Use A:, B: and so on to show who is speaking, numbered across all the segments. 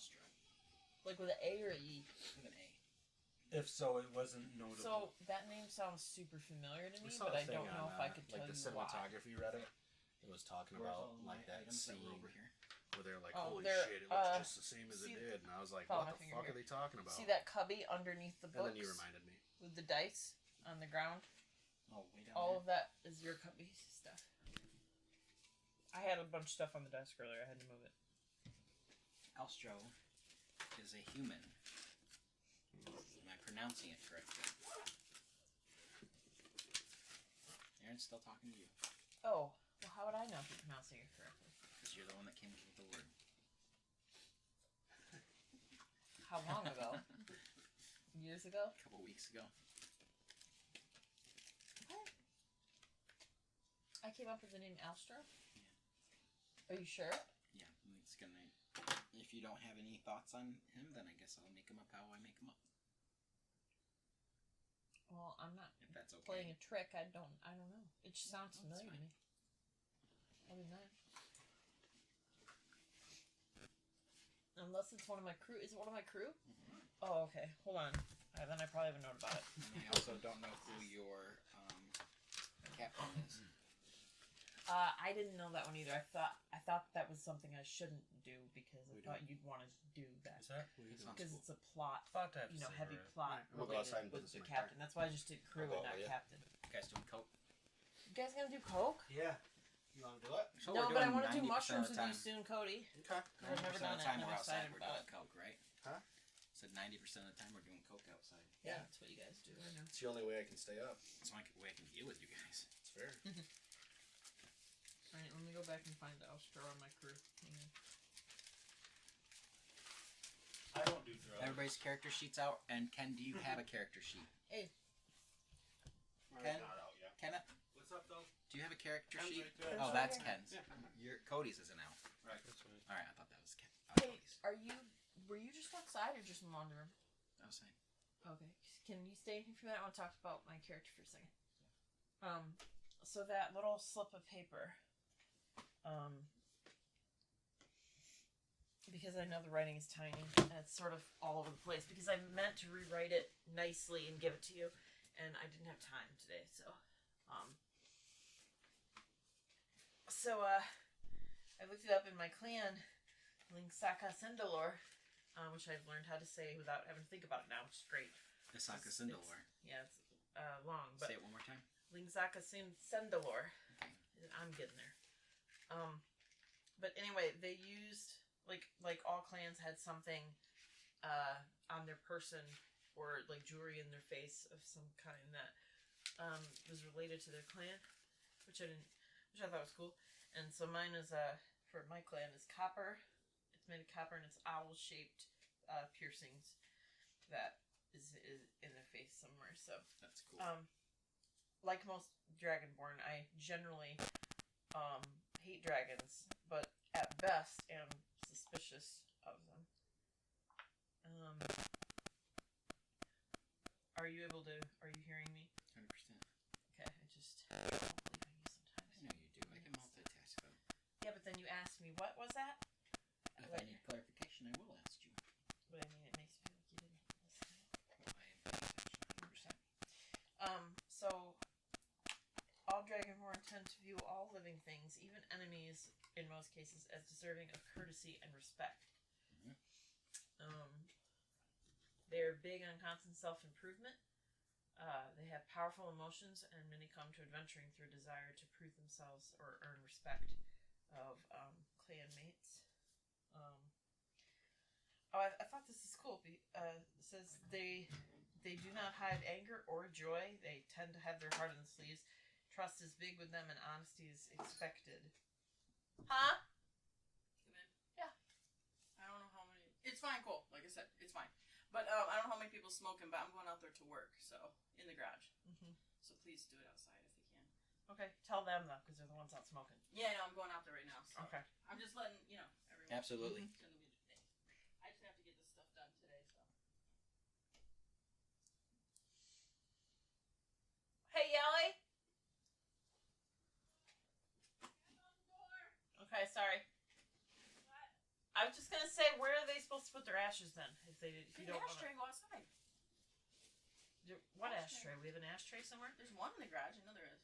A: Astra.
B: Like with an A or an E?
A: With an A.
C: If so, it wasn't notable.
B: So that name sounds super familiar to me,
D: saw
B: but
D: a
B: I don't
D: thing
B: know
D: on,
B: if I could tell
D: like
B: you
D: the
B: why.
D: cinematography Reddit. It was talking about like that scene
A: over here.
D: where they're like,
B: Oh,
D: "Holy
B: they're,
D: shit, it looks just the same as
B: see,
D: it did," and I was like,
B: follow
D: "What
B: my
D: the
B: finger
D: fuck
B: here.
D: are they talking about?"
B: See that cubby underneath the books?
D: And then you reminded me.
B: With the dice on the ground?
A: Oh, way down
B: All
A: there.
B: of that is your cubby stuff. I had a bunch of stuff on the desk earlier. I had to move it.
A: Alstro is a human. Am I pronouncing it correctly? Aaron's still talking to you.
B: Oh, well, how would I know if you're pronouncing it correctly?
A: Because you're the one that came up with the word.
B: How long ago? Years ago?
A: A couple weeks ago.
B: What? I came up with the name Alstro?
A: Yeah.
B: Are you sure?
A: Yeah, it's gonna... If you don't have any thoughts on him, then I guess I'll make him up how I make him up.
B: Well, I'm not
A: If that's okay.
B: playing a trick. I don't know. It just sounds familiar to me. Other than that. Unless it's one of my crew. Is it one of my crew?
A: Mm-hmm.
B: Oh, okay. Hold on. Then I probably have a note about it.
A: And I also don't know who your captain is.
B: I didn't know that one either. I thought that was something I shouldn't do because I thought you'd want to do that.
C: Is that?
B: Because it's a plot,
C: About to have
B: heavy plot
D: We'll go outside and put
B: with
D: this
B: the
D: in my
B: captain.
D: car.
B: That's why I just did crew
D: I'll go
B: and not
D: with you.
B: captain.
A: You guys doing coke?
B: You guys gonna do coke?
C: Yeah. You want to do it?
A: So
B: No,
A: we're
B: but I
A: doing
B: want to do
A: 90%
B: mushrooms
A: of
B: with
A: the
B: you
A: time.
B: soon, Cody.
D: Okay.
B: I've never
A: 90%
B: done
A: of the
B: it.
A: time
B: I'm
A: we're outside,
B: excited
A: we're
B: about
A: doing
B: it.
A: coke, right?
D: Huh?
A: Said 90% of the time we're doing coke outside.
B: Yeah, that's what you guys do. I know.
D: It's the only way I can stay up.
A: That's the only way I can deal with you guys.
D: It's fair.
B: Alright, let me go back and find the Austro on my crew. Hang on.
C: I don't do drugs.
A: Everybody's character sheet's out, and Ken, do you have a character sheet?
B: Hey.
A: Ken?
C: Not out yet.
A: Kenneth,
C: What's up, though?
A: do you have a character
C: Ken's
A: sheet?
C: right there.
A: Oh, that's
B: Yeah.
A: Ken's. Your Cody's isn't out.
C: Right.
A: All right, I thought that was Ken.
B: Hey,
A: Cody's.
B: were you just outside or just in the laundry room?
A: Outside.
B: Okay. Can you stay here for a minute? I want to talk about my character for a second. So that little slip of paper, because I know the writing is tiny and it's sort of all over the place, because I meant to rewrite it nicely and give it to you, and I didn't have time today, so, I looked it up in my clan, Lingsaka Sendalor, which I've learned how to say without having to think about it now, which is great.
A: Isaka Sindalor.
B: Yeah, it's long, but
A: Say it one more time.
B: Lingsaka Sendalor.
A: Okay.
B: I'm getting there. But anyway, they used like all clans had something on their person or like jewelry in their face of some kind that was related to their clan, which I thought was cool. And so mine is for my clan is copper. It's made of copper and it's owl shaped piercings that is in their face somewhere. So
A: That's cool.
B: like most Dragonborn, I generally hate dragons, but at best am suspicious of them. Are you hearing me?
A: 100%.
B: Okay, I just don't believe in you sometimes.
A: I know you do. I can multitask though.
B: Yeah, but then you asked me, what was that?
A: If I need clarification, I will ask you.
B: But I mean, it makes me feel like you didn't listen.
A: Well, I am paying attention 100%.
B: So, all Dragonborn tend to view all living things, even enemies, in most cases, as deserving of courtesy and respect. They're big on constant self-improvement. They have powerful emotions, and many come to adventuring through a desire to prove themselves or earn respect of clan mates. I thought this is cool. It says they do not hide anger or joy. They tend to have their heart on the sleeves. Trust is big with them, and honesty is expected. Huh?
E: Come in.
B: Yeah.
E: I don't know how many. It's fine, cool. Like I said, it's fine. But I don't know how many people smoking, but I'm going out there to work, so in the garage.
B: Mm-hmm.
E: So please do it outside if you can.
B: Okay, tell them though, because they're the ones out smoking.
E: Yeah, no, I'm going out there right now. So
B: Okay.
E: I'm just letting everyone.
A: Absolutely.
E: It's gonna be a day. I just have to get this stuff done today, so.
B: Hey, Yelly. Okay, sorry. What? I was just gonna gonna say, where are they supposed to put their ashes then? If you don't want
E: ashtray and go outside.
B: what
E: Ashtray.
B: ashtray? We have an ashtray somewhere.
E: There's one in the garage. I know there is.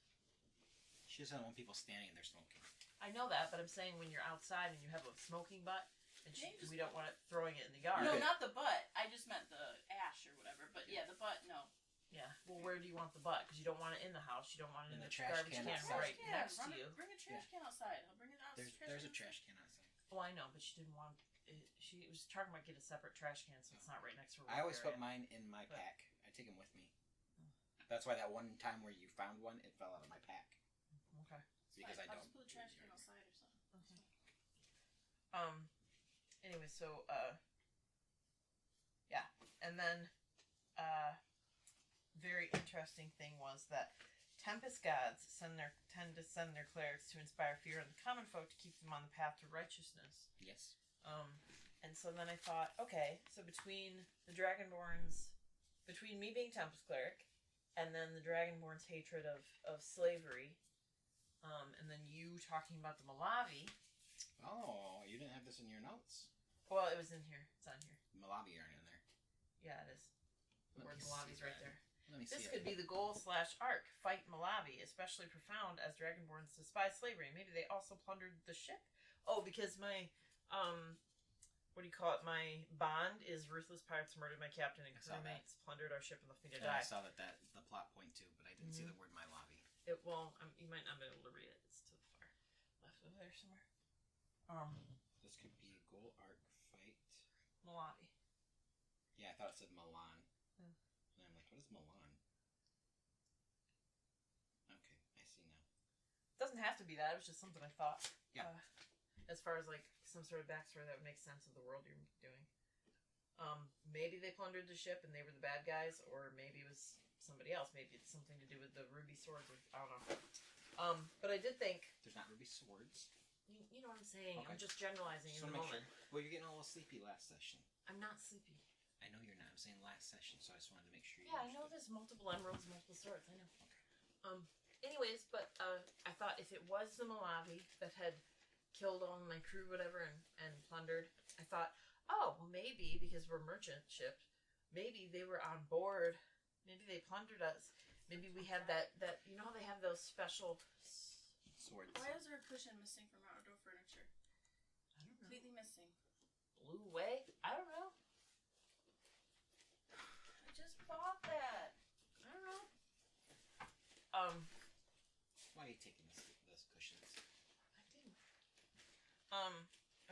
A: She doesn't want people standing there smoking.
B: I know that, but I'm saying when you're outside and you have a smoking butt, and
E: Yeah, you just-
B: we don't want it throwing it in the yard.
E: No,
A: Okay.
E: not the butt. I just meant the ash or whatever. But yeah, the butt. No.
B: Yeah. Well, where do you want the butt? Because you don't want it in the house. You don't want it in
A: In
B: the
A: the trash
B: garbage
A: can
B: can
A: outside.
B: right next to you.
E: Bring a trash can outside. I'll bring it out.
A: There's a trash can outside.
B: Well, I know, but she didn't want. She was talking about get a separate trash can, so it's not right next to her.
A: I always
B: work
A: put
B: area.
A: mine in my
B: But-
A: pack. I take them with me. That's why that one time where you found one, it fell out of my pack.
B: Okay.
A: Because
E: I'll
A: I don't.
E: just put the trash can outside or something.
B: Anyway, so yeah, and then very interesting thing was that tempest gods tend to send their clerics to inspire fear in the common folk to keep them on the path to righteousness.
A: Yes.
B: And so then I thought, okay, so between the Dragonborns, between me being tempest cleric, and then the Dragonborns' hatred of slavery, and then you talking about the Malavi.
A: Oh, you didn't have this in your notes.
B: Well, it was in here. It's on here.
A: Malabi aren't in there.
B: Yeah, it is. The
A: Let
B: word
A: me
B: Malavi's
A: see
B: right
A: that.
B: there.
A: Let me see.
B: This could be the goal/arc. Fight Malavi, especially profound as Dragonborns despise slavery. Maybe they also plundered the ship. Oh, because my what do you call it? My bond is ruthless pirates murdered my captain and
A: I saw that.
B: crewmates, plundered our ship and left me to
A: And I
B: die.
A: saw that the plot point too, but I didn't see the word Malabi.
B: It will. You might not be able to read it. It's to the far left over there somewhere.
A: This could be a goal arc fight.
B: Malavi.
A: Yeah, I thought it said Milan.
B: Hmm.
A: And I'm like, what is Milan? Okay, I see now.
B: It doesn't have to be that. It was just something I thought.
A: Yeah.
B: As far as like some sort of backstory that would make sense of the world you're doing. Maybe they plundered the ship and they were the bad guys, or maybe it was somebody else. Maybe it's something to do with the ruby swords. Or, I don't know. But I did think.
A: There's not ruby swords.
B: You know what I'm saying?
A: Okay.
B: I'm just generalizing
A: Just
B: in
A: want
B: the
A: to make
B: moment.
A: sure. Well, you're getting a little sleepy last session.
B: I'm not sleepy.
A: I know you're not. I'm saying last session, so I just wanted to make sure you
B: Yeah, I know
A: understood.
B: there's multiple emeralds, multiple swords. I know. Anyways, but I thought if it was the Malavi that had killed all my crew, whatever, and plundered, I thought, oh, well, maybe because we're merchant ship, maybe they were on board. Maybe they plundered us. Maybe we had that you know how they have those special
A: Swords.
E: Why is there a cushion missing from outdoor furniture?
B: I don't know,
E: Completely missing.
B: blue way? I don't know.
E: I just bought that.
B: I don't know.
A: Why are you taking those cushions?
B: I didn't.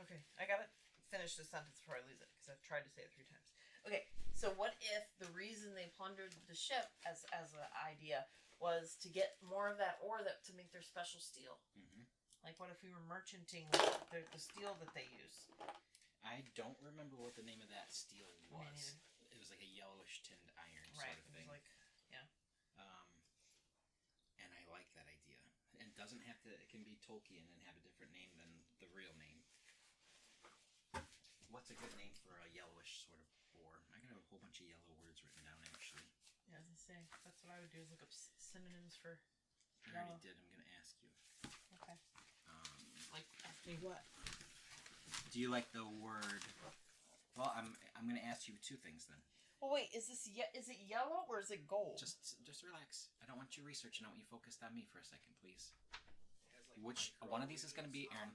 B: Okay, I gotta finish this sentence before I lose it because I've tried to say it 3 times. Okay, so what if the reason they plundered the ship as an idea was to get more of that ore to make their special steel?
A: Mm-hmm.
B: Like, what if we were merchanting the steel that they use?
A: I don't remember what the name of that steel
B: Me
A: was.
B: neither.
A: It was like a yellowish tinned iron
B: Right.
A: sort of
B: It
A: thing.
B: was like,
A: And I like that idea. And it doesn't have to. It can be Tolkien and have a different name than the real name. What's a good name for a yellowish sort of ore? I got a whole bunch of yellow words written down actually.
B: yeah, as I say, that's what I would do is look up synonyms for.
A: I
B: Yellow.
A: already did. I'm gonna ask you.
B: Okay. Like, ask me what?
A: Do you like the word? Well, I'm gonna ask you 2 things then.
B: Well, wait, is it yellow or is it gold?
A: Just relax. I don't want you researching. I want you focused on me for a second, please. Which one of these is gonna be Aaron?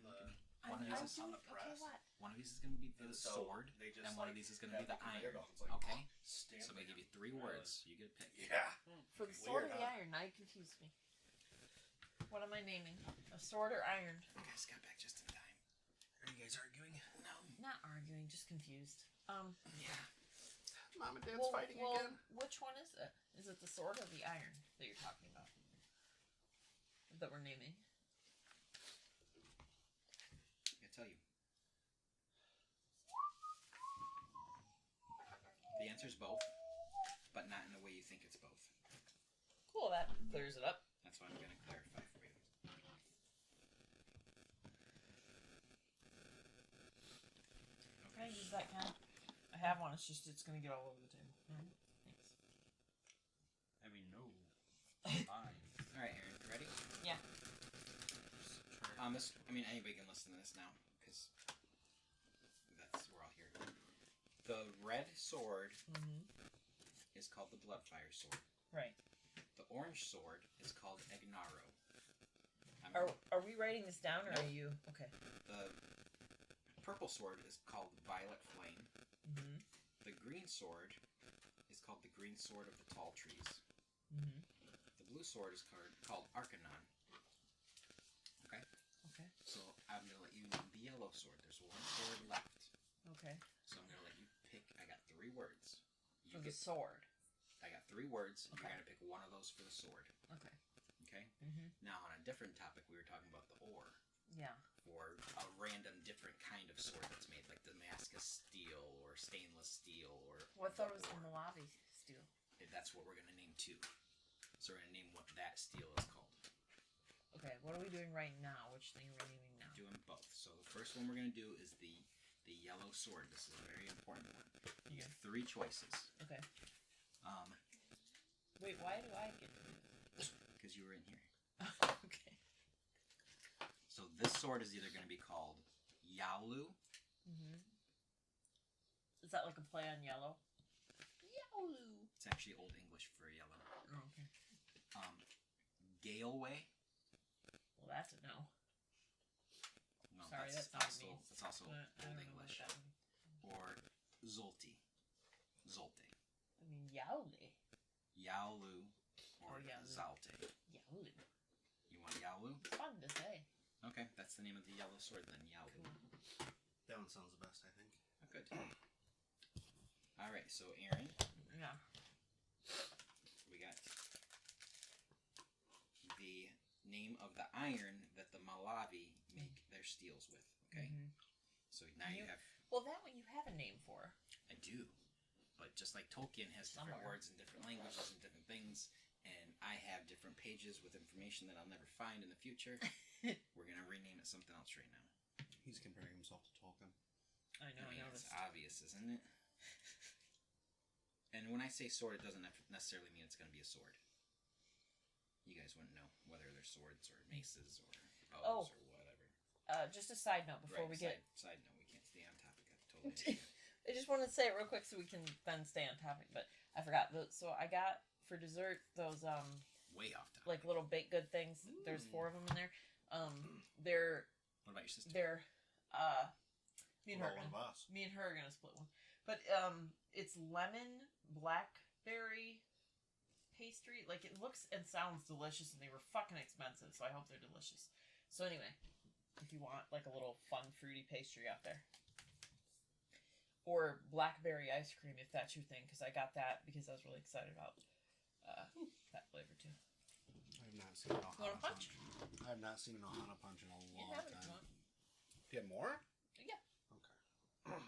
A: One of these is
B: doing,
C: on the press.
B: okay, what?
A: one of these is gonna be the
C: So
A: sword,
C: they just,
A: and one of
C: like,
A: these is gonna be
C: have
A: the
C: the
A: iron.
C: conveyor belts, like,
A: Okay.
C: Stamp
A: So I'm gonna
C: it.
A: give you 3 words. You get a pick.
C: Yeah.
B: For the sword or
C: Weird,
B: the
C: huh?
B: iron? Now you confused me. What am I naming? A sword or iron?
A: You guys got back just in time. Are you guys arguing? No.
B: Not arguing, just confused.
A: Yeah. Mom and Dad's
B: Well,
A: fighting again.
B: which one is it? Is it the sword or the iron that you're talking about? That we're naming?
A: I tell you. The answer's both, but not in the way you think it's both.
B: Cool, that clears it up.
A: That's why I'm gonna clarify for you.
B: Can I use that can? I have one, it's gonna get all over the table. Thanks.
C: I mean, no. Fine.
A: All right, Aaron, ready?
B: Yeah.
A: Anybody can listen to this now because that's The red sword
B: Mm-hmm.
A: is called the Bloodfire sword.
B: Right.
A: The orange sword is called Egnaro.
B: Are we writing this down, or
A: Nope.
B: are you okay?
A: The purple sword is called Violet Flame.
B: Mm-hmm.
A: The green sword is called the Green Sword of the Tall Trees.
B: Mm-hmm.
A: The blue sword is called Arcanon. Okay?
B: Okay.
A: So I'm going to let you name the yellow sword. There's one sword left.
B: Okay.
A: So I'm going to let you pick. I got 3 words.
B: For the sword.
A: I got 3 words.
B: Okay.
A: You're going to pick one of those for the sword.
B: Okay.
A: Okay?
B: Mm-hmm.
A: Now, on a different topic, we were talking about the ore.
B: Yeah.
A: For a random different kind of sword that's made, like Damascus steel or stainless steel or.
B: Well, I thought it was
A: ore.
B: the Malawi steel.
A: That's what we're going to name 2. So we're going to name what that steel is called.
B: Okay, what are we doing right now? Which thing are we naming now?
A: Doing both. So the first one we're going to do is the yellow sword. This is a very important one. You have 3 choices.
B: Okay.
A: Wait,
B: why do I get to do this?
A: Because you were in here.
B: Okay.
A: So this sword is either going to be called Yaolu.
B: Mm-hmm. Is that like a play on yellow? Yaolu.
A: It's actually Old English for yellow.
B: Oh, okay.
A: Galeway.
B: Well, that's a no.
A: No,
B: Sorry,
A: that's
B: that's not
A: also,
B: me.
A: That's also
B: I
A: Old
B: don't know what
A: English.
B: that would be.
A: Or Zolti. Zolte.
B: I mean, Yaolu.
A: Yaolu or
B: Yaolu.
A: Zalte.
B: Yaolu.
A: You want Yaolu?
B: It's fun to say.
A: Okay, that's the name of the yellow sword then, Yaolu.
B: Cool.
D: That one sounds the best, I think.
A: Oh, good. Alright, so Aaron,
B: Yeah.
A: we got the name of the iron that the Malawi make their steels with, okay?
B: Mm-hmm.
A: So now you have...
B: Well, that one you have a name for.
A: I do. But just like Tolkien has different
B: Somewhere.
A: words and different languages and different things, and I have different pages with information that I'll never find in the future, we're going to rename it something else right now.
D: He's comparing himself to Tolkien.
B: I know, I
A: It's
B: noticed.
A: obvious, isn't it? And when I say sword, it doesn't necessarily mean it's going to be a sword. You guys wouldn't know whether they're swords or maces or bows or whatever.
B: Just a side note before we get...
A: Side note, we can't stay on topic. I totally understand.
B: I just wanted to say it real quick so we can then stay on topic, but I forgot. So I got for dessert those
A: Way off topic.
B: like little baked good things.
A: Ooh.
B: There's 4 of them in there. They're
A: What about your sister?
B: me and her
D: Roll one of us.
B: are gonna split one. But it's lemon blackberry pastry. Like, it looks and sounds delicious, and they were fucking expensive, so I hope they're delicious. So anyway, if you want like a little fun fruity pastry out there. Or blackberry ice cream, if that's your thing, because I got that because I was really excited about that flavor too.
D: I have not seen an
B: You want
D: Ohana
B: a punch?
D: I have not seen an Ohana punch in a
B: You
D: long
B: can have it if
D: time.
B: you want.
D: Do you have more?
B: Yeah.
D: Okay.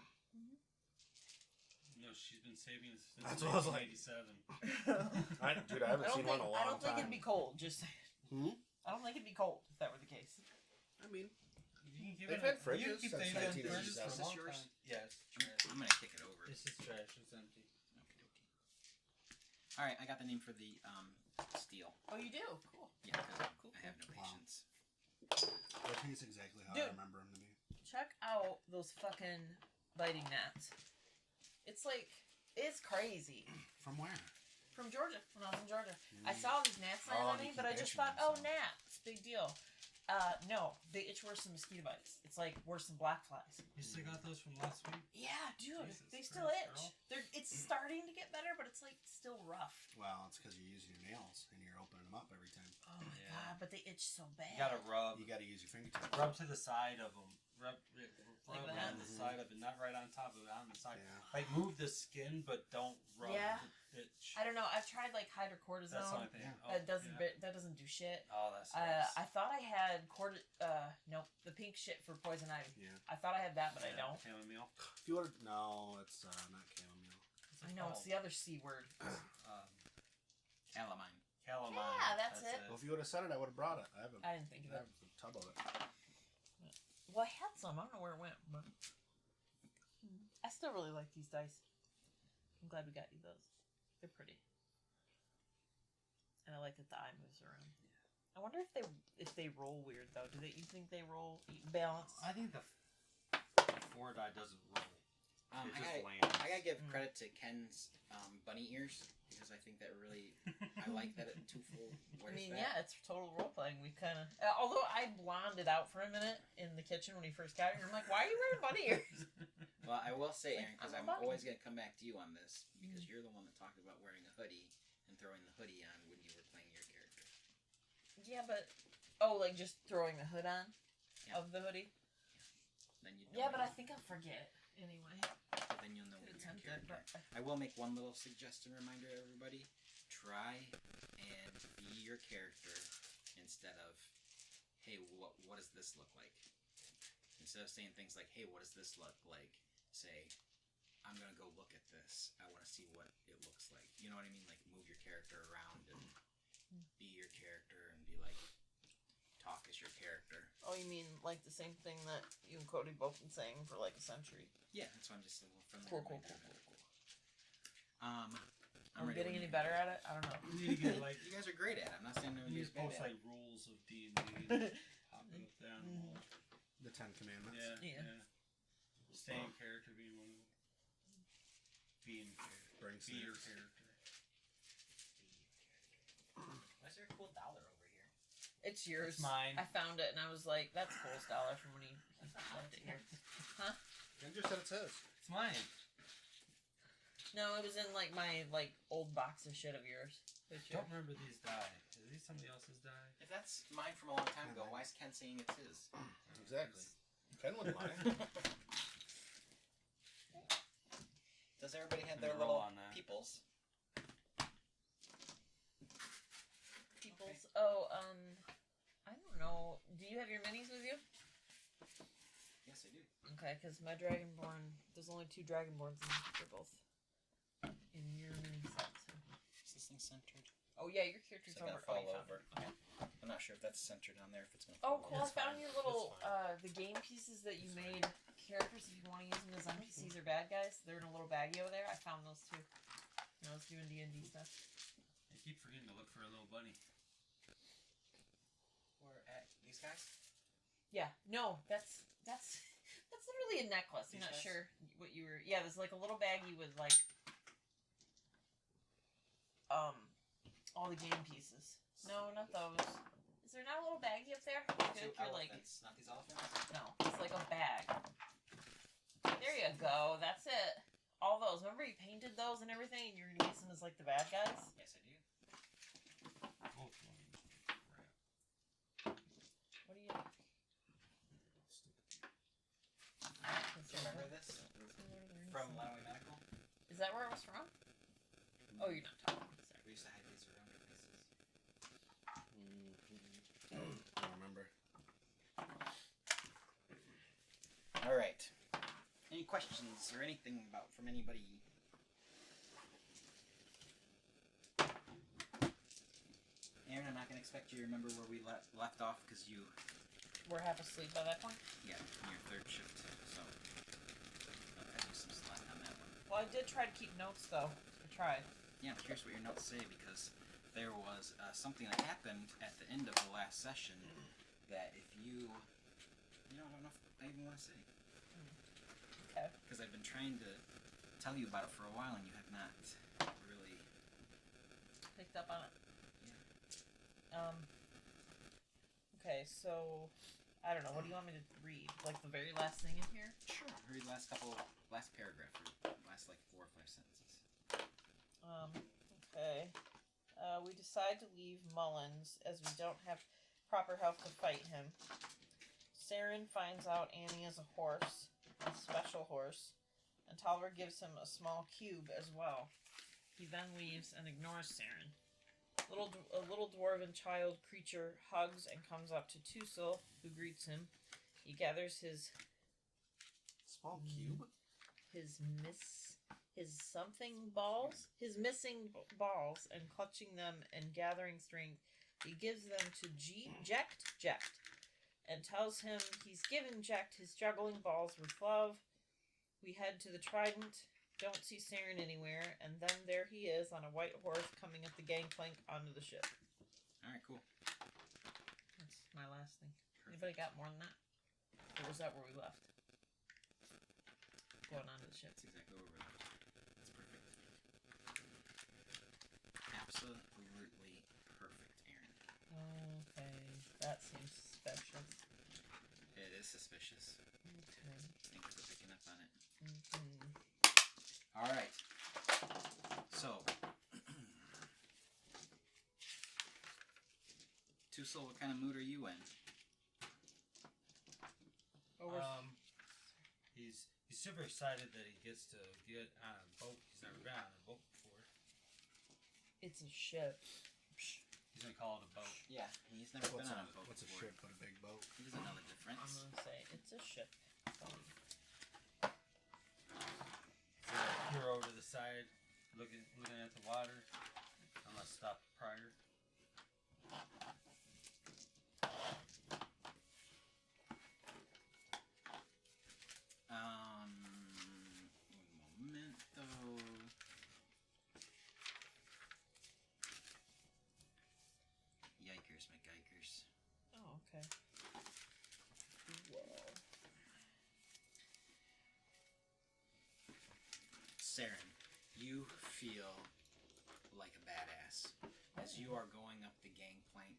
C: No, she's been saving this since
D: That's what I was like.
C: 1987.
D: Dude, I haven't seen one in a long time.
B: I don't think it'd be cold. Just saying.
D: Hmm?
B: I don't think it'd be cold if that were the case.
D: I mean,
C: You can keep
D: They've
C: it
D: had fridges
C: You can keep
D: since
C: things in
D: 1987.
C: fridges for a
A: Is this
C: long
A: yours?
C: time. Yeah, it's trash.
A: I'm going to kick it over.
C: This is trash. It's empty.
A: Okie dokie. Alright, I got the name for the steel.
B: Oh, you do? Cool.
A: Yeah, because
B: Cool.
A: I have no
D: Wow.
A: patience.
D: I think it's exactly how
B: Dude.
D: I remember him to be.
B: Check out those fucking lighting gnats. It's like, it's crazy.
D: From where?
B: From Georgia, when I was in Georgia. I saw these gnats land
D: Oh,
B: on
D: and
B: me,
D: you
B: but I
D: keep
B: just
D: itching
B: thought,
D: them,
B: oh,
D: so.
B: gnats, big deal. No, they itch worse than mosquito bites. It's like worse than black flies.
C: You still got those from last week?
B: Yeah, dude,
C: Jesus
B: they still
C: Christ,
B: itch.
C: girl.
B: It's starting to get better, but it's like still rough.
D: Well, it's because you're using your nails and you're opening them up every time.
B: Oh my
C: Yeah.
B: god, but they itch so bad.
C: You gotta rub.
D: You got to use your fingertips.
C: Rub to the side of them. Rub
B: Like
C: on
B: that?
C: the side of it, not right on top of it, on the side.
D: Yeah.
C: Like, move the skin, but don't rub
B: Yeah.
C: the itch.
B: I don't know. I've tried like
C: That's the only
B: hydrocortisone.
C: thing.
D: Yeah.
C: Oh,
B: That doesn't do shit.
C: Oh, that's
B: I thought I had nope, the pink shit for poison ivy.
D: Yeah.
B: I thought I had that, but I don't.
C: Chamomile.
D: If you ordered, no, it's not chamomile.
B: I know it's the other C word.
A: Calamine.
C: Calamine.
B: Yeah, that's it.
D: Well, if you would have said it, I would have brought it. I
B: I didn't think of
D: have
B: it.
D: a tub of it.
B: Well, I had some. I don't know where it went, but I still really like these dice. I'm glad we got you those. They're pretty, and I like that the eye moves around. I wonder if they roll weird though. You think they roll balance?
C: I think the 4 die doesn't roll.
A: I
C: It just
A: got
C: lands.
A: I got gotta give credit to Ken's bunny ears because I think that really I like that it twofold.
B: I mean, yeah, it's total role playing. We kind of, although I blonded out for a minute in the kitchen when he first got here. I'm like, why are you wearing bunny ears?
A: Well, I will say, Aaron, because
B: I'm
A: I'm
B: a bunny.
A: always gonna come back to you on this because you're the one that talked about wearing a hoodie and throwing the hoodie on when you were playing your character.
B: Yeah, but like just throwing the hood on of the hoodie.
A: Then you.
B: Yeah, but I think I'll forget anyway.
A: But then you'll know when you're your character. I will make one little suggestion reminder to everybody. Try and be your character instead of, hey, what does this look like? Instead of saying things like, hey, what does this look like? Say, I'm going to go look at this. I want to see what it looks like. You know what I mean? Like, move your character around and be your character and be like, talk as your character.
B: Oh, you mean like the same thing that you and Cody both been saying for like a century?
A: Yeah, that's why I'm just a little friendly.
B: Cool.
A: I'm
B: getting any better at it? I don't know.
C: You need to get like
A: You guys are great at it. I'm not saying
C: you
A: nobody's
C: just post
A: bad at
C: like
A: it.
C: rules of D&D. Pop it up there on the wall.
F: The 10 Commandments.
B: Yeah.
C: Stay in character being one of them. Be in character.
F: Bring
C: Be your
F: snacks.
C: character.
A: Why is there a cool dollar over here?
B: It's yours.
C: It's mine.
B: I found it and I was like, that's Cole's dollar from when he left it here. Huh?
F: Andrew said it's his.
C: It's mine.
B: No, it was in like my old box of shit of yours.
C: Don't remember these die. Is these somebody else's die?
A: If that's mine from a long time ago, why is Ken saying it's his?
F: Exactly. Ken wouldn't lie.
A: Does everybody have
C: Let
A: their
C: me roll
A: little
C: on that.
A: peoples?
B: Peoples. Oh, I don't know. Do you have your minis with you?
A: Yes, I do.
B: Okay, because my Dragonborn, there's only 2 Dragonborns and they're both in your mini set. So.
A: Is this thing centered?
B: Oh yeah, your character's
A: It's like
B: over.
A: gonna fall
B: you found
A: over.
B: it. Okay.
A: I'm not sure if that's centered on there. If it's gonna.
B: Oh,
A: fall
B: cool! I
A: over.
B: found your little
C: It's
B: the game pieces that you made characters. If you want to use them as NPCs or bad guys, they're in a little baggie over there. I found those too. When I was doing D&D stuff.
C: I keep forgetting to look for a little bunny.
A: Where at these guys?
B: Yeah. No, that's literally a necklace. I'm
A: These
B: not
A: guys?
B: sure what you were. Yeah, there's like a little baggie with like all the game pieces. No, not those. Is there not a little baggie up there? I feel like you're like
A: Not these elephants.
B: no. It's like a bag. There you go. That's it. All those. Remember you painted those and everything, and you're gonna use them as like the bad guys.
A: Yes, I do.
C: Both ones.
B: What do you?
A: Do you remember this from Lowry Medical?
B: Is that where it was from? Oh, you're not talking. Sorry.
A: We used to hide these around our places.
F: I don't remember.
A: All right. Any questions or anything about from anybody? Aaron, I'm not gonna expect you to remember where we left off because you,
B: We're half asleep by that point.
A: yeah, your third shift. So I'll cut you some slack on that one.
B: Well, I did try to keep notes though. I tried.
A: Yeah, I'm curious what your notes say because there was something that happened at the end of the last session that if you, I don't know if I even want to say.
B: Okay.
A: Because I've been trying to tell you about it for a while and you have not really.
B: Picked up on it. Okay, so I don't know. What do you want me to read? Like the very last thing in here?
A: Sure. Read the last paragraph, or last like 4 or 5 sentences.
B: Okay. We decide to leave Mullins as we don't have proper help to fight him. Saren finds out Annie is a horse, a special horse, and Tolliver gives him a small cube as well. He then leaves and ignores Saren. A little dwarven child creature hugs and comes up to Tusil, who greets him. He gathers his
F: Small cube?
B: his missing balls, and clutching them and gathering strength, he gives them to Jecht, and tells him he's given Jecht his juggling balls with love. We head to the Trident, don't see Saren anywhere, and then there he is on a white horse coming up the gangplank onto the ship.
A: Alright, cool.
B: That's my last thing. Anybody got more than that? Or was that where we left? Going onto the ship.
A: That's exactly where we left. absolutely perfect, Aaron.
B: Okay, that seems suspicious.
A: It is suspicious.
B: Okay.
A: Thanks for picking up on it.
B: Mm-hmm.
A: All right. So, Tussle, what kind of mood are you in?
C: He's super excited that he gets to get on a boat. He's never been on a boat before.
B: It's a ship.
C: He's gonna call it a boat.
A: Yeah, he's never been on a boat
F: What's a
A: before.
F: ship but a big boat?
A: He doesn't know the
B: I'm
A: difference.
B: gonna say it's a ship.
C: So peer over to the side, looking at the water. I'm gonna stop prior.
A: Un momento. Yikers, McGikers.
B: Oh, okay. Whoa.
A: Saren, you feel like a badass. As you are going up the gangplank,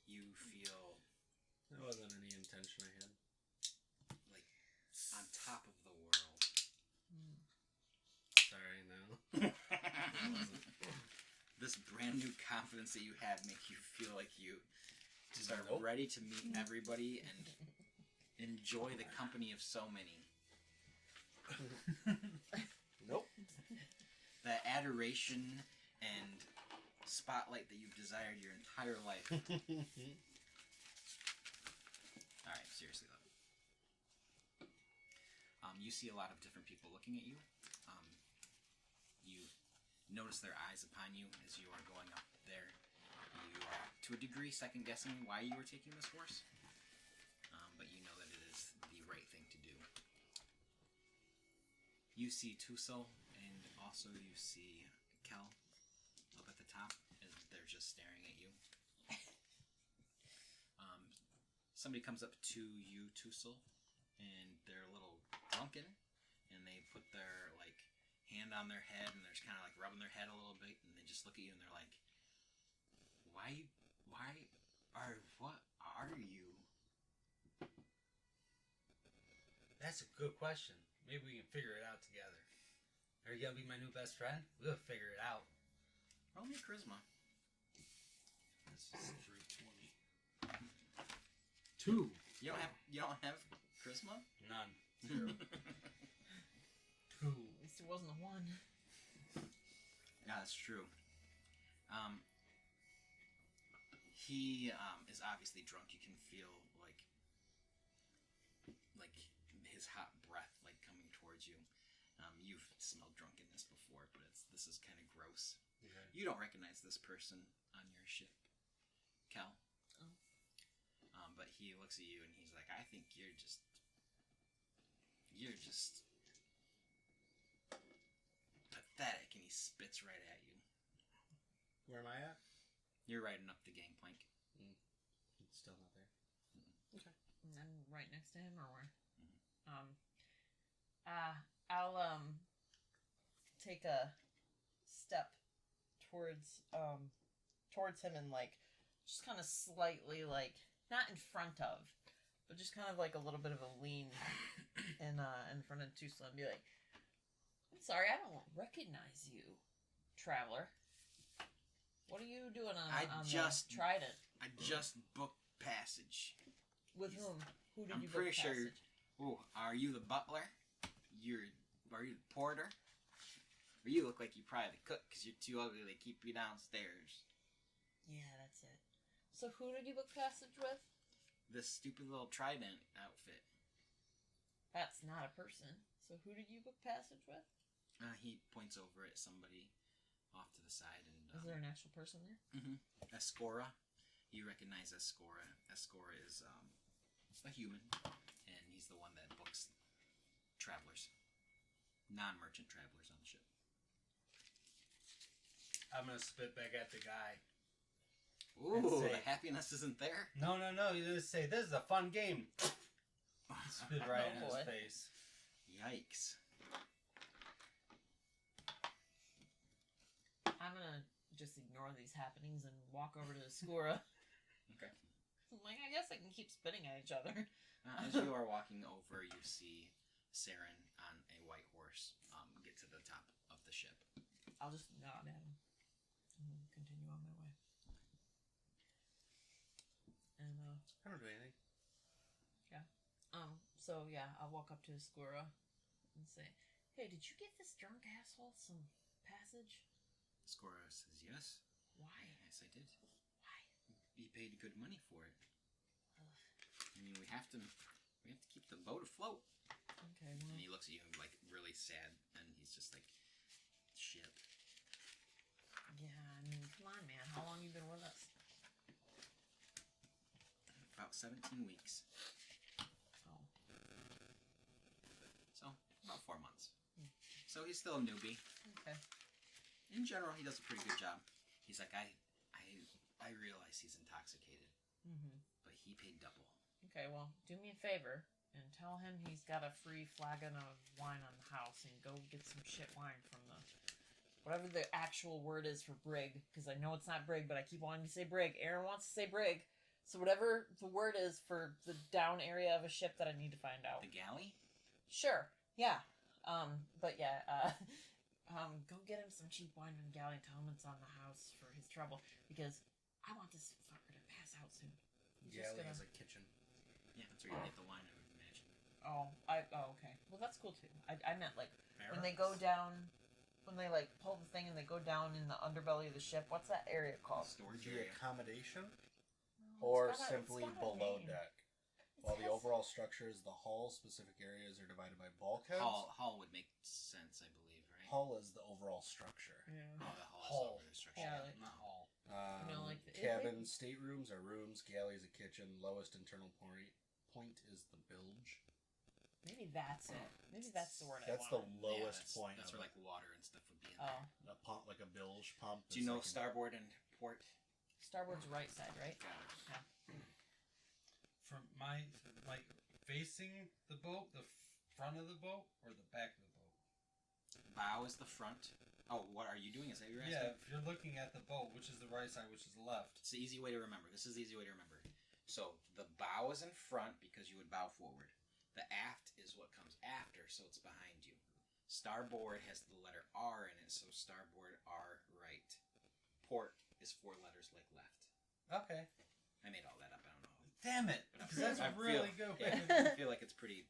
A: you feel
F: There wasn't any intention I had.
A: like on top of the world.
F: Sorry, no.
A: This brand new confidence that you have make you feel like you just are
F: Nope.
A: ready to meet everybody and enjoy the company of so many.
F: Nope.
A: The adoration and spotlight that you've desired your entire life. Alright, seriously though. You see a lot of different people looking at you. You notice their eyes upon you as you are going up there. You are, to a degree, second guessing why you were taking this horse. But you know that it is the right thing to do. You see Tussle, and also you see Kel up at the top, and they're just staring at you. Somebody comes up to you, Tussle, and they're a little drunken, and they put their hand on their head, and they're just kind of rubbing their head a little bit, and they just look at you, and they're like, what are you?
C: That's a good question. Maybe we can figure it out together. Are you gonna be my new best friend? We'll figure it out.
A: Roll me a charisma.
C: That's a straight 20. 2.
A: You don't have charisma?
C: None. 0. 2.
B: At least it wasn't a 1.
A: Yeah, that's true. He is obviously drunk. You can feel like his hot breath coming towards you. You've smelled drunkenness before, but this is kind of gross.
C: Okay.
A: You don't recognize this person on your ship, Cal.
B: Oh.
A: But he looks at you and he's like, I think you're just pathetic, and he spits right at you.
F: Where am I at?
A: You're riding up the gangplank.
F: It's still not there.
B: And then right next to him, or where?
A: Mhm.
B: I'll take a step towards him and just kind of slightly not in front of, but just kind of a little bit of a lean in front of Tussle and be like, I'm sorry, I don't recognize you, traveler. What are you doing on the Trident?
A: I just booked passage.
B: With whom? Who did
A: I'm
B: you book
A: pretty sure.
B: passage?
A: Oh, are you the butler? Are you the porter? Or you look like you're probably the cook because you're too ugly to keep you downstairs.
B: Yeah, that's it. So who did you book passage with?
A: This stupid little trident outfit.
B: That's not a person. So who did you book passage with?
A: He points over at somebody off to the side and.
B: Is there an actual person there?
A: Mm-hmm. Escora. You recognize Escora. Escora is a human, and he's the one that books travelers, non-merchant travelers on the ship.
C: I'm gonna spit back at the guy.
A: Ooh,
C: say-
A: the happiness isn't there.
C: No. You just say, this is a fun game. Spit right in
B: Oh, boy.
C: his face.
A: Yikes.
B: I'm gonna just ignore these happenings and walk over to the Skura.
A: Okay.
B: I'm like, I guess I can keep spitting at each other.
A: As you are walking over, you see Saren on a white horse get to the top of the ship.
B: I'll just nod at him and continue on my way. And
F: I don't do anything.
B: so yeah, I'll walk up to the Skura and say, "Hey, did you give this drunk asshole some passage?"
A: Skora says yes.
B: Why?
A: Yes, I did.
B: Why?
A: He paid good money for it. I mean, we have to keep the boat afloat.
B: Okay.
A: And
B: Well,
A: he looks at you like really sad, and he's just like, shit.
B: yeah. I mean, come on, man. How long you been with us?
A: About 17 weeks.
B: Oh.
A: So, about 4 months. So he's still a newbie.
B: Okay.
A: In general, he does a pretty good job. He's like, I realize he's intoxicated, but he paid double.
B: Okay. Well, do me a favor and tell him he's got a free flagon of wine on the house, and go get some shit wine from the whatever the actual word is for brig, because I know it's not brig, but I keep wanting to say brig. Aaron wants to say brig. So whatever the word is for the down area of a ship that I need to find out.
A: The galley?
B: Sure. Yeah. But yeah, go get him some cheap wine from the galley and tell him it's on the house for his trouble, because I want this fucker to pass out soon. He's just
F: Galley
B: gonna-
F: has a kitchen.
A: Yeah, that's where you get the wine, I would imagine.
B: Oh, okay. Well, that's cool too. I meant like when they go down, when they like pull the thing and they go down in the underbelly of the ship. What's that area called?
A: Storage
F: The
A: area.
F: accommodation,
B: Oh,
F: or
B: it's got a-
F: simply
B: it's got a
F: below
B: name.
F: deck.
B: It
F: While the
B: has-
F: overall structure is the hull, specific areas are divided by bulkheads.
A: Hall would make sense, I believe, right?
F: Hull is the overall structure.
B: Yeah.
A: Oh, the hall
C: Hull.
A: is over the structure.
B: Yeah, like-
C: Not all.
B: You know, like the-
F: Cabin, staterooms are rooms. Galley is a kitchen. Lowest internal point is the bilge.
B: Maybe that's it. Maybe that's the word
F: That's
B: I
F: the
B: want.
F: lowest
A: that's,
F: point.
A: That's
F: of
A: where
F: it.
A: like water and stuff would be in there.
B: Oh,
F: A pump, like a bilge pump.
A: Do you
F: is
A: know
F: like
A: starboard and port?
B: starboard's right side, right?
A: Got it.
C: From my, like, facing the boat, the front of the boat, or the back of the boat?
A: Bow is the front. Oh, what are you doing? Is that what you're
C: Yeah,
A: asking?
C: if you're looking at the boat, which is the right side, which is the left?
A: It's the easy way to remember. This is the easy way to remember. So the bow is in front because you would bow forward. The aft is what comes after, so it's behind you. Starboard has the letter R in it, so starboard R right. Port is 4 letters like left.
C: Okay.
A: I made all that up. I don't know.
C: Damn it!
A: But I'm
C: Because that's
A: I
C: really
A: feel,
C: good.
A: Yeah, I feel like it's pretty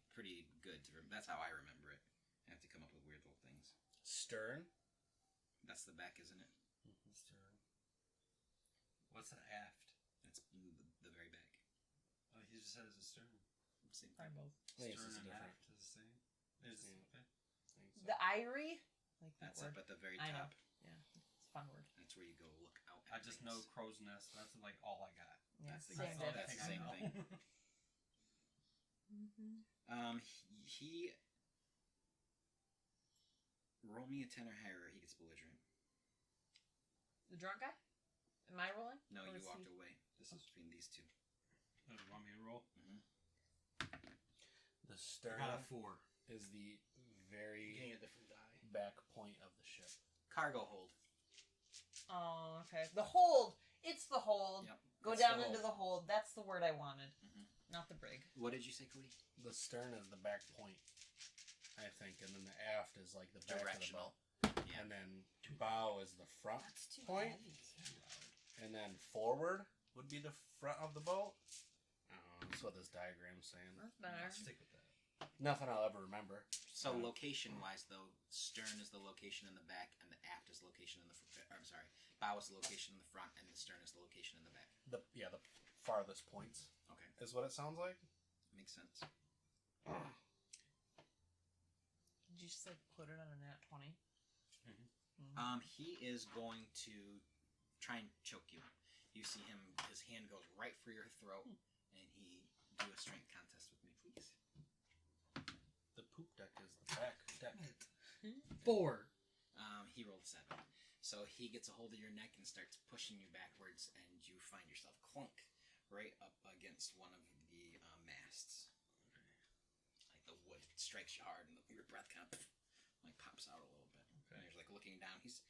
A: good. That's how I remember it. I have to come up with weird little things.
F: stern.
A: That's the back, isn't it?
C: Stern. What's an aft?
A: That's the very back.
C: Oh, he just said it's a stern.
A: Same
B: Probably
A: thing.
B: both.
F: I think it's
C: Stern
F: just
C: and
F: different.
C: aft is the same. It's
F: Yeah.
C: okay.
F: I think so.
B: The Irie? Like that
A: That's
B: word.
A: up at the very
B: I know.
A: top.
B: Yeah, it's a fun word.
A: That's where you go look out.
C: I
A: At
C: just
A: things.
C: know crow's nest. That's like all I got.
B: Yeah,
A: That's the
B: same
A: exact-
B: diff.
A: that's the same thing. He roll me a 10 or higher, or he gets belligerent.
B: The drunk guy? Am I rolling?
A: No,
B: Or
A: you
B: is
A: walked
B: he-
A: away. This is between these two.
C: Oh, you want me to roll?
F: The
C: I
F: stern
C: got a 4.
F: is the very
D: Getting a different die.
F: back point of the ship.
A: Cargo hold.
B: Oh, okay. The hold. It's the hold.
A: Yep.
B: Go
A: That's
B: down
A: the
B: into
A: hold.
B: the hold. That's the word I wanted.
A: Mhm.
B: Not the brig.
A: What did you say, Cody?
F: The stern is the back point, I think, and then the aft is like the back
A: Directional.
F: of the boat.
A: Yeah.
F: And then bow is the front
B: That's too
F: point,
B: heavy.
F: and then forward would be the front of the boat. I don't know, that's what this diagram's saying.
B: That's better.
C: Stick with that.
F: Nothing I'll ever remember.
A: So location-wise, though, stern is the location in the back, and the aft is the location in the. I'm sorry, bow is the location in the front, and the stern is the location in the back.
F: The farthest points
A: Okay,
F: is what it sounds like.
A: makes sense.
B: Did you just like put it on a nat 20?
A: He is going to try and choke you. You see him; his hand goes right for your throat, and he do a strength contest with me, please.
F: The poop deck is the back deck.
C: 4.
A: He rolled 7, so he gets a hold of your neck and starts pushing you backwards, and you find yourself clunk right up against one of the masts. Like the wood strikes you hard, and your breath kind of like pops out a little bit. And you're like looking down. He's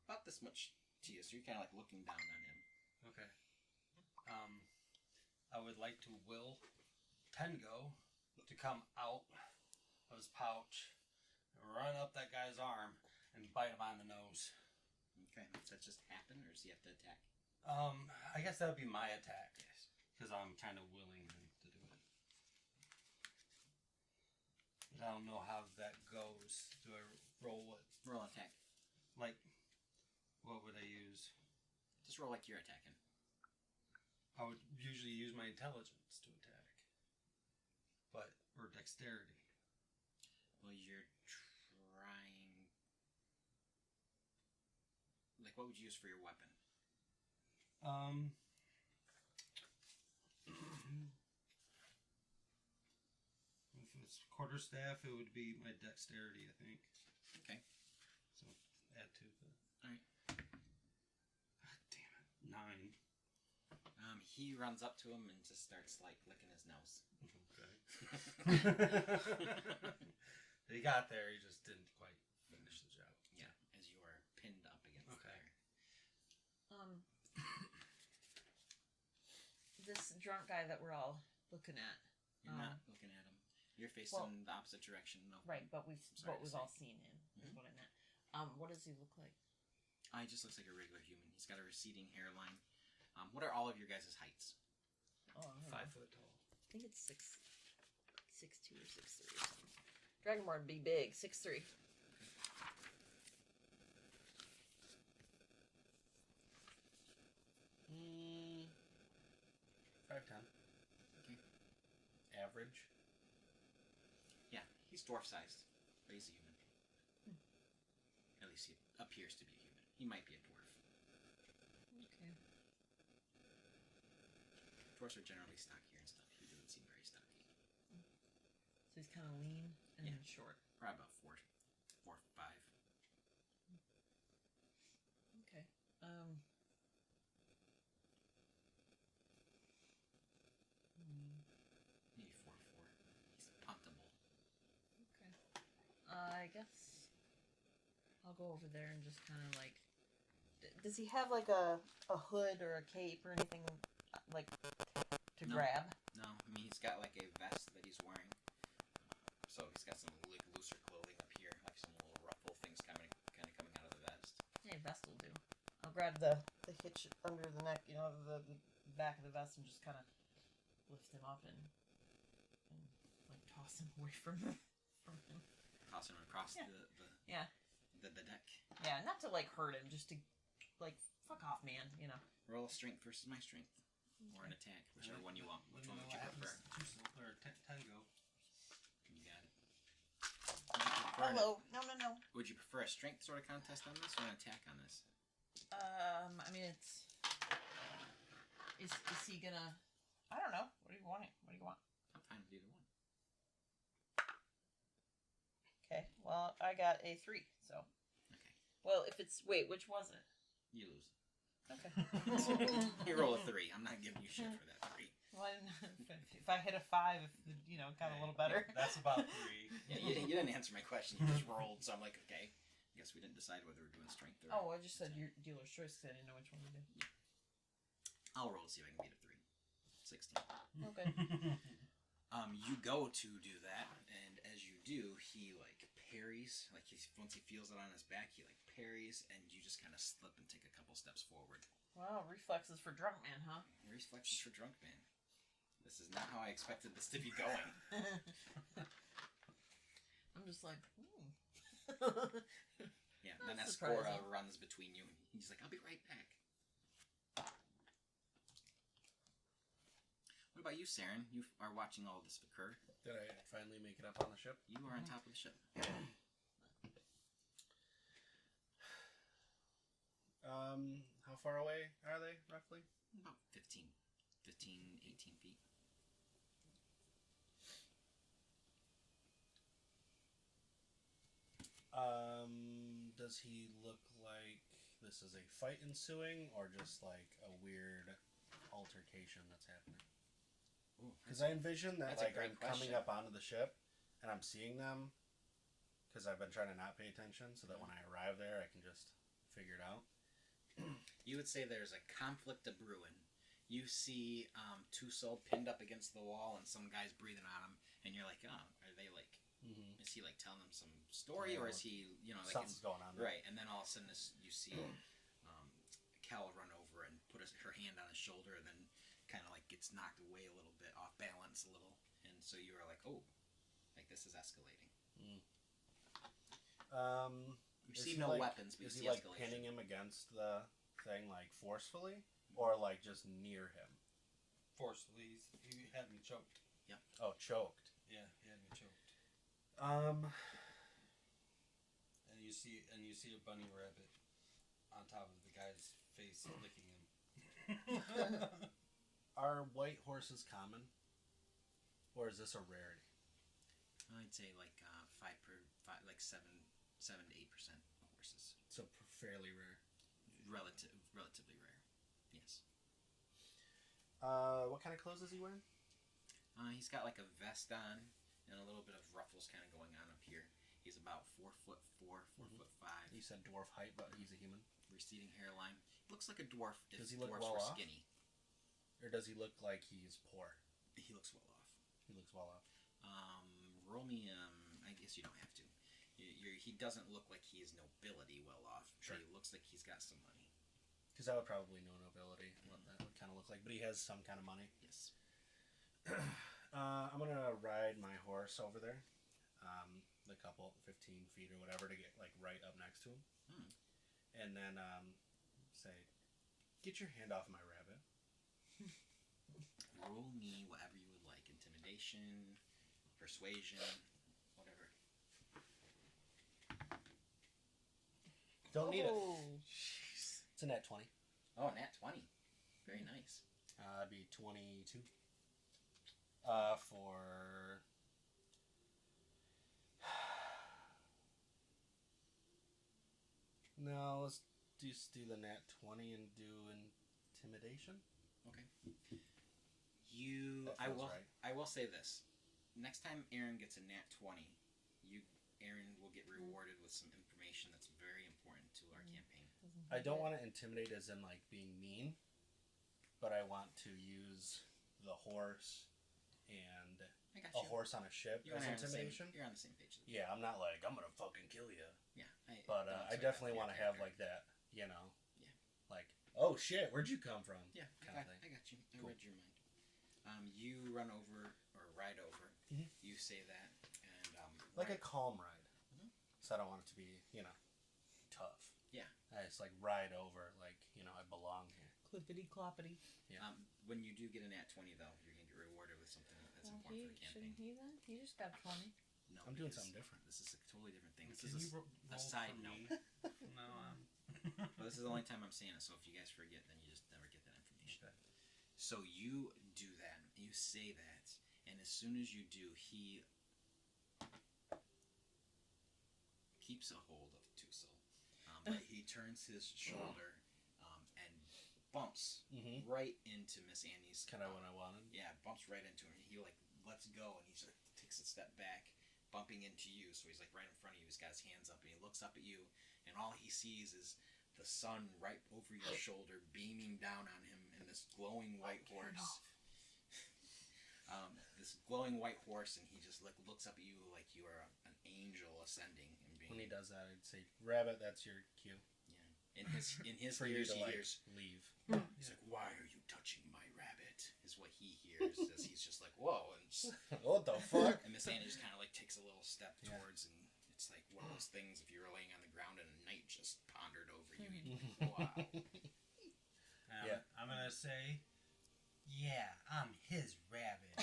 A: about this much to you, so you're kind of like looking down on him.
C: Okay. I would like to will Tengo to come out of his pouch, run up that guy's arm, and bite him on the nose.
A: Okay, does that just happen, or does he have to attack?
C: I guess that would be my attack.
A: Yes.
C: Because I'm kind of willing him to do it. But I don't know how that goes. Do I roll what?
A: Roll an attack.
C: Like, what would I use?
A: Just roll like you're attacking.
C: I would usually use my intelligence to attack. Or dexterity.
A: Well, you're trying... Like, what would you use for your weapon?
C: If it's quarterstaff, it would be my dexterity, I think.
A: Okay.
C: So, add 2 to it.
A: Alright.
C: God damn it. 9.
A: He runs up to him and just starts, like, licking his nose.
C: Okay. He got there, he just didn't quite finish the job.
A: Yeah, as you are pinned up against the bear.
B: This drunk guy that we're all looking at.
A: You're not looking at him. You're facing the opposite direction. No.
B: Right, but we've all seen him. Is
A: Mhm.
B: what I meant. What does he look like?
A: He just looks like a regular human. He's got a receding hairline. What are all of your guys' heights?
B: Oh, I don't know.
C: 5 foot tall.
B: I think it's 6'2" or 6'3" or something. Dragonborn would be big, 6'3".
C: Mm, 5'10".
A: Okay.
C: Average.
A: Yeah, he's dwarf-sized, but he's a human. At least he appears to be a human. He might be a dwarf.
B: Okay.
A: Dwarves are generally stockier and stuff. He doesn't seem very stocky.
B: So he's kind of lean and
A: Yeah.
B: then short.
A: Probably about 4, 5.
B: Okay.
A: Maybe 4, 4. He's puntable.
B: Okay. I guess I'll go over there and just kind of like. Does he have like a hood or a cape or anything like to
A: No.
B: grab?
A: No, I mean he's got like a vest that he's wearing. So he's got some like looser clothing up here, like some little ruffle things kind of coming out of the vest.
B: Hey, vest will do. I'll grab the hitch under the neck, the back of the vest, and just kind of lift him up and like toss him away from him.
A: Tossing him across
B: Yeah.
A: the deck.
B: Yeah, not to like hurt him, just to like fuck off, man.
A: Roll a strength versus my strength, or an attack, whichever one you want. Which one would you prefer?
C: Tengo.
A: You got it.
B: Hello. No.
A: Would you prefer a strength sort of contest on this, or an attack on this?
B: I mean, it's. Is he gonna? I don't know. What do you want?
A: I'm fine with either one.
B: Okay. Well, I got a 3. So.
A: Okay.
B: Well, if it's which was it?
A: You lose.
B: Okay.
A: You roll a 3. I'm not giving you shit for that 3.
B: Well, if I hit a 5, got a little better.
C: That's about 3.
A: Yeah, you didn't answer my question. You just rolled, so I'm like, okay. I guess we didn't decide whether we're doing strength or.
B: Oh, I just said your dealer's choice because I didn't know which one to do.
A: I'll roll to see if I can beat a 3. 16.
B: Okay.
A: You go to do that, and as you do, he like parries. Like once he feels it on his back, he like parries, and you just kind of slip and take a couple steps forward.
B: Wow, reflexes for drunk man, huh?
A: Reflexes for drunk man. This is not how I expected this to be going.
B: I'm just like,
A: Yeah,
B: That's
A: then Escora
B: surprising.
A: runs between you, and he's like, "I'll be right back." What about you, Saren? You are watching all of this occur.
F: Did I finally make it up on the ship?
A: You are on top of the ship.
F: How far away are they, roughly?
A: About 18 feet.
F: Does he look like this is a fight ensuing, or just like a weird altercation that's happening? Because I envision that
A: that's a
F: like
A: great
F: I'm coming
A: question.
F: up onto the ship, and I'm seeing them, because I've been trying to not pay attention, so that when I arrive there, I can just figure it out.
A: You would say there's a conflict a brewing. You see Tuso pinned up against the wall, and some guy's breathing on him, and you're like, oh, are they like?
F: Mm-hmm.
A: Is he like telling them some story, or is he, like
F: something's going on there.
A: right? And then all of a sudden, you see Cal run over and put her hand on his shoulder, and then kind of like gets knocked away a little bit, off balance a little, and so you are like, oh, like this is escalating. You see no weapons, but you
F: is
A: see
F: he like
A: escalation.
F: pinning him against the thing like forcefully, or like just near him?
C: Forcefully, he had me choked.
A: Yep.
F: Oh, choked.
C: Yeah, he had me choked.
F: Um,
C: And you see a bunny rabbit on top of the guy's face licking him.
F: are white horses common, or is this a rarity?
A: I'd say like 5, like 7 to 8% of horses.
F: So fairly rare.
A: Relatively rare. Yes.
F: What kind of clothes is he wearing?
A: He's got like a vest on and a little bit of ruffles kind of going on up here. He's about 4'4", 4'5".
F: You said dwarf height, but he's a human.
A: Receding hairline. Looks like a dwarf.
F: Does he
A: If
F: look
A: dwarfs
F: well
A: were
F: off?
A: skinny.
F: Or does he look like he's poor?
A: He looks well off.
F: He looks well off.
A: Roll me. I guess you don't have to. He doesn't look like he is nobility well off.
F: Sure.
A: But he looks like he's got some money.
F: Because I would probably know nobility, what that would kind of look like. But he has some kind of money.
A: Yes.
F: I'm going to ride my horse over there. The couple, 15 feet or whatever, to get like right up next to him. And then say, get your hand off my rabbit.
A: Roll me whatever you would like. Intimidation, persuasion, whatever.
F: Don't need it.
B: Jeez.
F: It's a nat 20.
A: Oh, nat 20. Very nice.
F: It'd be 22. For... No, let's just do the nat 20 and do intimidation.
A: Okay.
F: That feels right.
A: I will say this. Next time Aaron gets a nat 20, Aaron will get rewarded with some information that's very important to our campaign.
F: I don't want to intimidate as in like being mean, but I want to use the horse and
A: I got
F: a
A: you.
F: horse on a ship
A: You and
F: as
A: I are on the same-
F: intimidation.
A: You're on the same page.
F: Yeah, I'm not like, I'm gonna fucking kill you.
A: Yeah.
F: But
A: don't
F: I
A: expect
F: definitely
A: that
F: want to
A: from your
F: have
A: character.
F: like that, you know?
A: Yeah.
F: Like, oh shit, where'd you come from?
A: Yeah, I
F: kind of
A: got
F: thing.
A: you. I
F: Cool.
A: read your mind. You run over or ride over.
F: Mhm.
A: You say that, and
F: Like a
A: ride-
F: calm ride.
A: Mhm.
F: So I don't want it to be, tough.
A: Yeah.
F: I just like ride over, like, I belong here.
B: Clippity cloppity.
F: Yeah.
A: when you do get a nat 20, though, you're gonna get rewarded with something that's important for the campaign.
B: Shouldn't he then? He just got 20.
A: No,
F: I'm doing
A: because
F: something different.
A: This is a totally different thing. This
C: Can
A: is
C: you
A: a
C: roll
A: side
C: for
A: note.
C: me? No,
A: Well, this is the only time I'm saying it, so if you guys forget, then you just never get that information.
C: Okay.
A: So you do that, you say that, and as soon as you do, he keeps a hold of Tusil, but he turns his shoulder and bumps
F: Mm-hmm.
A: right into Miss Annie's.
F: Kind of what I wanted.
A: Yeah, bumps right into him. He like lets go, and he sort of takes a step back, bumping into you. So he's like right in front of you. He's got his hands up, and he looks up at you, and all he sees is the sun right over your shoulder, beaming down on him, and this glowing white horse. This glowing white horse, and he just like looks up at you like you are an angel ascending and being.
F: When he does that, I'd say, Rabbit, that's your cue.
A: Yeah, in his
F: For you
A: ears,
F: to
A: he
F: like
A: hears.
F: leave.
A: He's like, "Why are you touching my rabbit?" Is what he hears as he's just like, "Whoa!" And,
F: What the fuck?
A: and Miss Annie just kind of like takes a little step
F: Yeah.
A: towards, and it's like one of those things. If you were laying on the ground and a knight just pondered over you, you'd be like, "Wow."
F: Yeah.
C: I'm gonna say, yeah, I'm his rabbit.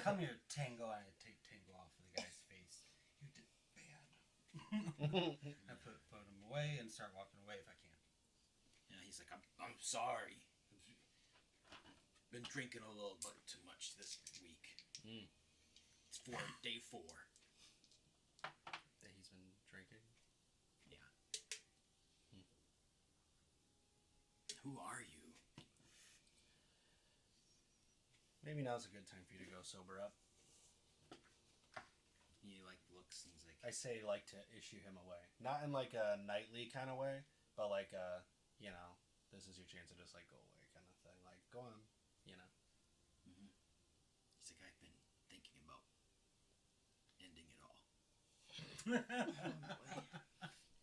C: Come here, Tango. I take Tango off of the guy's face. You did bad. I put him away and start walking away if I can.
A: Yeah, he's like, I'm sorry. Been drinking a little bit too much this week.
F: Mm.
A: It's day 4.
F: That he's been drinking.
A: Yeah. Who are you?
F: Maybe now's a good time for you to go sober up.
A: He like looks and he's like,
F: I say like to issue him away. Not in like a knightly kind of way, but like this is your chance to just like go away, kind of thing. Like, go on,
A: Mm-hmm. He's like, I've been thinking about ending it all.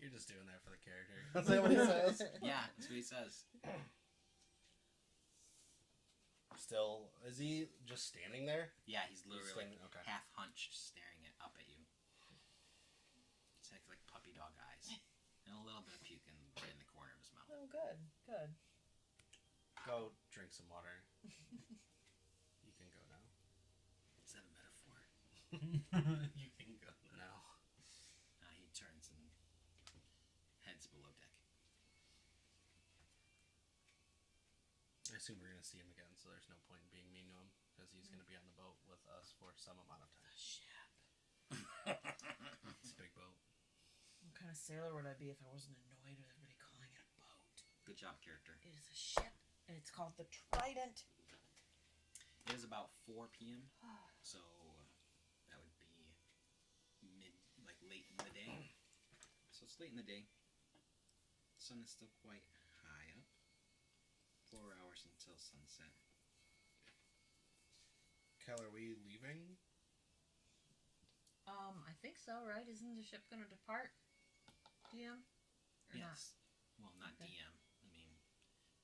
F: You're just doing that for the character. That's that what he says.
A: Yeah, that's what he says.
F: Still, is he just standing there?
A: Yeah, he's literally
F: standing-
A: like
F: okay.
A: half hunched, staring up at you. It's like puppy dog eyes, and a little bit of puke right in the corner of his mouth.
B: Oh, good, good.
F: Go drink some water. You can go now.
A: Is that a metaphor?
C: You can go.
F: No.
A: He turns and heads below deck.
F: I assume we're gonna see him again, so there's no point in being mean to him because he's gonna be on the boat with us for some amount of time. It's a big boat.
B: What kind of sailor would I be if I wasn't annoyed with everybody calling it a boat?
A: Good job, character.
B: It is a ship, and it's called the Trident.
A: It is about 4 p.m. So that would be late in the day. So it's late in the day. The sun is still quite high up. 4 hours until sunset.
F: Kel, are we leaving?
B: I think so, right? Isn't the ship going to depart, DM? Or
A: Yes. Well, not
B: Okay.
A: DM. I mean,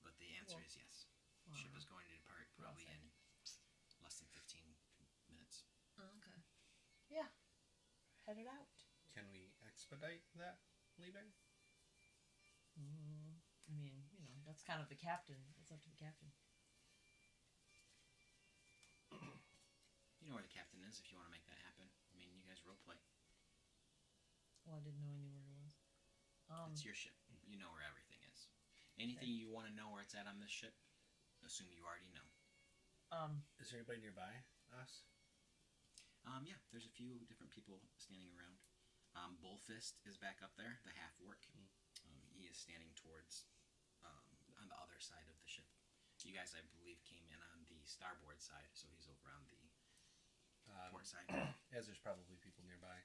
A: but the answer is yes.
B: not?
A: Ship is going to depart probably
B: Well
A: in less than 15 minutes.
B: Oh, okay. Yeah. Head it out.
F: Can we expedite that leaving?
B: I mean, that's kind of the captain. It's up to the captain.
A: You know where the captain is if you want to make that happen. I mean, you guys roleplay.
B: Well, I didn't know I knew where it was.
A: It's your ship. You know where everything is. Anything you want to know where it's at on this ship, assume you already know.
F: Is there anybody nearby us?
A: Yeah, there's a few different people standing around. Bullfist is back up there, the half-orc. He is standing towards, on the other side of the ship. You guys, I believe, came in on the starboard side, so he's over on the port side.
F: As there's probably people nearby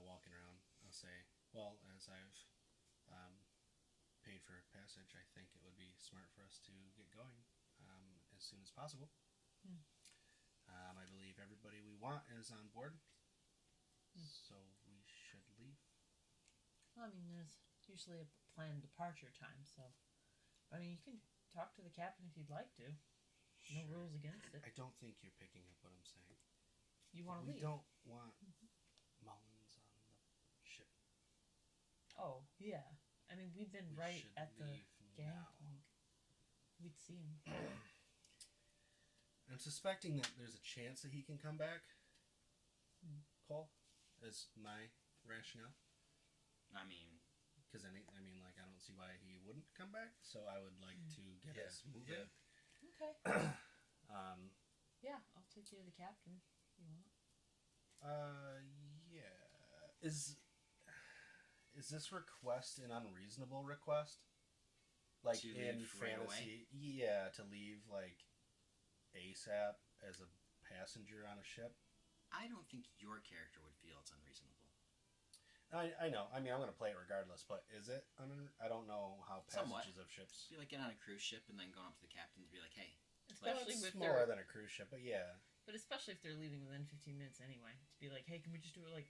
F: walking around, I'll say, well, as I've paid for passage, I think it would be smart for us to get going as soon as possible. I believe everybody we want is on board, so we should leave.
B: Well, I mean, there's usually a planned departure time, so. I mean, you can talk to the captain if you'd like to. No
F: Sure.
B: rules against it.
F: I don't think you're picking up what I'm saying.
B: You want to
F: We
B: leave?
F: don't want Mullins on the ship.
B: Oh, yeah. I mean, we've been
F: We
B: right
F: should
B: at the
F: leave now.
B: gangplank. We'd see him.
F: I'm suspecting that there's a chance that he can come back. Cole, is my rationale.
A: I mean,
F: Because I don't see why he wouldn't come back. So I would like to get
C: Yeah,
F: us moving.
B: Okay. Yeah, I'll take you to the captain if you want.
F: Yeah. Is this request an unreasonable request? Like
A: To
F: in
A: leave right
F: fantasy, yeah, to leave like ASAP as a passenger on a ship.
A: I don't think your character would feel it's unreasonable.
F: I know. I mean, I'm gonna play it regardless. But is it? I don't know how
A: Somewhat.
F: passages of ships.
A: It'd be like getting on a cruise ship and then going up to the captain to be like, hey,
B: Especially
F: It's
B: with
F: smaller
B: their,
F: than a cruise ship, but yeah.
B: but especially if they're leaving within 15 minutes anyway. To be like, hey, can we just do it like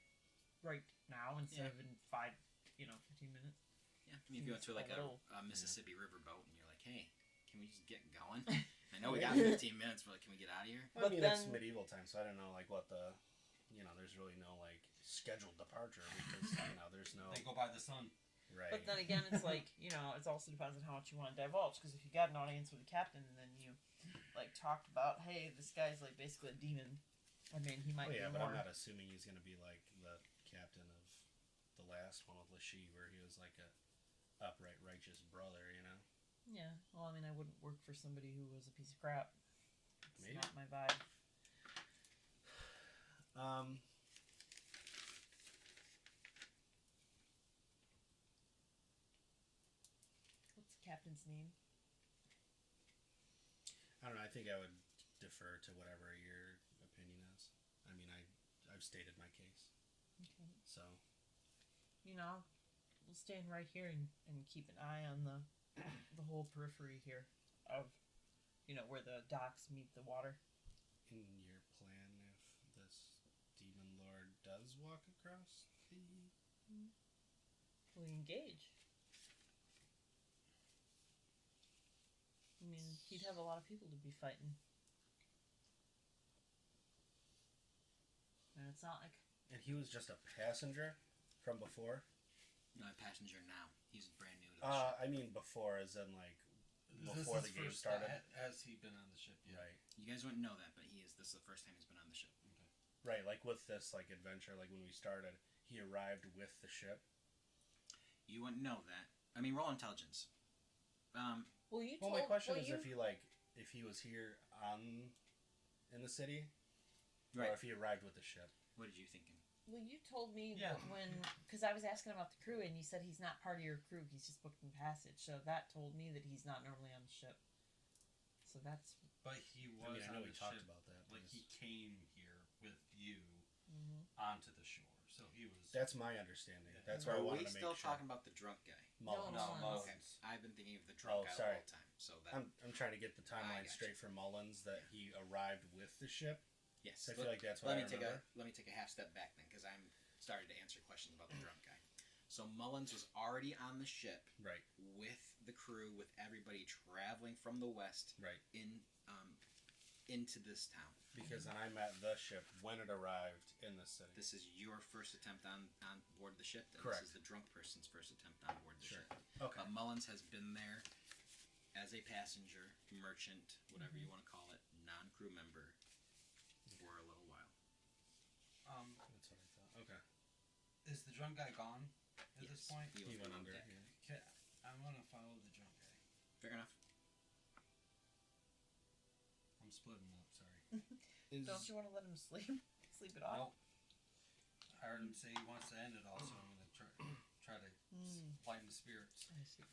B: right now instead of in 15 minutes?
A: yeah. I mean, if you went to like
B: A little-
A: a Mississippi riverboat and you're like, hey, can we just get going? I know we got 15 minutes, but like, can we get out of here?
F: I
B: But
F: mean, it's
B: then-
F: medieval time, so I don't know like what the, there's really no like scheduled departure because there's no
C: They go by the sun.
F: right.
B: But then again, it's like, it also depends on how much you want to divulge. Because if you got an audience with the captain and then you, like, talked about, hey, this guy's, like, basically a demon. I mean, he might
F: Oh, yeah,
B: be
F: but
B: more.
F: I'm not assuming he's going to be like the captain of the last one with Lashee, where he was like a upright, righteous brother,
B: Yeah, well, I mean, I wouldn't work for somebody who was a piece of crap. It's
F: Maybe.
B: not my vibe. What's the captain's name?
F: I don't know. I think I would defer to whatever your opinion is. I mean, I've stated my case,
B: Okay.
F: so
B: we'll stand right here and keep an eye on the whole periphery here of, where the docks meet the water.
F: In your plan, if this demon lord does walk across the...
B: We'll engage. I mean, he'd have a lot of people to be fighting. And it's not like...
F: And he was just a passenger from before?
A: No, a passenger now. He's brand new to the ship.
F: I mean before, as in like
C: This
F: before
C: is
F: the game
C: first
F: started.
C: Has he been on the ship yet?
F: Right.
A: You guys wouldn't know that, but this is the first time he's been on the ship.
F: Right, like with this like adventure, like when we started, he arrived with the ship.
A: You wouldn't know that. I mean, roll intelligence.
F: Well, my question is if he was here in the city,
A: Right.
F: or if he arrived with the ship.
A: What did you thinking?
B: Well, you told me
C: Yeah.
B: because I was asking about the crew, and you said he's not part of your crew. He's just booked in passage. So that told me that he's not normally on the ship. So that's.
C: But he was
F: I
C: on
F: know
C: the
F: we talked
C: ship.
F: about that.
C: Like he came here with you
B: Mm-hmm.
C: onto the shore, so he was.
F: That's my understanding.
C: Yeah.
F: That's why I
A: Are
F: wanted
A: we
F: to make
A: still
F: sure.
A: talking about the drunk guy?
F: Mullins.
B: No, Mullins.
A: Okay. I've been thinking of the drunk guy
F: sorry.
A: the whole time. So that
F: I'm trying to get the timeline
A: gotcha.
F: straight for Mullins that he arrived with the ship.
A: yes.
F: So I feel like that's what
A: let
F: I
A: me
F: remember.
A: let me take a half step back then, because I'm starting to answer questions about the drunk guy. So Mullins was already on the ship
F: Right.
A: with the crew, with everybody traveling from the west
F: Right.
A: into this town.
F: Because then I met the ship when it arrived in the city.
A: This is your first attempt on board the ship, and
F: Correct.
A: this is the drunk person's first attempt on board the
F: Sure.
A: ship.
F: Okay.
A: Mullins has been there as a passenger, merchant, whatever you want to call it, non-crew member, for a little while.
F: That's what I thought. Okay.
C: Is the drunk guy gone at this
A: Yes,
C: point?
A: he
F: He
A: was
F: went
A: below
F: under.
A: deck.
F: Yeah.
C: Okay, I want to follow the drunk guy.
A: Fair enough.
C: I'm splitting up. Sorry.
B: Don't you want to let him sleep? Sleep it off.
C: Nope. I heard him say he wants to end it all, so I'm gonna try to lighten the spirits.
B: I see.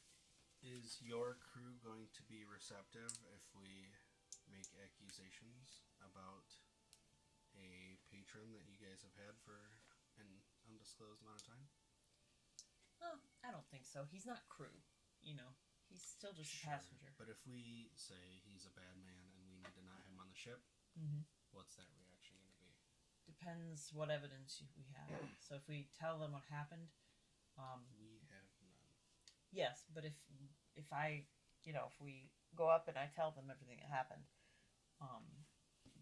F: Is your crew going to be receptive if we make accusations about a patron that you guys have had for an undisclosed amount of time?
B: Oh, I don't think so. He's not crew. He's still just a passenger.
F: But if we say he's a bad man and we need to not have him on the ship,
B: Mm-hmm.
F: what's that reaction going to be?
B: Depends what evidence we have. So if we tell them what happened,
F: We have none.
B: yes. But if I, if we go up and I tell them everything that happened,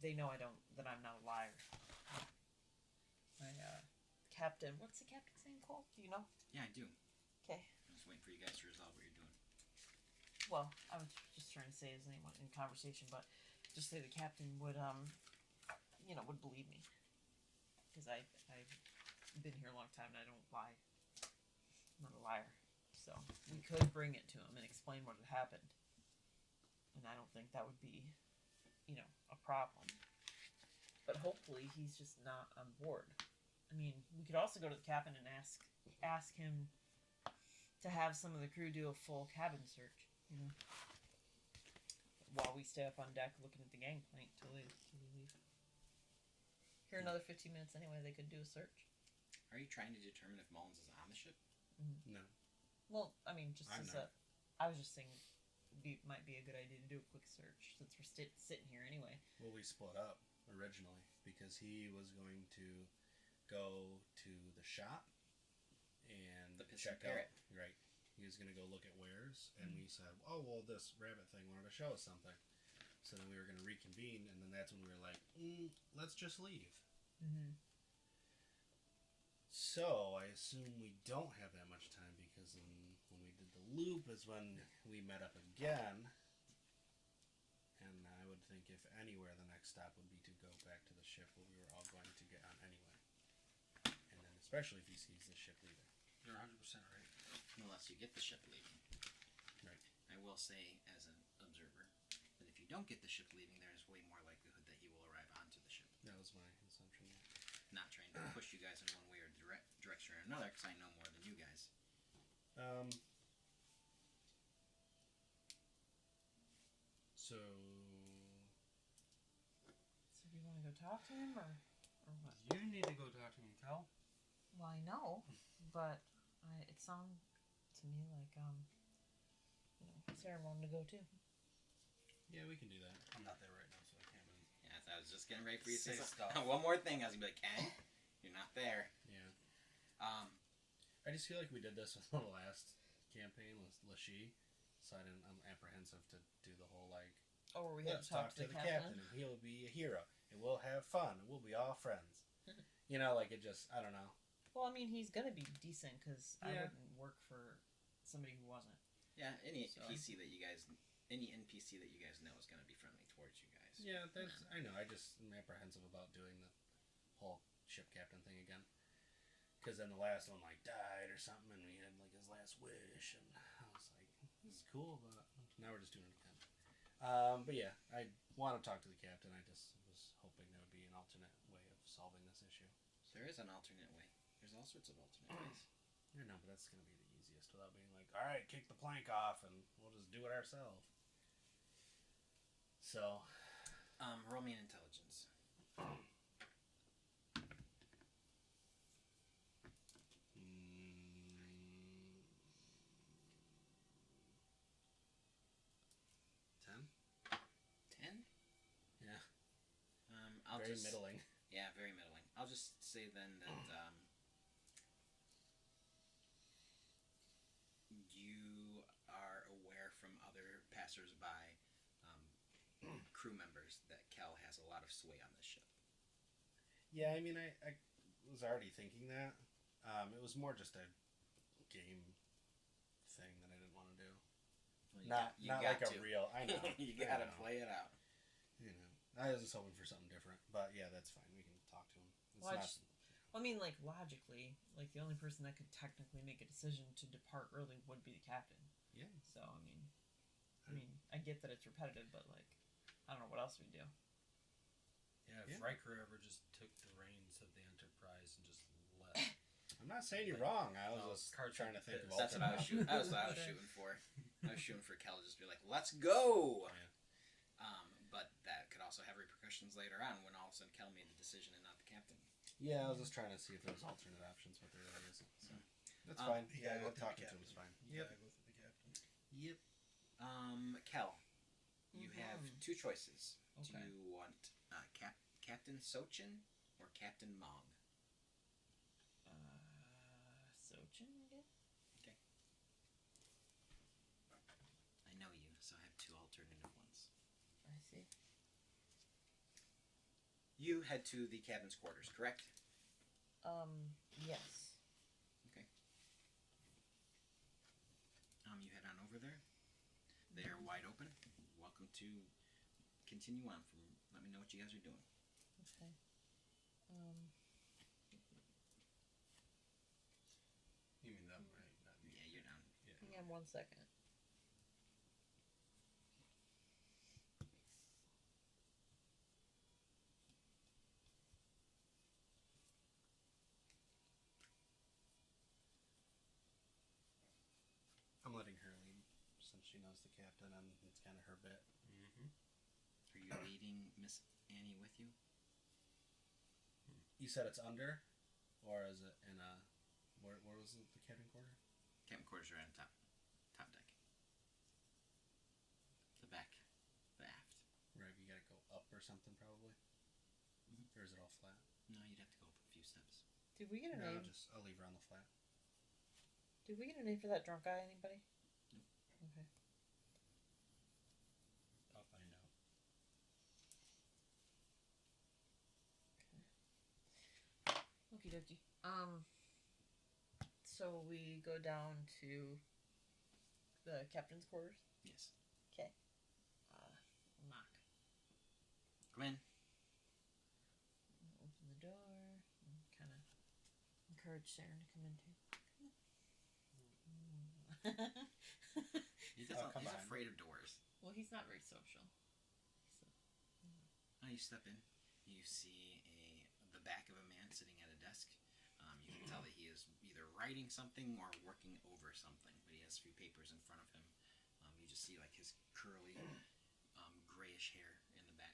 B: they know that I'm not a liar. My captain. What's the captain's name called? Do you know?
A: Yeah, I do.
B: Okay.
A: I'm just waiting for you guys to resolve what you're doing.
B: Well, I was just trying to say his name in conversation, but just say the captain would would believe me, because I've been here a long time and I don't lie. I'm not a liar, so we could bring it to him and explain what had happened, and I don't think that would be, a problem. But hopefully he's just not on board. I mean, we could also go to the captain and ask him to have some of the crew do a full cabin search. While we stay up on deck looking at the gangplank till we leave. Here another 15 minutes anyway, they could do a search.
A: Are you trying to determine if Mullins is on the ship?
F: No.
B: Well, I mean, just
F: I'm
B: as
F: not.
B: I was just saying, might be a good idea to do a quick search since we're sitting here anyway.
F: Well, we split up originally because he was going to go to the shop and
A: The Piston
F: check
A: Parrot.
F: out. Right. He was going to go look at wares, and we said, "Oh, well, this rabbit thing wanted to show us something." So then we were going to reconvene, and then that's when we were like, "Let's just leave."
B: Mm-hmm.
F: So I assume we don't have that much time because when we did the loop is when we met up again. And I would think if anywhere, the next stop would be to go back to the ship where we were all going to get on anyway. And then especially if he sees the ship leaving.
C: You're 100% right.
A: Unless you get the ship leaving.
F: Right.
A: I will say, as an observer, that if you don't get the ship leaving, there is way more likelihood that he will arrive onto the ship.
F: That was my assumption.
A: Not trying to push you guys in one way or direction or another, because I know more than you guys.
F: So
B: So do you want to go talk to him or what?
C: You need to go talk to him, Cal.
B: Well, I know, but It sounded to me like Sarah wanted to go too.
F: Yeah, we can do that. I'm not there right now, so I can't really.
A: Yeah, I was just getting ready for you to say
C: Say
A: stuff.
C: stuff.
A: One more thing, I was gonna be like, Ken, you're not there.
F: Yeah.
A: Um,
F: I just feel like we did this with the last campaign with Lashi, so I'm apprehensive to do the whole like.
B: Oh, we had
F: Let's
B: to talk to the captain.
F: and he'll be a hero, and we'll have fun, and we'll be all friends. Like it just, I don't know.
B: Well, I mean, he's gonna be decent because I
F: Yeah.
B: wouldn't work for somebody who wasn't.
A: yeah, any
B: So-
A: NPC that you guys know is gonna be friendly towards you guys.
F: Yeah, that's. I know. I just am apprehensive about doing the whole ship captain thing again. Because then the last one like died or something, and we had like his last wish, and I was like, "This is cool," but now we're just doing it again. But yeah, I want to talk to the captain. I just was hoping there would be an alternate way of solving this issue.
A: There is an alternate way. There's all sorts of alternate ways.
F: I know, but that's gonna be the easiest without being like, "All right, kick the plank off, and we'll just do it ourselves." So,
A: Roll me an intelligence.
F: mm, 10.
A: 10?
F: Yeah.
A: I'll
F: Very
A: just
F: middling.
A: Yeah, very middling. I'll just say then that you are aware from other passersby, crew members, that Kel has a lot of sway on this ship.
F: Yeah, I mean, I was already thinking that. It was more just a game thing that I didn't want to do.
A: Well,
F: Not
A: got
F: like
A: to.
F: a real. I know.
A: You
F: I
A: gotta
F: know.
A: play it out.
F: I was just hoping for something different, but yeah, that's fine. We can talk to him. It's
B: Well,
F: not.
B: I mean, like logically, like the only person that could technically make a decision to depart early would be the captain.
F: Yeah.
B: So I mean, I get that it's repetitive, but like, I don't know what else we do.
C: Yeah, if
F: Yeah.
C: Riker ever just took the reins of the Enterprise and just left.
F: I'm not saying you're wrong. I was
C: Oh,
F: just
C: cards
F: trying to
C: would be
F: think of
C: pissed.
A: That's what I was
F: alternate
A: shooting. That's what I was shooting for. I was shooting for Kel to just be like, "Let's go."
F: Yeah.
A: But that could also have repercussions later on when all of a sudden Kel made the decision and not the captain.
F: Yeah, I was just trying to see if there was alternate options, but there really isn't. So that's
A: Um,
F: fine.
C: You
F: Yeah,
C: gotta go with the
F: talking to him
C: captain.
F: is fine.
C: You gotta go with the captain.
A: Yep. Kel, you have
B: Mhm.
A: two choices.
B: Okay.
A: Do you want Captain Sochin or Captain Mong?
B: Sochin again?
A: I know you, so I have two alternative ones.
B: I see.
A: You head to the cabin's quarters, correct?
B: Yes.
A: Okay. You head on over there. They are wide open. Welcome to continue on from. Let me know what you guys are doing.
B: Okay.
F: You mean them, right? Not me.
A: Yeah, you're down.
B: Hang on 1 second.
F: I'm letting her lead since she knows the captain and it's kind of her bit.
C: Mm-hmm.
A: Are you leading Miss Annie with you?
F: You said it's under, or is it in a? Where was it? The cabin quarter?
A: Cabin quarters are on top deck. The back, the aft.
F: Right, you gotta go up or something probably. Or is it all flat?
A: No, you'd have to go up a few steps.
B: Did we get a
F: No,
B: name?
F: I'll leave her on the flat.
B: Did we get a name for that drunk guy? Anybody?
A: Nope.
B: Okay.
C: I'll find out.
B: Okie dokie. So we go down to the captain's quarters.
A: Yes.
B: Okay. Knock.
A: Come in.
B: Open the door. Kind of encourage Saren to come in too.
A: He's
F: come on.
A: afraid of doors.
B: Well, he's not very social.
A: You step in. You see the back of a man sitting at a desk. You can tell that he is either writing something or working over something, but he has a few papers in front of him. You just see like his curly, grayish hair in the back.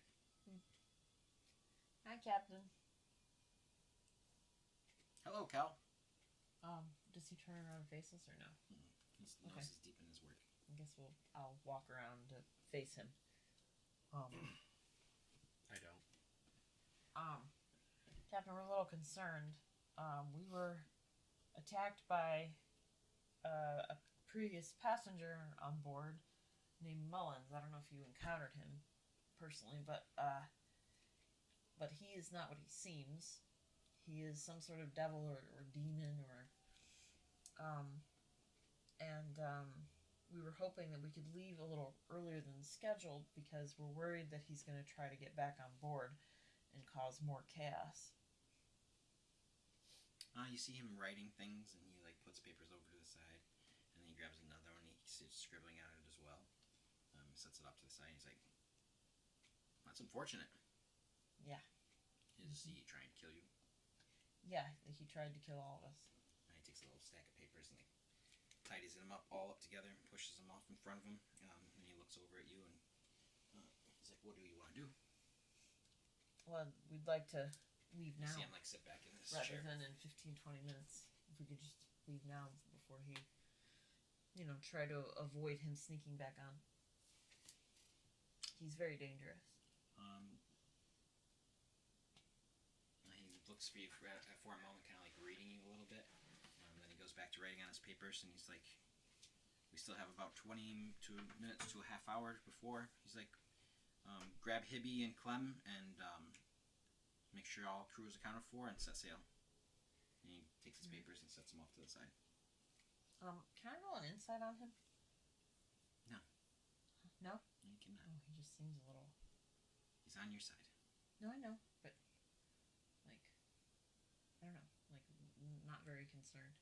B: Hi, Captain.
A: Hello, Cal.
B: Does he turn around and face us or no?
A: His
B: Okay.
A: nose is deep in his work.
B: I guess I'll walk around to face him.
F: I don't.
B: Captain, we're a little concerned. We were attacked by a previous passenger on board named Mullins. I don't know if you encountered him personally, but he is not what he seems. He is some sort of devil or demon we were hoping that we could leave a little earlier than scheduled because we're worried that he's going to try to get back on board and cause more chaos.
A: You see him writing things, and he like puts papers over to the side, and then he grabs another one. And he starts scribbling on it as well. He sets it off to the side. And he's like, "That's unfortunate.
B: Yeah.
A: Is he trying to kill you?"
B: Yeah, he tried to kill all of us.
A: And he takes a little stack of papers and he tidies them up all up together and pushes them off in front of him. And he looks over at you and he's like, "What do you want to do?"
B: Well, we'd like to leave
A: You
B: now
A: see him like sit back in this
B: rather
A: chair.
B: than in 15-20 minutes. If we could just leave now before he, try to avoid him sneaking back on. He's very dangerous.
A: He looks for you for a moment, kind of like reading you a little bit. Then he goes back to writing on his papers, and he's like, "We still have about 20 minutes to a half hour before." He's like, "Grab Hibby and Clem and make sure all crew is accounted for and set sail." And he takes his papers and sets them off to the side.
B: Can I roll an insight on him?
A: No.
B: No?
A: No, you cannot.
B: Oh, he just seems a little...
A: He's on your side.
B: No, I know, but, I don't know, not very concerned.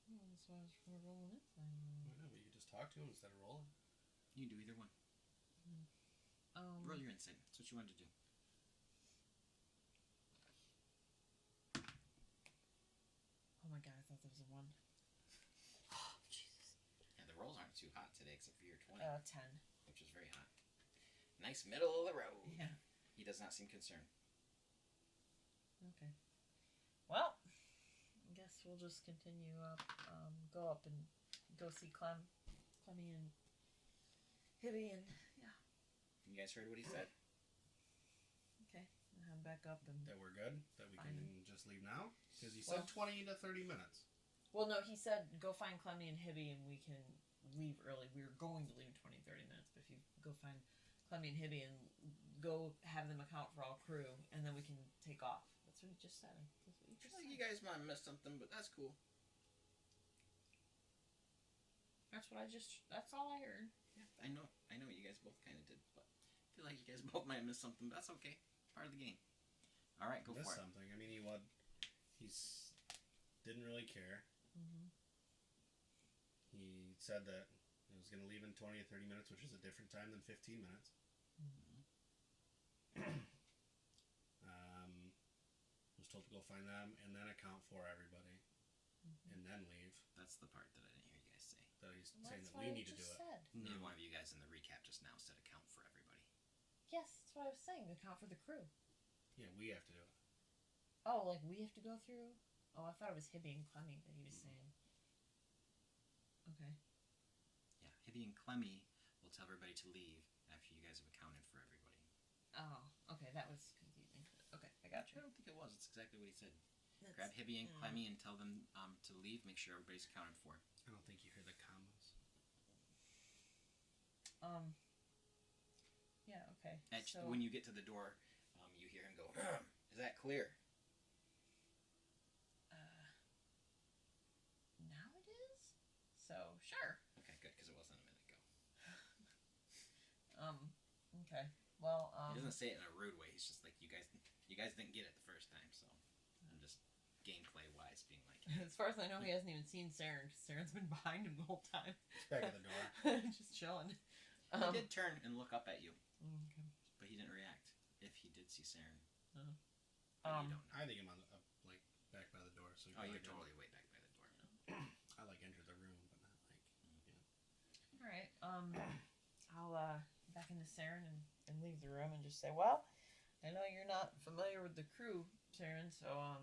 B: Well, that's why I was going to roll an insight.
F: I know, but you just talk to him instead of rolling.
A: You can do either one. Roll your insight. That's what you wanted to do.
B: Oh my god, I thought there was a 1. Oh, Jesus.
A: Yeah, the rolls aren't too hot today except for your 20,
B: 10.
A: which is very hot. Nice middle of the road.
B: Yeah.
A: He does not seem concerned.
B: Okay. Well, I guess we'll just continue up, go up and go see Clemmy and Hibby and, yeah.
A: You guys heard what he said?
B: Okay. I'll head back up and...
F: That we're good? That we can just leave now? Because he
B: Well-
F: said 20 to 30 minutes.
B: Well, no, he said go find Clemmy and Hibby and we can leave early. We were going to leave in 20, 30 minutes, but if you go find Clemmy and Hibby and go have them account for all crew, and then we can take off. That's what he just said. That's what he just said.
A: You guys might have missed something, but that's cool.
B: That's all I heard.
A: Yeah, I know you guys both kind of did, but I feel like you guys both might have missed something, but that's okay. Part of the game. Alright, go
F: Missed
A: for it.
F: something. I mean, didn't really care.
B: Mm-hmm.
F: He said that he was going to leave in 20 or 30 minutes, which is a different time than 15 minutes. Was told to go find them and then account for everybody and then leave.
A: That's the part that I didn't hear you guys say.
F: That he's
B: Well,
F: saying
B: that's
F: that
B: what
F: we
B: I
F: need to do
B: just
F: it.
B: said.
A: Neither one of you guys in the recap just now said account for everybody.
B: Yes, that's what I was saying. Account for the crew.
F: Yeah, we have to do it.
B: Oh, like we have to go through? Oh, I thought it was Hibby and Clemmy that he was saying. Okay.
A: Yeah, Hibby and Clemmy will tell everybody to leave after you guys have accounted for everybody.
B: Oh, okay, that was confusing. Okay, I got
A: I
B: you.
A: don't think it was. It's exactly what he said.
B: That's-
A: Grab Hibby and Clemmy and tell them to leave. Make sure everybody's accounted for.
F: I don't think you heard the commas.
B: Yeah, okay. So,
A: When you get to the door, you hear him go, "Is that clear?"
B: now it is? So, sure.
A: Okay, good, because it wasn't a minute ago.
B: Okay. Well,
A: He doesn't say it in a rude way. He's just like, you guys didn't get it the first time, so I'm just gameplay wise being like,
B: as far as I know, he hasn't even seen Saren. Saren's been behind him the whole time.
F: It's back at the door.
B: Just chilling.
A: he did turn and look up at you,
B: Okay.
A: but he didn't react. If he did see Saren, but you
B: Um,
A: don't know.
F: I think I'm on like back by the door. So
A: Oh, you're
F: probably
A: totally way back by the door.
F: I like entered the room, but not like.
B: All right. I'll back into Saren and leave the room and just say, well, I know you're not familiar with the crew, Saren, so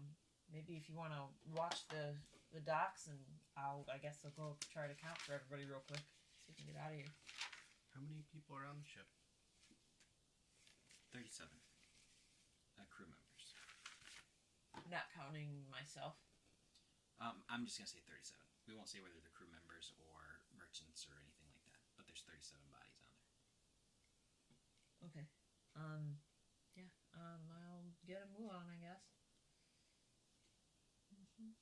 B: maybe if you want to watch the docks, and I guess I'll go try to count for everybody real quick so we can get out of here.
F: How many people are on the ship?
A: 37 crew members.
B: Not counting myself.
A: I'm just gonna say 37. We won't say whether they're crew members or merchants or anything like that. But there's 37 bodies on there.
B: Okay. Yeah. I'll get a move on, I guess. Mm-hmm.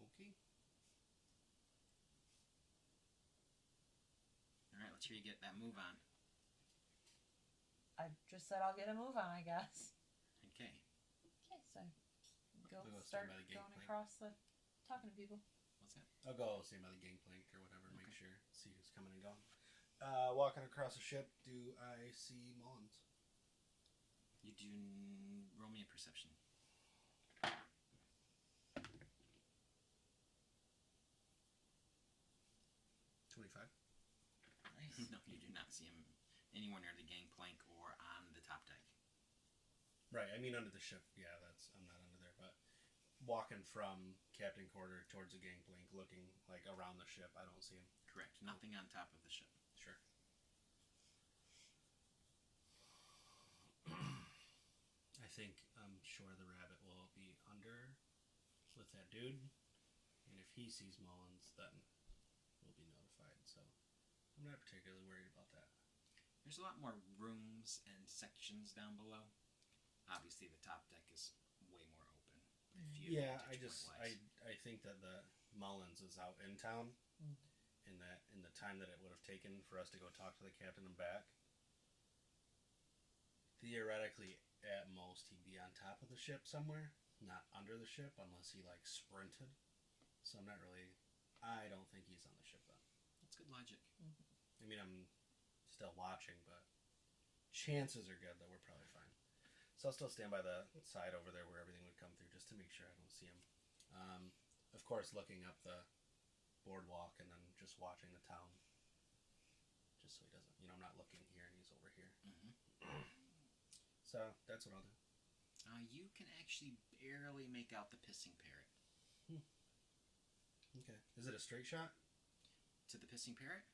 F: Okay.
A: All right, let's hear you get that move on.
B: I just said I'll get a move on, I guess.
A: Okay.
B: Okay, so go
F: We'll go
B: start
F: stand by the
B: going
F: gangplank.
B: across talking to people.
A: What's that?
F: I'll go stand by the gangplank or whatever, make sure, see who's coming and going. Walking across the ship, do I see Mullins?
A: You do roll me a perception.
F: 25.
B: Nice.
A: No, you do not see him anywhere near the gangplank or on the top deck.
F: Right, I mean under the ship. Yeah, I'm not under there, but walking from captain quarter towards the gangplank, looking like around the ship, I don't see him.
A: Correct. Nothing on top of the ship.
F: Sure. I think I'm sure the rabbit will be under with that dude, and if he sees Mullins, then we'll be notified. So I'm not particularly worried about that.
A: There's a lot more rooms and sections down below. Obviously, the top deck is way more open.
F: Yeah, I think that the Mullins is out in town, in the time that it would have taken for us to go talk to the captain and back. Theoretically, at most, he'd be on top of the ship somewhere, not under the ship, unless he like sprinted. So I don't think he's on the ship then.
A: That's good logic.
F: I mean, I'm still watching, but chances are good that we're probably fine. So I'll still stand by the side over there where everything would come through, just to make sure I don't see him. Of course, looking up the boardwalk and then just watching the town, just so he doesn't, I'm not looking here and he's over here. So that's what I'll do.
A: You can actually barely make out the pissing parrot.
F: Okay. Is it a straight shot?
A: To the pissing parrot?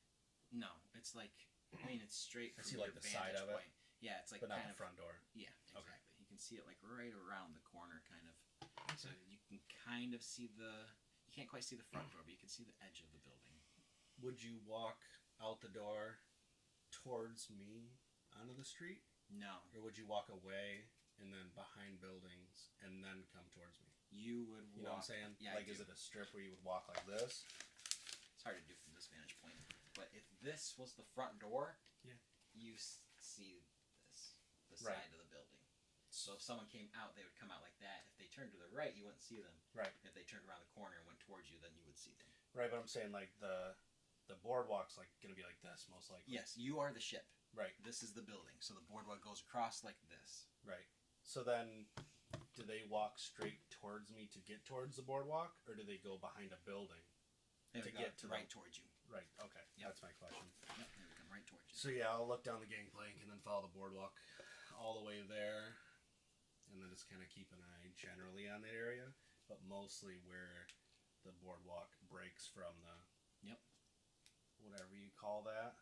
A: No, it's like, it's straight
F: I
A: from
F: see,
A: your
F: like, the side
A: vantage
F: of it?
A: point. Yeah, it's like
F: But not
A: kind
F: the
A: of
F: front door.
A: Yeah, exactly.
F: Okay.
A: You can see it like right around the corner, kind of. So you can kind of see you can't quite see the front door, but you can see the edge of the building.
F: Would you walk out the door towards me onto the street?
A: No.
F: Or would you walk away and then behind buildings and then come towards me?
A: You would walk.
F: You know what I'm saying?
A: Yeah,
F: like,
A: I
F: is
A: do.
F: it a strip where you would walk like this?
A: It's hard to do from this vantage point. But if this was the front door,
F: Yeah.
A: you see the
F: Right.
A: side of the building. So if someone came out, they would come out like that. If they turned to the right, you wouldn't see them.
F: Right.
A: If they turned around the corner and went towards you, then you would see them.
F: Right, but I'm saying, like, the boardwalk's, like, going to be like this, most likely.
A: Yes, you are the ship.
F: Right.
A: This is the building. So the boardwalk goes across like this.
F: Right. So then, do they walk straight towards me to get towards the boardwalk, or do they go behind a building?
A: They
F: To
A: would
F: get
A: go
F: to
A: right
F: them.
A: towards you.
F: Right, okay.
A: Yep.
F: That's my question.
A: Yep, they would come right towards you.
F: So yeah, I'll look down the gangplank and then follow the boardwalk all the way there, and then just kind of keep an eye generally on that area, but mostly where the boardwalk breaks from the whatever you call that,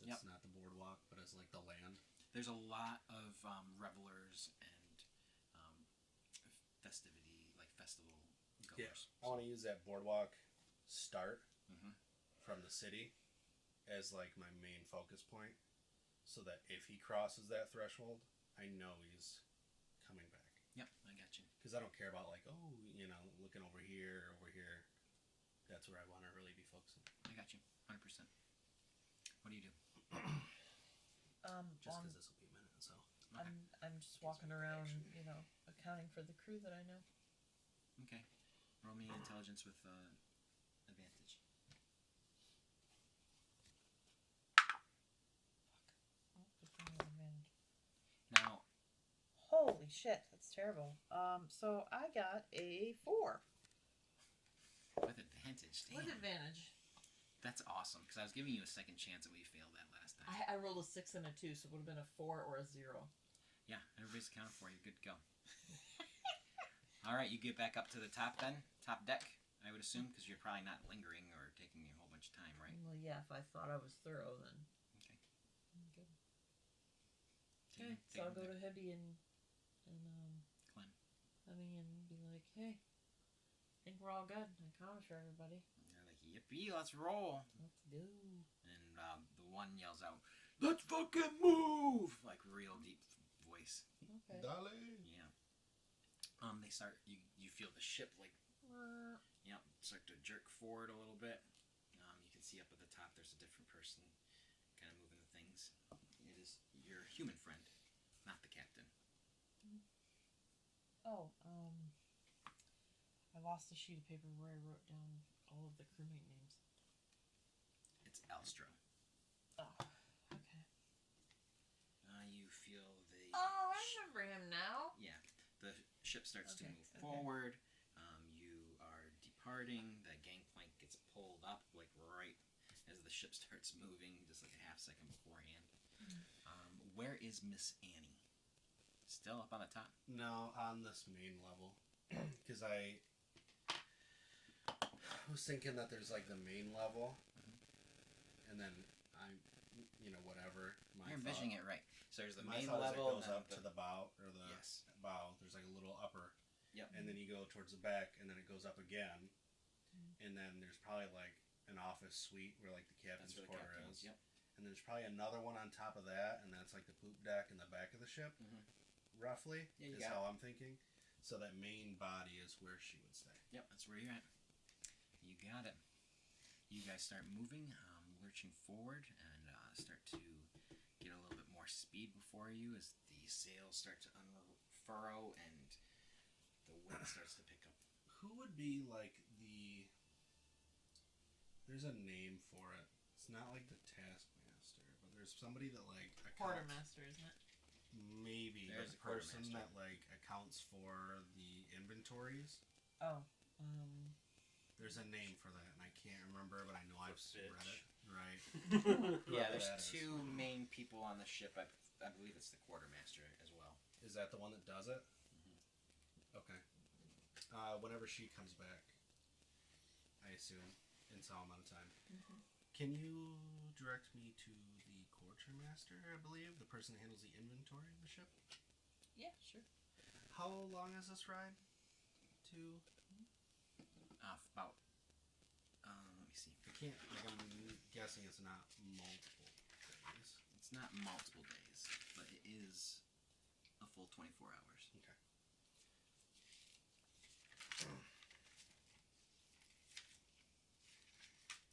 F: That's not the boardwalk, but it's like the land.
A: There's a lot of revelers and festival goers.
F: Yeah, I want to use that boardwalk start from the city as like my main focus point, so that if he crosses that threshold, I know he's coming back.
A: Yep, I got you.
F: Because I don't care about like, looking over here. That's where I want to really be focusing.
A: I got you, 100%. What do you do?
F: Just because this will be a minute, so.
B: I'm just walking around, accounting for the crew that I know.
A: Okay. Roll me intelligence with advantage. Now,
B: Holy shit, that's terrible. So I got a 4
A: with advantage. Damn.
B: with advantage.
A: That's awesome, because I was giving you a second chance that we failed that last time.
B: I rolled a 6 and a 2, so it would have been a 4 or a 0.
A: Yeah, everybody's accounted for. You're good to go. All right, you get back up to the top deck, I would assume, because you're probably not lingering or taking a whole bunch of time, right?
B: Well, yeah, if I thought I was thorough, then.
A: Okay.
B: Good.
A: Take
B: Okay,
A: it-
B: so I'll
A: take
B: go
A: it
B: to Hebby and
A: Clem.
B: Hubby and be like, hey, I think we're all good. I accomplished for everybody.
A: And they're like, yippee, let's roll.
B: Let's go.
A: And the one yells out, let's fucking move! Like, real deep voice.
B: Okay.
F: Dale.
A: Yeah. They start, you feel the ship, like, start to jerk forward a little bit. You can see up at the top there's a different person kind of moving the things. It is your human friend, not the captain.
B: Oh, I lost a sheet of paper where I wrote down all of the crewmate names.
A: It's Alstro.
B: Oh, okay.
A: You feel the...
B: Oh, I remember him now.
A: Yeah. The ship starts to
B: Okay,
A: move
B: okay.
A: forward. You are departing. The gangplank gets pulled up, like, right as the ship starts moving, just like a half second beforehand. Where is Miss Annie? Still up on the top?
F: No, on this main level. Because I was thinking that there's like the main level, and then whatever.
A: You're envisioning it right. So there's the
F: My
A: main
F: thought is
A: level.
F: it goes up to the bow, or the
A: Yes.
F: bow. There's like a little upper.
A: Yep.
F: And then you go towards the back, and then it goes up again. And then there's probably like an office suite where like the captain's
A: That's where the
F: quarter
A: captain
F: is.
A: is. Yep.
F: And there's probably another one on top of that, and that's like the poop deck in the back of the ship, roughly,
A: Yeah, you
F: is
A: got
F: how I'm thinking. So that main body is where she would stay.
A: Yep, that's where you're at. You got it. You guys start moving, lurching forward, and start to get a little bit more speed before you as the sails start to unfurrow and the wind starts to pick up.
F: Who would be like the... There's a name for it. It's not like the taskmaster, but there's somebody that like accounts...
B: Quartermaster, isn't it?
F: Maybe.
A: There's
F: the
A: a
F: person
A: quartermaster.
F: that like accounts for the inventories.
B: Oh,
F: There's a name for that, and I can't remember, but I know I've read it. Right.
A: Yeah,
F: Whoever
A: there's
F: that is.
A: two main people on the ship. I believe it's the quartermaster as well.
F: Is that the one that does it? Okay. Whenever she comes back, I assume, in some amount of time. Can you direct me to the quartermaster, I believe? The person that handles the inventory of the ship?
B: yeah, sure.
F: How long is this ride? To...
A: About, let me see.
F: I can't, like, I'm guessing it's not multiple days.
A: It's not multiple days, but it is a full 24 hours.
F: Okay.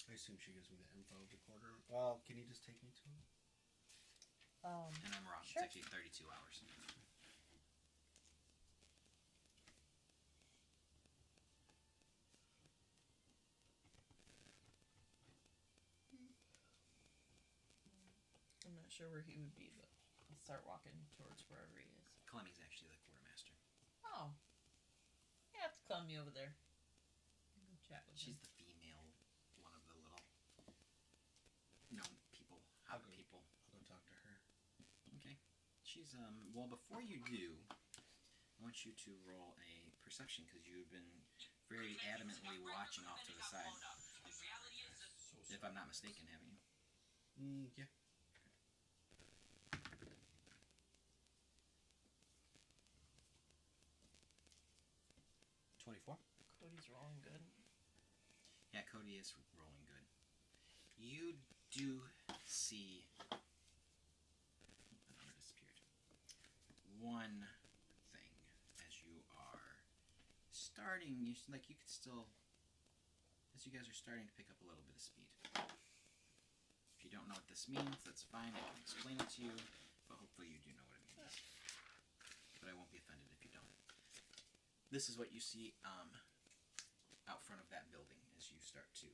F: I assume she gives me the info of the quarter. Well, can you just take me to him?
A: And I'm wrong.
B: Sure.
A: It's actually 32 hours.
B: I'm not sure where he would be, but I'll start walking towards wherever he is.
A: Clemmy's actually the quartermaster.
B: Oh. Yeah, it's Clemmy over there. I'll go chat with
A: She's
B: him.
A: the female, one of the little known people,
F: I'll
A: hot
F: go-
A: people.
F: I'll go talk to her.
A: Okay. She's, well, before you do, I want you to roll a perception because you've been very adamantly watching off to the side. If I'm not mistaken, haven't you?
F: Yeah. 24.
B: Cody's rolling good.
A: Yeah, Cody is rolling good. You do see... It disappeared. One thing as you are starting, you could still... As you guys are starting to pick up a little bit of speed. If you don't know what this means, that's fine. I can explain it to you, but hopefully you do know what it means. But I won't be offended if you don't. This is what you see out front of that building as you start to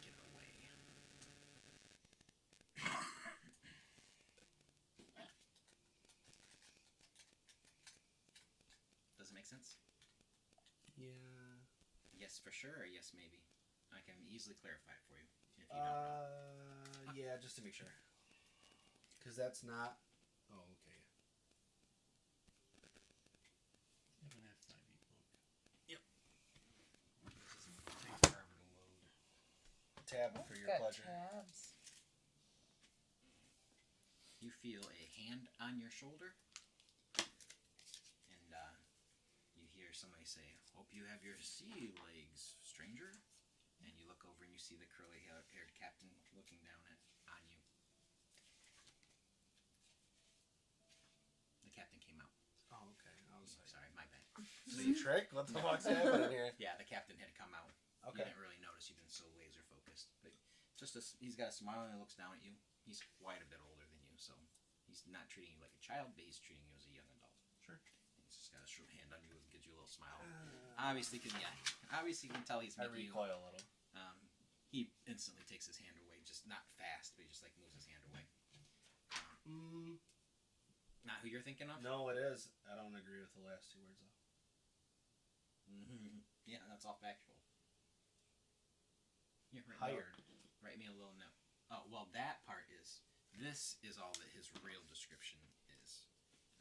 A: get away. Does it make sense?
F: Yeah.
A: Yes, for sure, or yes, maybe. I can easily clarify it for you if you don't know.
F: Yeah, just to make sure. Because that's not... Oh, okay. pleasure.
B: Tabs.
A: You feel a hand on your shoulder, and you hear somebody say, "Hope you have your sea legs, stranger." And you look over and you see the curly-haired captain looking down on you. The captain came out.
F: Oh, okay. I was like,
A: Sorry, my bad.
F: is he trick? What the fuck's happening here?
A: Yeah, the captain had come out.
F: Okay.
A: You didn't really notice. You've been so laser focused. But he's got a smile and he looks down at you. He's quite a bit older than you, so he's not treating you like a child, but he's treating you as a young adult.
F: Sure.
A: He's just got a short hand on you and gives you a little smile. Obviously, you can tell he's
F: I
A: making you.
F: recoil a little.
A: He instantly takes his hand away, just not fast, but he just like moves his hand away. Not who you're thinking of?
F: No, it is. I don't agree with the last two words though.
A: Yeah, that's all factual. Yeah,
F: Hired.
A: Write me a little note. Oh, well, that part is. This is all that his real description is.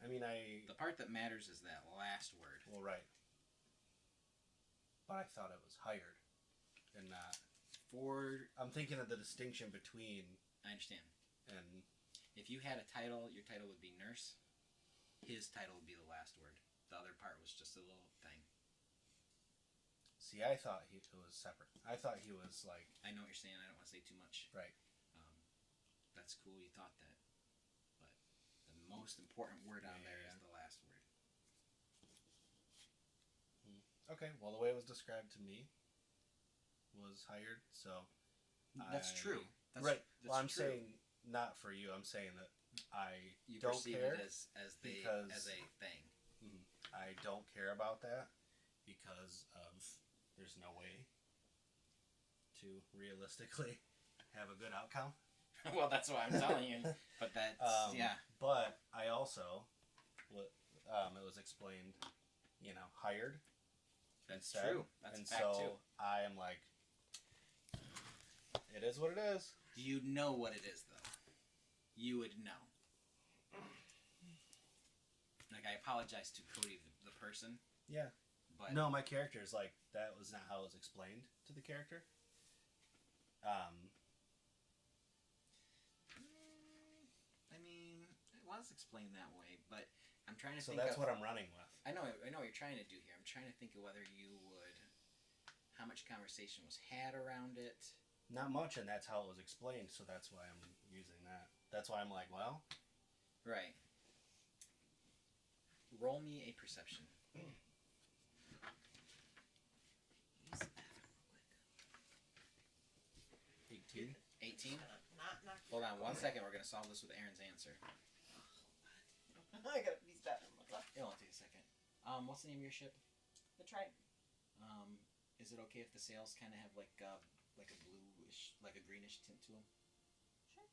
F: I mean,
A: The part that matters is that last word.
F: Well, right. But I thought it was hired, and not. I'm thinking of the distinction between.
A: I understand.
F: And
A: if you had a title, your title would be nurse. His title would be the last word. The other part was just a little thing.
F: see, I thought it was separate. I thought he was like.
A: I know what you're saying. I don't want to say too much.
F: Right.
A: That's cool. You thought that, but the most important word on there is the last word.
F: Okay. Well, the way it was described to me was hired. So.
A: That's true. That's,
F: right.
A: That's
F: well, I'm
A: true.
F: saying not for you. I'm saying that
A: You
F: don't
A: perceive
F: care
A: it as a thing.
F: I don't care about that because of there's no way to realistically have a good outcome.
A: Well, that's what I'm telling you. But that's yeah.
F: But I also, it was explained, hired.
A: That's
F: instead.
A: true. That's
F: and
A: a fact
F: so
A: too.
F: I am like, it is what it is.
A: You know what it is, though. You would know. Like, I apologize to Cody, the person.
F: Yeah.
A: But
F: No, my character is like, that was not how it was explained to the character.
A: I mean, it was explained that way, but I'm trying to
F: So
A: think
F: that's
A: of,
F: what I'm running with.
A: I know what you're trying to do here. I'm trying to think of whether you would, how much conversation was had around it.
F: Not much, and that's how it was explained, so that's why I'm using that. That's why I'm like, well.
A: Right. Roll me a perception.
B: Use the bathroom real quick.
F: 18.
A: 18?
B: Not
A: Hold on 1 second. We're going to solve this with Aaron's answer.
B: I gotta use the bathroom. What's up?
A: It'll only take a second. What's the name of your ship?
B: The Trident.
A: Is it okay if the sails kind of have like a bluish, like a greenish tint to them?
B: Sure.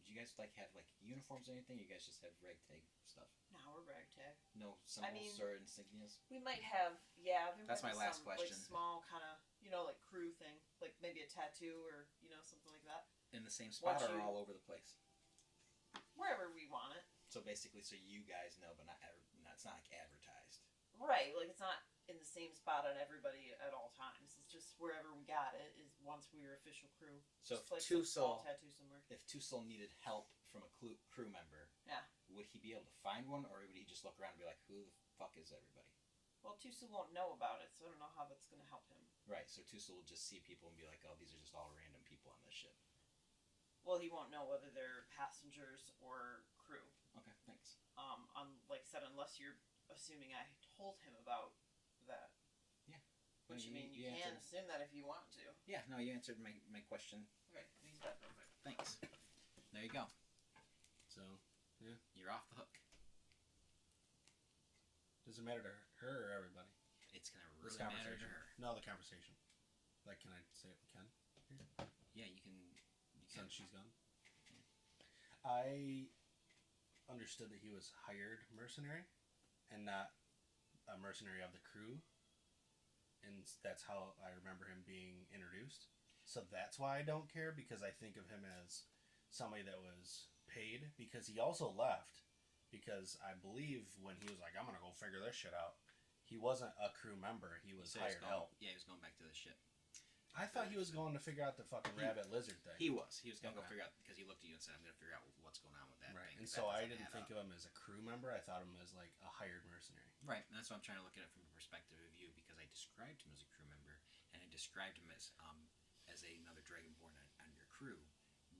A: Do you guys have uniforms or anything? You guys just have ragtag stuff?
B: No, we're ragtag.
A: No symbols or insignias?
B: We might have, there
A: That's
B: might
A: my
B: be
A: last
B: some,
A: question.
B: like, small kind of, like crew thing. Like maybe a tattoo or, something like that.
A: In the same spot
B: What
A: or
B: you-
A: all over the place?
B: Wherever we want it.
A: So basically, so you guys know, but it's not like advertised.
B: Right, like it's not in the same spot on everybody at all times. It's just wherever we got it is once we were official crew.
A: So
B: Just
A: if
B: like some small
A: Tussle,
B: tattoo somewhere.
A: if Tussle needed help from a crew member,
B: Yeah.
A: would he be able to find one, or would he just look around and be like, "Who the fuck is everybody?"
B: Well, Tussle won't know about it, so I don't know how that's gonna help him.
A: Right. So Tussle will just see people and be like, "Oh, these are just all random people on this ship."
B: Well, he won't know whether they're passengers or crew.
A: Okay, thanks.
B: Like I said, unless you're assuming I told him about that.
A: Well,
B: Which, you can
A: answered-
B: assume that if you want to.
A: Yeah, no, you answered my question.
B: Okay, use that real quick.
A: Thanks. There you go.
F: So, yeah.
A: You're off the hook.
F: Does it matter to her or everybody?
A: It's gonna
F: This
A: really matter to
F: conversation.
A: her.
F: No, the conversation. Like, can I say it with Ken?
A: Yeah, you can.
F: Since she's gone? I understood that he was hired mercenary and not a mercenary of the crew. And that's how I remember him being introduced. So that's why I don't care, because I think of him as somebody that was paid, because he also left. Because I believe when he was like, I'm going to go figure this shit out, he wasn't a crew member. He was
A: So he was
F: hired
A: going-
F: help.
A: Yeah, he was going back to the ship.
F: I thought he was going to figure out the fucking rabbit lizard thing.
A: He was going to go
F: Okay.
A: figure out, because he looked at you and said, I'm going to figure out what's going on with that
F: Right,
A: thing.
F: and
A: 'cause
F: so
A: that
F: I
A: doesn't
F: didn't
A: add
F: think
A: up.
F: of him as a crew member. I thought of him as like a hired mercenary.
A: Right, and that's why I'm trying to look at it from the perspective of you, because I described him as a crew member, and I described him as another Dragonborn on your crew,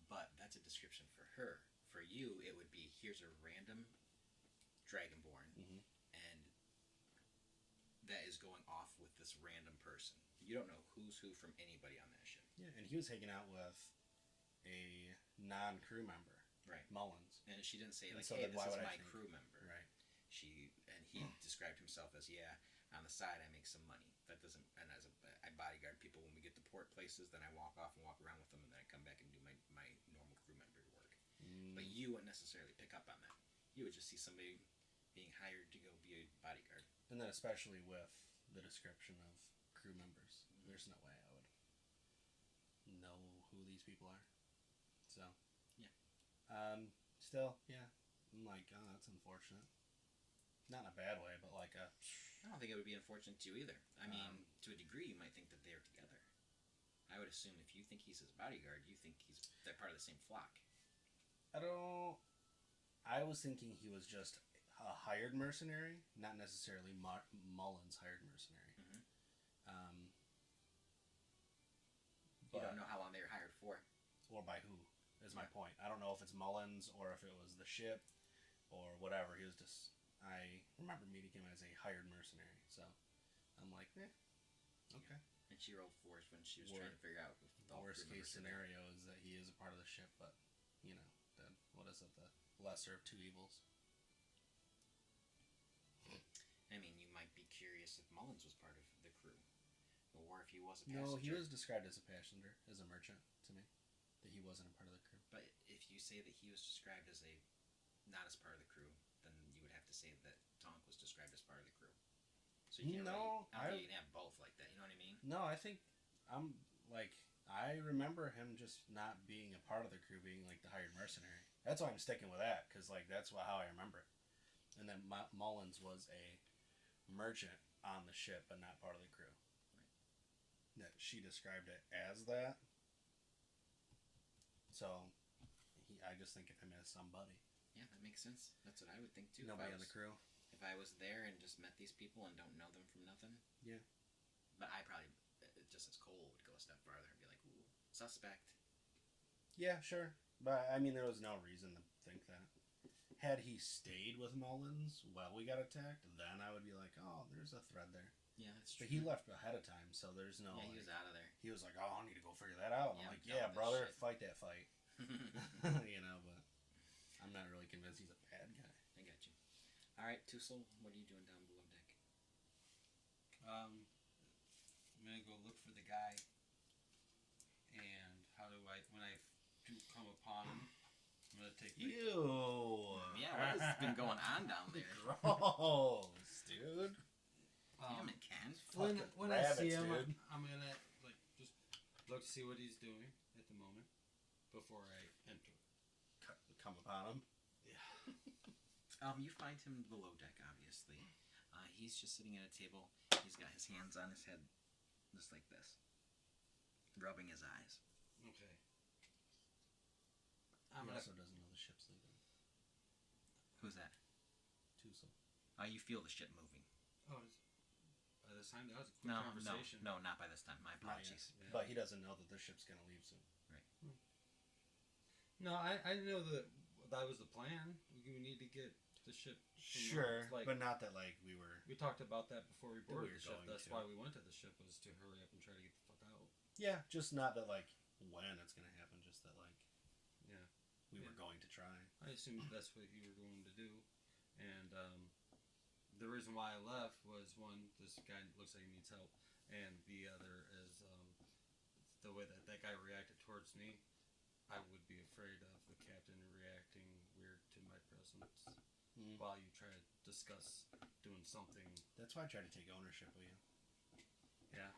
A: but that's a description for her. For you, it would be, here's a random Dragonborn,
F: Mhm.
A: and that is going off with this random person. You don't know who's who from anybody on that ship.
F: Yeah, and he was hanging out with a non-crew member,
A: Right.
F: Mullins.
A: And she didn't say,
F: And
A: like,
F: so
A: hey,
F: then
A: this
F: why
A: is
F: would I
A: my
F: think-
A: crew member.
F: Right.
A: He described himself as, yeah, on the side I make some money. That doesn't, and I bodyguard people when we get to port places, then I walk off and walk around with them, and then I come back and do my normal crew member work. But you wouldn't necessarily pick up on that. You would just see somebody being hired to go be a bodyguard.
F: And then especially with the description of crew members, there's no way I would know who these people are. So,
A: Yeah.
F: Still, yeah, I'm like, oh, that's unfortunate. Not in a bad way, but like a.
A: I don't think it would be unfortunate to you either. I mean, to a degree, you might think that they're together. I would assume if you think he's his bodyguard, you think they're part of the same flock.
F: I don't. I was thinking he was just a hired mercenary, not necessarily Mullins' hired mercenary.
A: Mhm. You
F: But,
A: don't know how long they were hired for.
F: or by who is my point. I don't know if it's Mullins or if it was the ship or whatever. He was just. I remember meeting him as a hired mercenary, so I'm like, okay.
A: And she rolled 4s when she was
F: Wor-
A: trying to figure out if
F: The worst case scenario is that he is a part of the ship, but you know, then what is it? The lesser of two evils.
A: I mean, you might be curious if Mullins was part of the crew, or if he was a
F: No,
A: passenger.
F: he was described as a passenger, as a merchant to me. That he wasn't a part of the crew.
A: But if you say that he was described as not as part of the crew, then you would have to say that Tonk was described as part of the crew. So you can't
F: No,
A: really, I don't think you can have both like that. You know what I mean?
F: No, I think I remember him just not being a part of the crew, being like the hired mercenary. That's why I'm sticking with that, because like that's how I remember it. And then Mullins was a merchant on the ship, but not part of the crew.
A: Right.
F: That she described it as that. So, I just think of him as somebody.
A: Yeah, that makes sense. That's what I would think too.
F: Nobody on the crew.
A: If I was there and just met these people and don't know them from nothing.
F: Yeah.
A: But I probably, just as Cole, would go a step farther and be like, ooh, suspect.
F: Yeah, sure. But, I mean, there was no reason to think that. Had he stayed with Mullins while we got attacked, then I would be like, oh, there's a thread there.
A: Yeah, that's true.
F: But he left ahead of time, so there's no...
A: Yeah, he was out of there.
F: He was like, oh, I need to go figure that out.
A: Yeah,
F: I'm like,
A: I'm
F: yeah,
A: done with this
F: brother,
A: shit."
F: fight that fight. You know, but I'm not really convinced he's a bad guy.
A: I got you. All right, Tussle, what are you doing down below deck?
C: I'm gonna go look for the guy. And how do I, when I do come upon him, I'm gonna take the...
F: Ew.
A: Yeah, what has been going on down there?
F: Gross, dude.
A: Damn it, Ken.
C: When I
F: rabbits,
C: see him,
F: dude.
C: I'm gonna like just look to see what he's doing at the moment before I enter.
F: Come upon him.
A: You find him below deck, obviously. He's just sitting at a table. He's got his hands on his head, just like this, rubbing his eyes.
C: Okay.
F: He
C: I'm gonna.
F: also doesn't know the ship's leaving.
A: Who's that?
F: Tussle.
A: You feel the ship moving.
C: Oh, by this time that was a quick conversation.
A: No, not by this time. My
F: Not yet.
A: apologies.
C: Yeah.
F: But he doesn't know that the ship's gonna leave soon.
C: No, I know that was the plan. We need to get the ship.
F: Sure,
C: Like,
F: but not that like we were.
C: we talked about that before we boarded
F: were
C: the ship.
F: going
C: That's
F: to.
C: why we went to the ship, was to hurry up and try to get the fuck out.
F: Yeah, just not that like when it's gonna happen. Just that like
C: Yeah.
F: we were going to try.
C: I assumed that's what you were going to do. And the reason why I left was, one, this guy looks like he needs help, and the other is the way that guy reacted towards me. I would be afraid of the captain reacting weird to my presence while you try to discuss doing something.
F: That's why I tried to take ownership of you.
C: Yeah.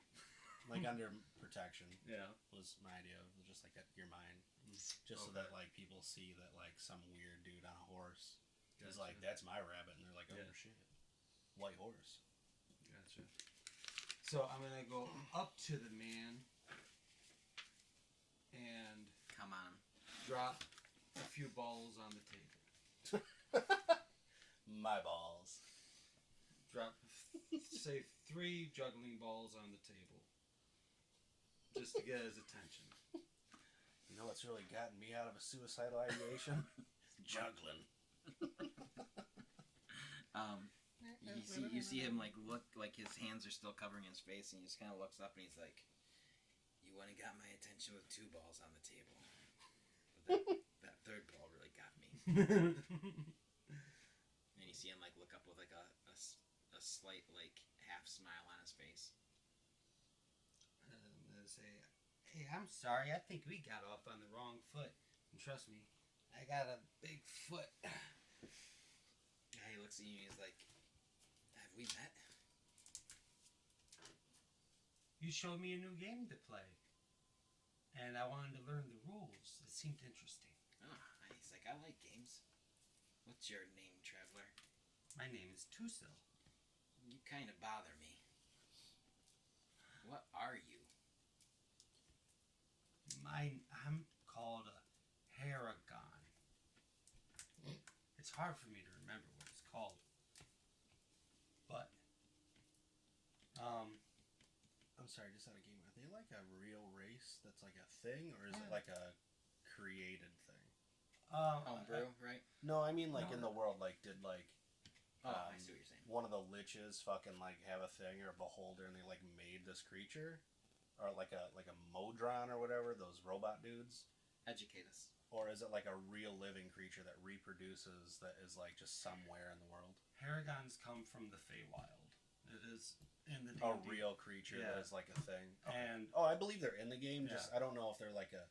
F: Like under protection
C: Yeah.
F: was my idea. Of just like that, you're mine. Just so
C: Okay.
F: that like people see that like some weird dude on a horse is
C: Gotcha.
F: like, that's my rabbit, and they're like, oh
C: Yeah.
F: shit, white horse.
C: Gotcha. So I'm gonna go up to the man and
A: Come on.
C: drop a few balls on the table.
F: My balls.
C: Drop, say, 3 juggling balls on the table. Just to get his attention.
F: You know what's really gotten me out of a suicidal ideation? Juggling.
A: You see him like look like his hands are still covering his face, and he just kind of looks up and he's like, "You went and got my attention with 2 balls on the table, but that third ball really got me." And you see him like look up with like a slight like half smile on his face.
C: I'm gonna say, "Hey, I'm sorry. I think we got off on the wrong foot. And trust me, I got a big foot."
A: Yeah, he looks at you and he's like, "Have we met?"
C: You showed me a new game to play, and I wanted to learn the rules. It seemed interesting.
A: Oh, he's like, "I like games. What's your name, traveler?"
C: My name is Tusil.
A: You kind of bother me. What are you?
C: I'm called a Haragon. It's hard for me to remember what it's called. But,
F: I'm sorry, just out of game. Are they like a real race that's like a thing, or is it like a created thing?
A: Homebrew, right?
F: No, I mean like
C: No.
F: in the world, like did like
A: Oh, I see what you're saying.
F: one of the liches fucking like have a thing or a beholder, and they like made this creature, or like a Modron or whatever, those robot dudes,
A: Educate us.
F: or is it like a real living creature that reproduces that is like just somewhere in the world?
C: Haragons come from the Feywild. It is in the
F: A
C: D&D.
F: real creature
C: Yeah.
F: that is like a thing.
C: And
F: Oh, I believe they're in the game.
C: Yeah.
F: Just I don't know if they're like a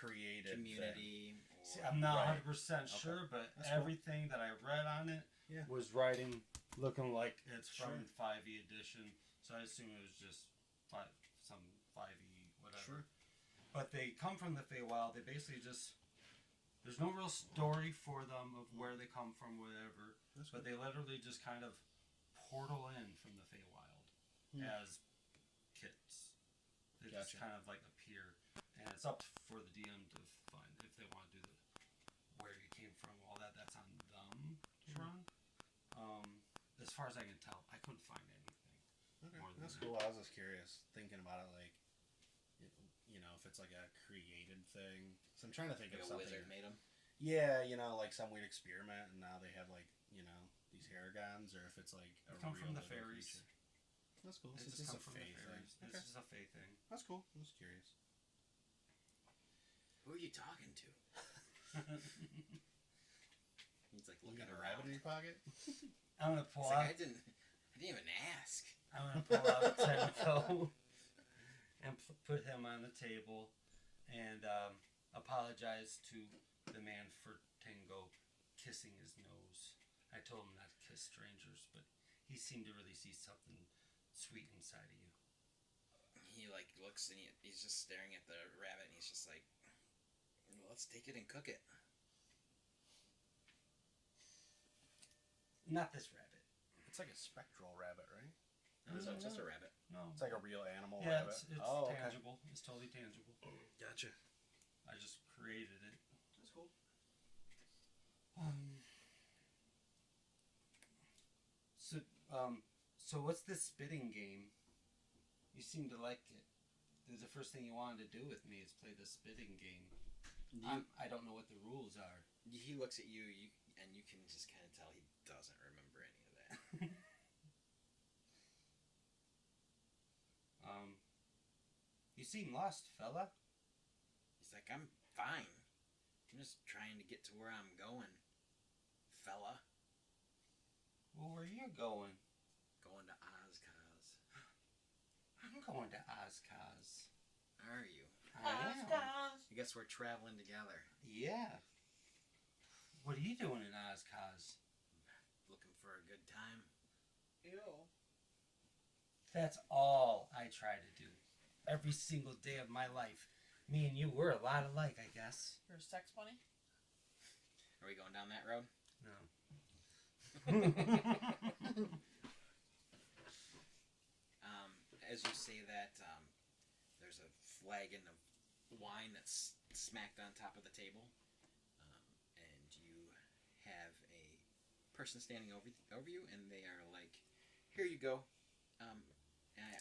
F: created thing.
A: Community.
C: see,
A: Or,
C: I'm not
F: Right.
C: 100% sure, but
F: That's cool.
C: everything that I read on it
F: Yeah.
C: was writing looking like it's from
F: Sure.
C: 5e edition. So I assume it was just some 5e whatever.
F: Sure.
C: But they come from the Feywild. They basically just there's no real story for them of where they come from, whatever.
F: That's
C: But
F: good.
C: they literally just kind of portal in from the Feywild as kits. They just
F: Gotcha.
C: kind of like appear, and it's up for the DM to find if they want to do where you came from, all that. That's on them to run. As far as I can tell, I couldn't find anything.
F: Okay,
C: more than
F: that's
C: that.
F: cool. I was just curious, thinking about it, like, you know, if it's like a created thing. So I'm trying to think
A: like
F: of
A: a
F: something.
A: wizard made him.
F: Yeah, you know, like some weird experiment, and now they have like, you know, these Haragons, or if it's like a
C: They come
F: real
C: from the
F: living
C: fairies.
F: creature. That's cool.
C: They
F: So it's
C: just
F: just
C: come
F: a
C: from the
F: fae thing.
C: fairies.
F: Okay.
C: It's just a fae thing.
F: That's cool. I'm just curious.
A: Who are you talking to? He's like
F: You
A: looking
F: got a
A: around.
F: rabbit in your pocket?
C: I'm gonna pull
A: He's
C: out.
A: like, I didn't even ask.
C: I'm gonna pull out Tenko and put him on the table and apologize to the man for Tengo kissing his nose. I told him not to kiss strangers, but he seemed to really see something sweet inside of you.
A: He like looks and he's just staring at the rabbit, and he's just like, well, let's take it and cook it.
C: Not this rabbit.
F: It's like a spectral rabbit, right?
A: No, it's just a rabbit.
C: No.
F: It's like a real animal
C: Yeah,
F: rabbit.
C: it's
F: Oh, okay.
C: tangible. It's totally tangible.
F: Gotcha.
C: I just created it.
F: That's cool.
C: So what's this spitting game? You seem to like it. The first thing you wanted to do with me is play the spitting game. I don't know what the rules are.
A: He looks at you, and you can just kind of tell he doesn't remember any of that.
C: You seem lost, fella.
A: He's like, I'm fine. I'm just trying to get to where I'm going, fella.
C: Well, where you going?
A: Going to Ozcaz.
C: I'm going to Ozcaz.
A: Are you?
C: I am.
A: I guess we're traveling together.
C: Yeah. What are you doing in Ozcaz?
A: Looking for a good time.
E: Ew.
C: That's all I try to do. Every single day of my life. Me and you, we're a lot alike, I guess.
E: You're a sex bunny?
A: Are we going down that road?
C: No.
A: As you say that, there's a flagon of wine that's smacked on top of the table, and you have a person standing over you, and they are like, "Here you go.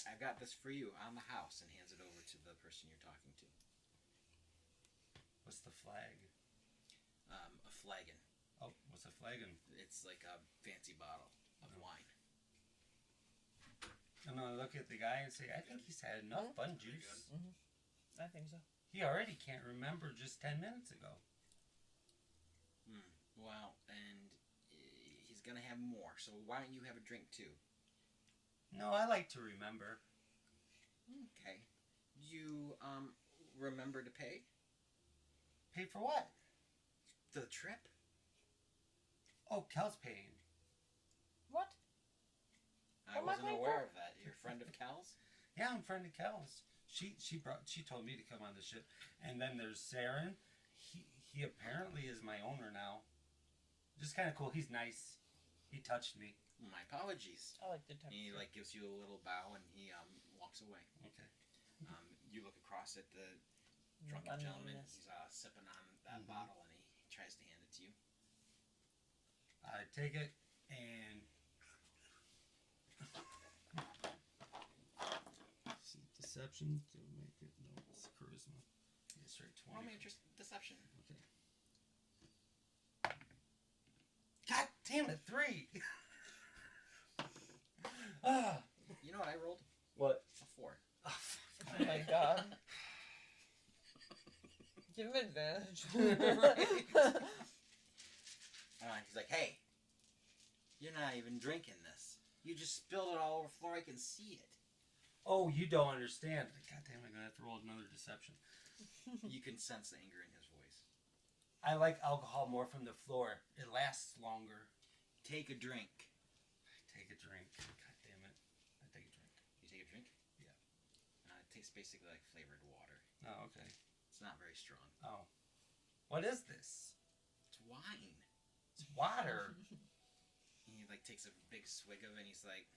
A: I've got this for you on the house," and hands it over to the person you're talking to.
C: What's the flag?
A: A flagon.
C: Oh, what's a flagon?
A: It's like a fancy bottle of wine.
C: I'm gonna look at the guy and say, I think he's had enough bun juice.
B: I think so.
C: He already can't remember just 10 minutes ago.
A: Well, and he's gonna have more. So why don't you have a drink too?
C: No, I like to remember.
A: Okay. You remember to pay
C: Pay for what?
A: the trip?
C: Oh, Cal's paying.
B: What?
A: I
B: What am I
A: wasn't
B: paying
A: aware
B: for?
A: of that. You're a friend of Cal's?
C: Yeah, I'm friend of Cal's. She told me to come on the ship. And then there's Saren. He apparently is my owner now. Just kind of cool. He's nice. He touched me.
A: My apologies.
B: I like the temperature.
A: He gives you a little bow and he walks away.
C: Okay.
A: You look across at the drunken gentleman. He's sipping on that bottle and he tries to hand it to you.
C: I take it and deception to make it no, it's charisma. Yeah, straight 20.
A: Roll me just deception.
C: Okay. God damn it, 3.
A: You know what I rolled?
C: What?
A: A 4.
B: Oh my god. Give him advantage.
A: He's like, "Hey, you're not even drinking this. You just spilled it all over the floor. I can see it."
C: Oh, you don't understand. God damn, I'm gonna have to roll another deception.
A: You can sense the anger in his voice.
C: I like alcohol more from the floor. It lasts longer.
A: Take a drink.
C: Take a drink. God damn it. I take a drink.
A: You take a drink?
C: Yeah.
A: It tastes basically like flavored water.
C: Oh, okay.
A: It's not very strong.
C: Oh. What is this?
A: It's wine.
C: It's water.
A: He takes a big swig of it and he's like,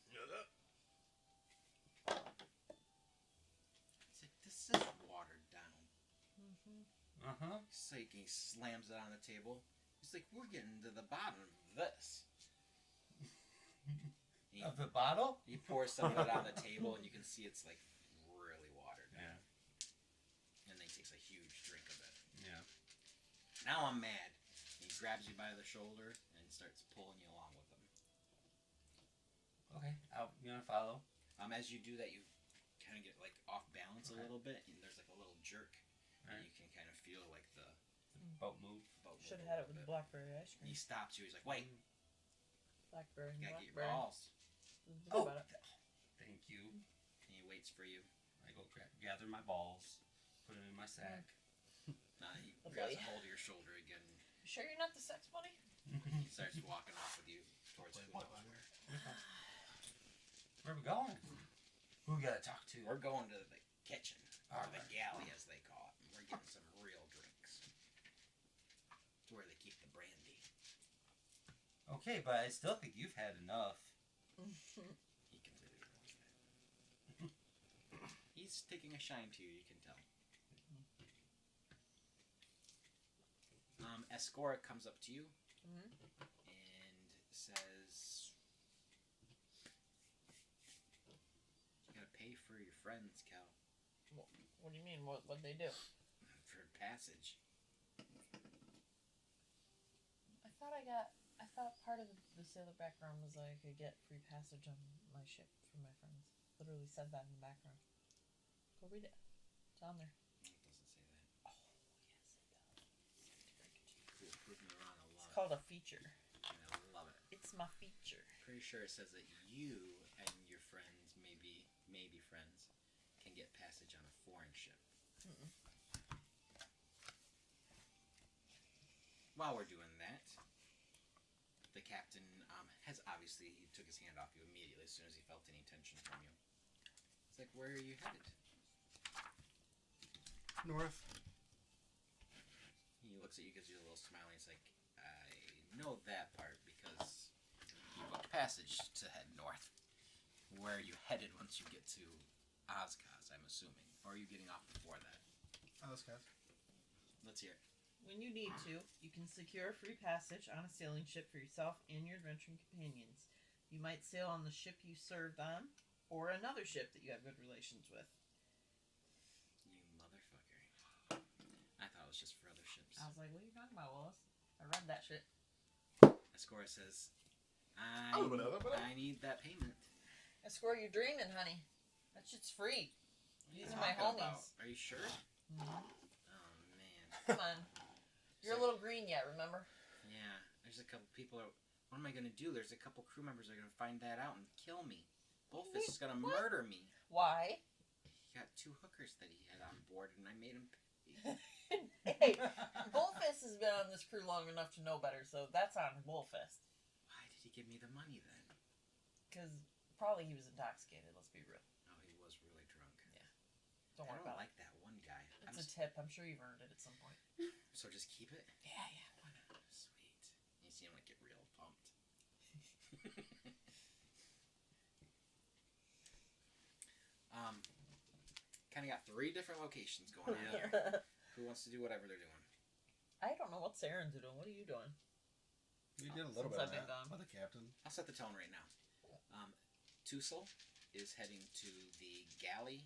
A: "This is watered down."
C: Uh-huh.
A: It's like he slams it on the table. He's like, "We're getting to the bottom of this."
C: Of the bottle?
A: He pours some of it on the table and you can see it's really watered down.
C: Yeah.
A: And then he takes a huge drink of it.
C: Yeah.
A: Now I'm mad. He grabs you by the shoulder and starts pulling you along with him.
C: Okay. You want to follow?
A: As you do that, you kind of get off balance a
C: Okay.
A: little bit, and there's a little jerk, and
C: Alright.
A: you can kind of feel the
C: Boat move.
A: boat
B: Should
A: move
B: have had
A: a
B: it with
A: little bit.
B: blackberry ice
A: And he
B: cream.
A: stops you. He's like, "Wait,
B: Blackberry and
A: you gotta get your
B: blackberry.
A: balls."
B: Think
C: Oh,
B: about it.
C: thank you.
A: And he waits for you.
C: I go gather my balls, put them in my sack.
A: He
B: Oh,
A: grabs
B: boy.
A: a hold of your shoulder again.
B: You sure you're not the sex bunny?
A: He starts walking off with you towards food.
C: Where are we going? Who we gotta talk to?
A: We're going to the kitchen, or the
C: Alright.
A: galley as they call it. And we're getting some real drinks. It's where they keep the brandy.
C: Okay, but I still think you've had enough.
A: He completely realized that. He's taking a shine to you, you can tell. Escora comes up to you and says, "You gotta pay for your friends, Cal,
B: What do you mean? What'd they do?
A: for passage."
B: I thought part of the sailor background was I could get free passage on my ship for my friends. Literally said that in the background. Go read it. It's on there.
A: It doesn't say that.
B: Oh, yes, it does.
A: Cool, prove me wrong. I
B: It's
A: love
B: called a feature.
A: it. I love it.
B: It's my feature.
A: Pretty sure it says that you and your friends, maybe friends, can get passage on a foreign ship. While we're doing that, the captain has obviously, he took his hand off you immediately as soon as he felt any tension from you. It's like, "Where are you headed?"
F: North.
A: He looks at you, gives you a little smile, and he's like, "I know that part because you booked passage to head north. Where are you headed once you get to Ozcos, I'm assuming? Or are you getting off before that?"
F: Oh, that's good.
A: Let's hear it.
B: When you need to, you can secure free passage on a sailing ship for yourself and your adventuring companions. You might sail on the ship you served on, or another ship that you have good relations with.
A: You motherfucker. I thought it was just for other ships.
B: I was like, what are you talking about, Willis? I read that shit.
A: Ascora says, I need that payment.
B: I swear you're dreaming, honey. That shit's free. These are my
A: Talking
B: homies.
A: about? Are you sure?
B: Mhm.
A: Oh, man.
B: Come on. You're a little green yet, remember?
A: Yeah, there's a couple people. What am I going to do? There's a couple crew members that are going to find that out and kill me. Bullfist is going to murder me.
B: Why?
A: He got 2 hookers that he had on board, and I made him pay.
B: Hey, Bullfist has been on this crew long enough to know better, so that's on Bullfist.
A: Why did he give me the money then?
B: Because probably he was intoxicated, let's be real.
A: Oh, he was really drunk.
B: Yeah. Don't
A: I
B: worry
A: don't
B: about
A: like that one guy.
B: it. It's a tip. I'm sure you've earned it at some point.
A: So just keep it?
B: Yeah, why not?
A: Sweet. You seem like get real pumped. Kind of got 3 different locations going on. Who wants to do whatever they're doing?
B: I don't know what Saren's doing. What are you doing?
F: We did a little
B: Since
F: bit
B: I've
F: of
B: been
F: that
B: gone.
F: with the captain.
A: I'll set the tone right now. Tussle is heading to the galley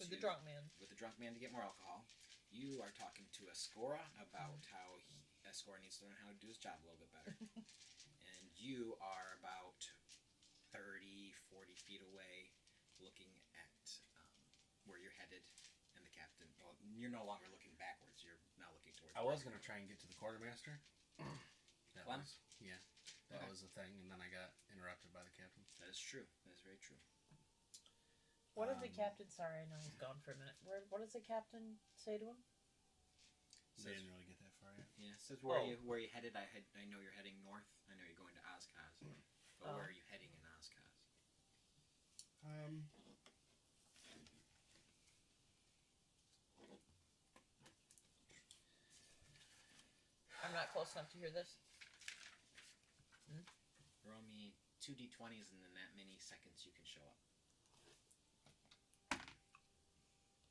B: With the drunk man.
A: with the drunk man to get more alcohol. You are talking to Ascora about how Ascora needs to learn how to do his job a little bit better. And you are about 30, 40 feet away looking at where you're headed and the captain. Well, you're no longer looking backwards. You're now looking towards
F: I was going to try and get to the quartermaster.
A: Clem?
F: That
A: Okay.
F: was the thing, and then I got interrupted by the captain.
A: That is true. That is very true.
B: What did the captain... Sorry, I know he's gone for a minute. What does the captain say to him?
F: They didn't really get that far yet.
A: Yeah, it says where are you headed? I know you're heading north. I know you're going to Oshkosh. But where are you heading in Oshkosh?
B: I'm not close enough to hear this.
A: Roll me 2 d20s and then that many seconds you can show up.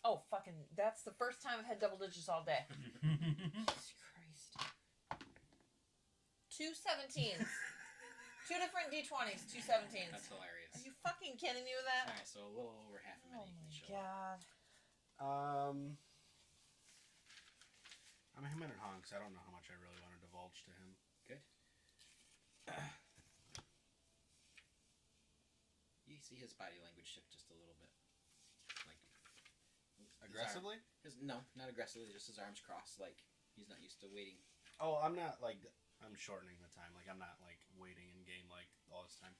B: Oh, fucking... That's the first time I've had double digits all day. Jesus Christ. 2 17s. 2 different D20s, 2 17s.
A: That's hilarious.
B: Are you fucking kidding me with that?
A: Alright, so a little over half a
B: Oh
A: minute you
B: my
A: can show up.
B: god.
F: I'm him and Honks. I don't know how much I really want to divulge to him.
A: Good. You see his body language shift just a little bit. Like
F: Aggressively?
A: No, not aggressively, just his arms crossed, like he's not used to waiting.
F: Oh, I'm not like... I'm shortening the time. Like, I'm not like waiting in game like all this time.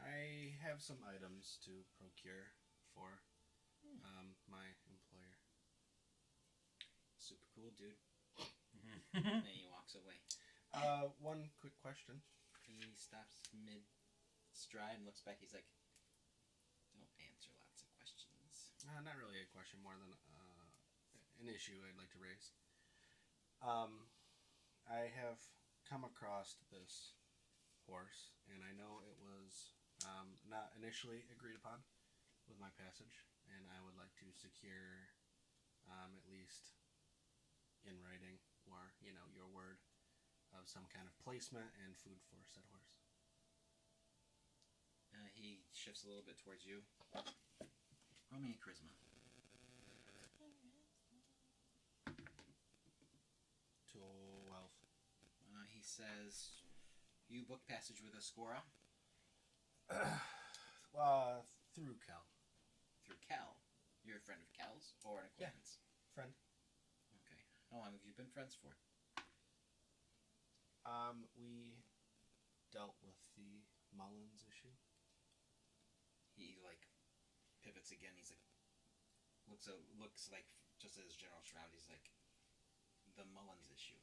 F: I have some items to procure for my employer.
A: Super cool, dude. And he walks away.
F: One quick question.
A: He stops mid stride and looks back. He's like, "Don't answer lots of questions."
F: Not really a question, more than an issue I'd like to raise. I have come across this horse, and I know it was not initially agreed upon with my passage, and I would like to secure at least in writing, or your word of some kind of placement and food for said horse.
A: He shifts a little bit towards you. Roll me a charisma.
F: 12.
A: He says, "You booked passage with Ascora
F: Through Cal.
A: through Cal. You're a friend of Cal's or an acquaintance?
F: Friend.
A: Okay. How long have you been friends for?
F: We dealt with the Mullins issue.
A: He like pivots again. He's like looks like just at his general shroud. He's like, the Mullins issue.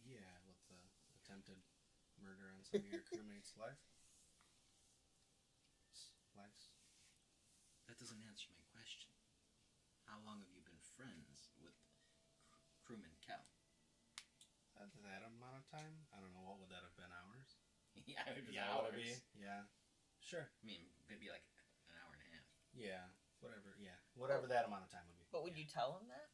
F: Yeah, with the attempted murder on some of your crewmates' lives.
A: That doesn't answer my question. How long have you been friends with crewman Cal?
F: That amount of time? I don't know, what would that have been, hours?
A: Yeah, it was
F: Yeah,
A: hours.
F: would it be? Yeah. Sure.
A: I mean, maybe like an hour and a half.
F: Yeah. Whatever. Yeah. Whatever that amount of time would be.
B: But would you tell him that?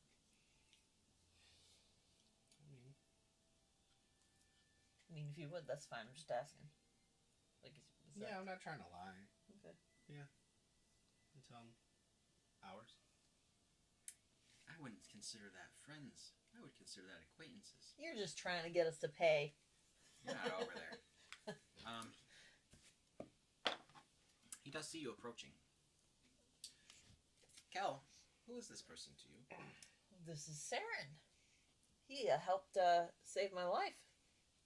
B: I mean, if you would, that's fine. I'm just asking. Like, is that...
F: Yeah, I'm not trying to lie.
B: Okay.
F: Yeah. I tell him hours.
A: I wouldn't consider that friends. I would consider that acquaintances.
B: You're just trying to get us to pay.
A: You're not over there. He does see you approaching. Cal, who is this person to you?
B: This is Saren. He helped save my life.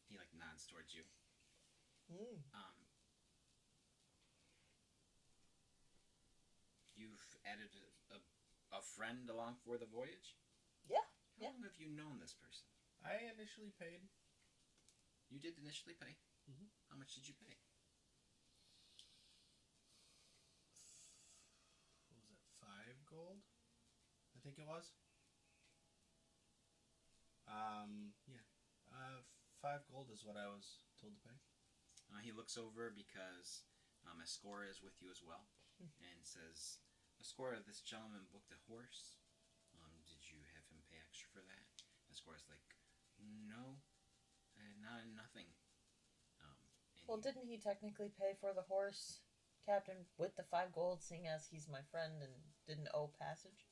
A: He like nods towards you.
B: Mm.
A: You've added a friend along for the voyage?
B: Yeah.
A: How long have you known this person?
F: I initially paid.
A: You did initially pay?
F: Mm-hmm.
A: How much did you pay?
F: What was it? 5 gold? I think it was. Yeah. 5 gold is what I was told to pay.
A: He looks over because Ascora is with you as well, and says, Ascora, this gentleman booked a horse. Did you have him pay extra for that? Ascora's like, no, nothing.
B: Well, didn't he technically pay for the horse, Captain, with the 5 gold, seeing as he's my friend and didn't owe passage?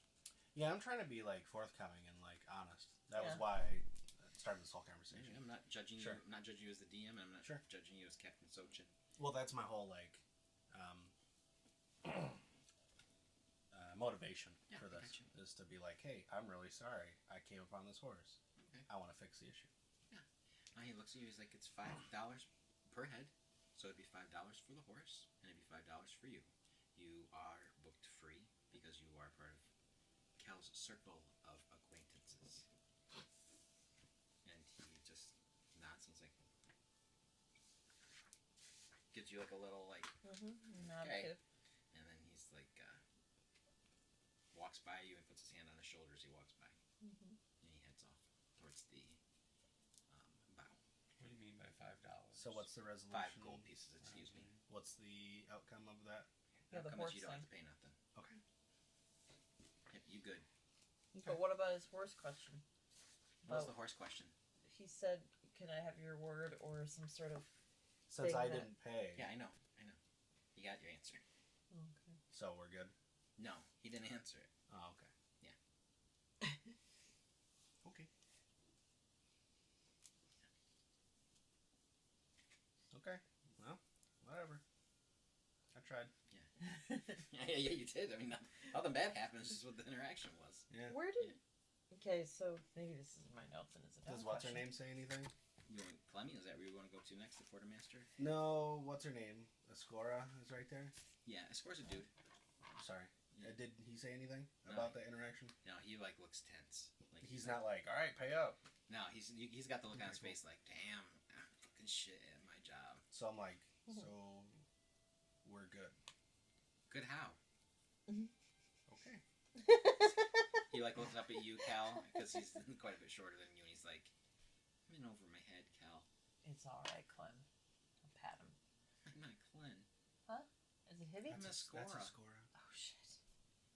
F: Yeah, I'm trying to be like forthcoming and like honest. That was
B: Yeah.
F: why I started this whole conversation.
A: I'm not judging
F: Sure.
A: you. I'm not judging you as the DM. I'm not
F: Sure.
A: judging you as Captain Sochin.
F: Well, that's my whole like motivation
A: Yeah,
F: for
A: I
F: this
A: gotcha.
F: is to be like, hey, I'm really sorry. I came upon this horse.
A: Okay.
F: I want to fix the issue.
A: He looks at you. He's like, it's $5 per head, so it'd be $5 for the horse, and it'd be $5 for you. You are booked free because you are part of Cal's circle of acquaintances. And he just nods and is like, gives you like a little like,
B: Not
A: Okay.
B: too.
A: and then he's like, walks by you and puts his hand on his shoulders. He walks by, and he heads off towards the bow.
C: What do you mean by $5?
F: So what's the resolution?
A: 5 gold pieces, excuse me.
F: What's the outcome of that?
B: Yeah, the
A: Outcome is
B: horse
A: you don't have
B: thing.
A: to pay nothing.
F: Okay.
A: Yep, you good.
B: But what about his horse question?
A: What was
B: Oh.
A: the horse question?
B: He said, can I have your word or some sort of...
F: Since
B: Thing
F: I
B: that-
F: didn't pay,
A: Yeah, I know. You got your answer.
B: Okay.
F: so we're good.
A: No, he didn't answer it.
F: Oh, okay.
A: Yeah.
F: Okay. Okay. Well, whatever. I tried.
A: Yeah, you did. I mean, nothing bad happened. It's just what the interaction was.
F: Yeah.
B: Where did... Okay, so maybe this is in my notes and it's a dumb
F: Does what's her
B: question.
F: name say anything?
A: You want Clemmy? Is that where you want to go to next, the quartermaster?
F: No. What's her name? Ascora is right there.
A: Yeah, Escor's a dude.
F: Sorry.
A: Yeah.
F: Did he say anything
A: No.
F: about the interaction?
A: No, he like looks tense. Like
F: He's not like, all right, pay up.
A: No, he's got the look on his
F: Okay,
A: face like, damn, I'm fucking shit at my job.
F: So I'm like, so we're good.
A: Good how?
F: Okay.
A: He like looks up at you, Cal, because he's quite a bit shorter than you, and he's like, I'm in over my head, Cal.
B: It's alright, Clem. I'll pat him.
A: I'm not Glenn.
B: Is it Hibby?
A: I'm
F: That's
A: Ascora.
F: Ascora.
B: Oh, shit.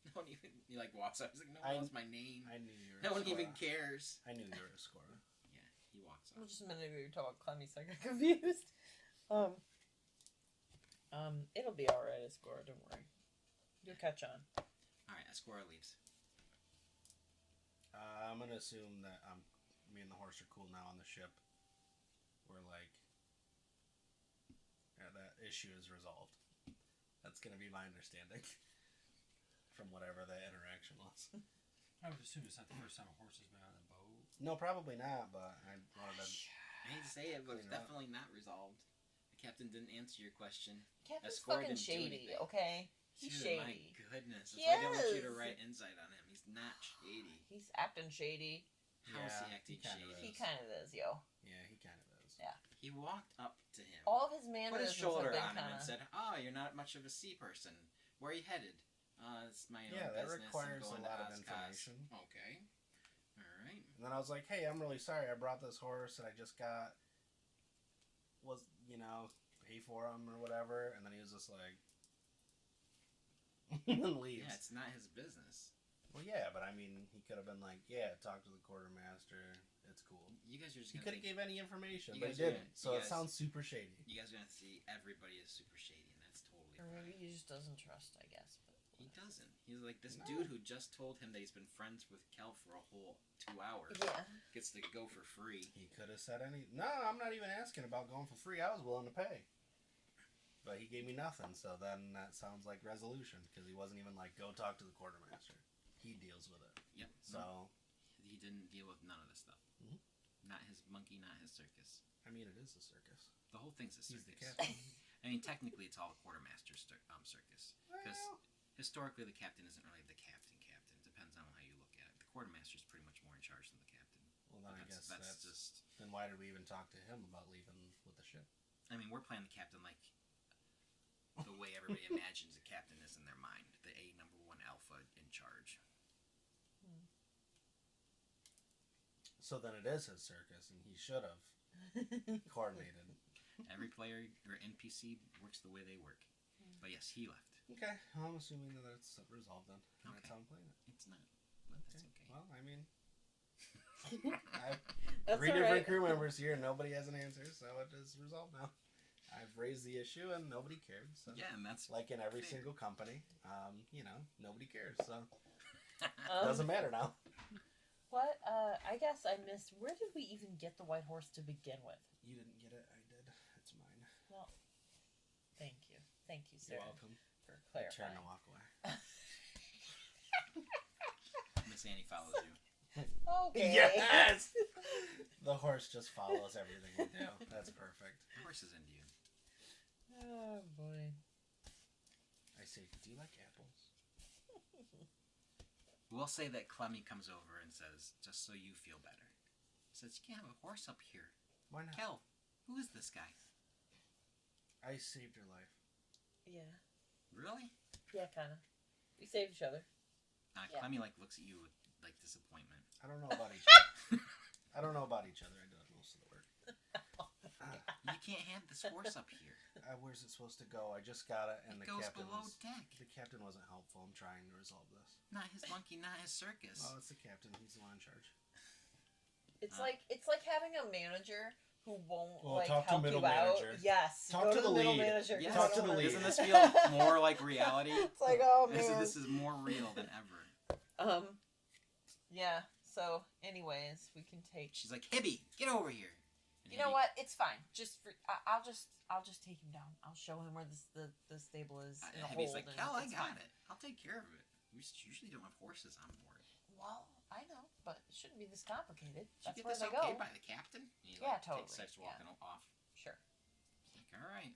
A: No one even, he like walks up. He's like, no
F: I-
A: one knows my name.
F: I knew you were
A: No one
F: Ascora.
A: even cares.
F: I knew you were Ascora.
A: Yeah, he walks
B: Well,
A: up.
B: just a minute ago you were talking about Clemmy, so I got confused. It'll be alright, Escora, don't worry. You'll catch on.
A: Alright, Escora leaves.
F: I'm gonna assume that me and the horse are cool now on the ship. We're like, yeah, that issue is resolved. That's gonna be my understanding from whatever the interaction was.
C: I would assume it's not the first time a horse has been on a boat.
F: No, probably not. But I wanted to.
A: I hate to say it, but it's
F: Clean it up.
A: definitely not resolved. The captain didn't answer your question.
B: Captain's
A: Escora
B: fucking
A: didn't do
B: shady,
A: anything.
B: okay? He's
A: Dude,
B: shady.
A: My goodness. That's
B: He
A: why I didn't want you to
B: is.
A: write insight on him. He's not shady.
B: He's acting shady.
A: How is he
F: Yeah,
A: acting
F: he kinda
A: shady?
F: is.
B: He kind of is, yo.
F: Yeah, he kind of is.
B: Yeah.
A: He walked up to him,
B: All of his
A: put
B: mannerisms
A: his shoulder
B: have
A: on
B: been
A: him, and
B: kind of...
A: said, "Oh, you're not much of a sea person. Where are you headed?" It's my own
F: Yeah, that
A: business.
F: requires
A: I'm going
F: a lot
A: to
F: of
A: Oz Cos."
F: information.
A: Okay. All right.
F: And then I was like, "Hey, I'm really sorry. I brought this horse, and I just got pay for them or whatever, and then he was just like, and leaves.
A: Yeah, it's not his business.
F: Well, yeah, but I mean, he could have been like, yeah, talk to the quartermaster. It's cool.
A: You guys are just
F: He
A: gonna
F: could have
A: think,
F: gave any information,
A: you
F: but he
A: guys are
F: didn't.
A: gonna-
F: So
A: you
F: it
A: guys-
F: sounds super shady.
A: you guys are gonna see everybody is super shady, and that's totally
B: Or
A: fine.
B: maybe he just doesn't trust, I guess. But
A: He doesn't. He's like this
F: No.
A: dude who just told him that he's been friends with Kel for a whole 2 hours.
B: yeah.
A: Gets to go for free.
F: He could have said any. No, I'm not even asking about going for free. I was willing to pay. But he gave me nothing, so then that sounds like resolution, because he wasn't even like, go talk to the quartermaster. He deals with it.
A: Yep.
F: So,
A: He didn't deal with none of this stuff.
F: Mhm.
A: Not his monkey, not his circus.
F: I mean, it is a circus.
A: The whole thing's a
F: He's
A: circus.
F: the captain.
A: I mean, technically, it's all the quartermaster's circus. Because
F: Well,
A: historically, the captain isn't really the captain. Depends on how you look at it. The quartermaster's pretty much more in charge than the captain.
F: well, then I
A: But
F: guess
A: that's
F: that's
A: just.
F: Then why did we even talk to him about leaving with the ship?
A: I mean, we're playing the captain like the way everybody imagines the captain is in their mind. The #1 alpha in charge.
F: So then it is his circus, and he should have coordinated.
A: Every player or NPC works the way they work. But yes, he left.
F: Okay, well, I'm assuming that that's resolved then. And that's
A: Okay.
F: how I'm playing it.
A: It's not. But that's okay.
F: Well, I mean, I have
B: That's
F: 3
B: all
F: different
B: right.
F: crew members here, and nobody has an answer, so it is resolved now. I've raised the issue, and nobody cared. So,
A: Yeah, and that's
F: like in every
A: fair.
F: single company, nobody cares. So it
B: Um,
F: doesn't matter now.
B: What? I guess I missed. Where did we even get the white horse to begin with?
F: You didn't get it. I did. It's mine.
B: Well, thank you. Thank you,
F: You're
B: Sarah,
F: welcome.
B: for
F: Turn
B: clarifying.
F: to walk away.
A: Miss Annie follows you.
B: Okay.
F: Yes! The horse just follows everything we do. That's perfect.
A: The horse is into you.
B: Oh boy.
F: I say, do you like apples?
A: We'll say that Clemmy comes over and says, just so you feel better. Says, you can't have a horse up here.
F: Why not?
A: Kel, who is this guy?
F: I saved your life.
B: Yeah.
A: Really?
B: Yeah, kind of. We saved each other. Yeah.
A: Clemmy looks at you with disappointment.
F: I don't know about each other. I don't know about each other. I do most of the work.
A: You can't have this horse up here.
F: Where's it supposed to go? I just got it, and
A: It
F: the
A: goes
F: captain
A: below
F: was,
A: deck.
F: the captain wasn't helpful. I'm trying to resolve this.
A: Not his monkey, not his circus.
F: Oh, it's the captain. He's the one in charge.
B: It's
A: Uh.
B: it's like having a manager who won't
F: Well,
B: like
F: talk to
B: help
F: middle
B: you out.
F: manager.
B: Yes.
F: Talk
B: go
F: to the
B: middle
F: lead.
B: manager. 'cause
A: Yes.
B: I
F: Talk
B: don't
F: to the
B: wanna-
F: lead.
A: Doesn't this feel more like reality?
B: It's like, oh man.
A: This is more real than ever.
B: Yeah. So, anyways, we can take.
A: She's like, Hibby, get over here. And
B: You know
A: Hibby-
B: what? It's fine. Just for I'll just take him down. I'll show him where the stable is in a
A: Hibby's
B: hold.
A: like,
B: and
A: Kel, I
B: it's
A: got
B: fine.
A: it. I'll take care of it. We usually don't have horses on board.
B: Well, I know, but it shouldn't be this complicated.
A: Did
B: That's
A: you get
B: where
A: this
B: they
A: okay
B: go.
A: by the captain? And he,
B: Yeah, totally,
A: starts
B: yeah.
A: walking off.
B: Sure.
A: He's like, all right.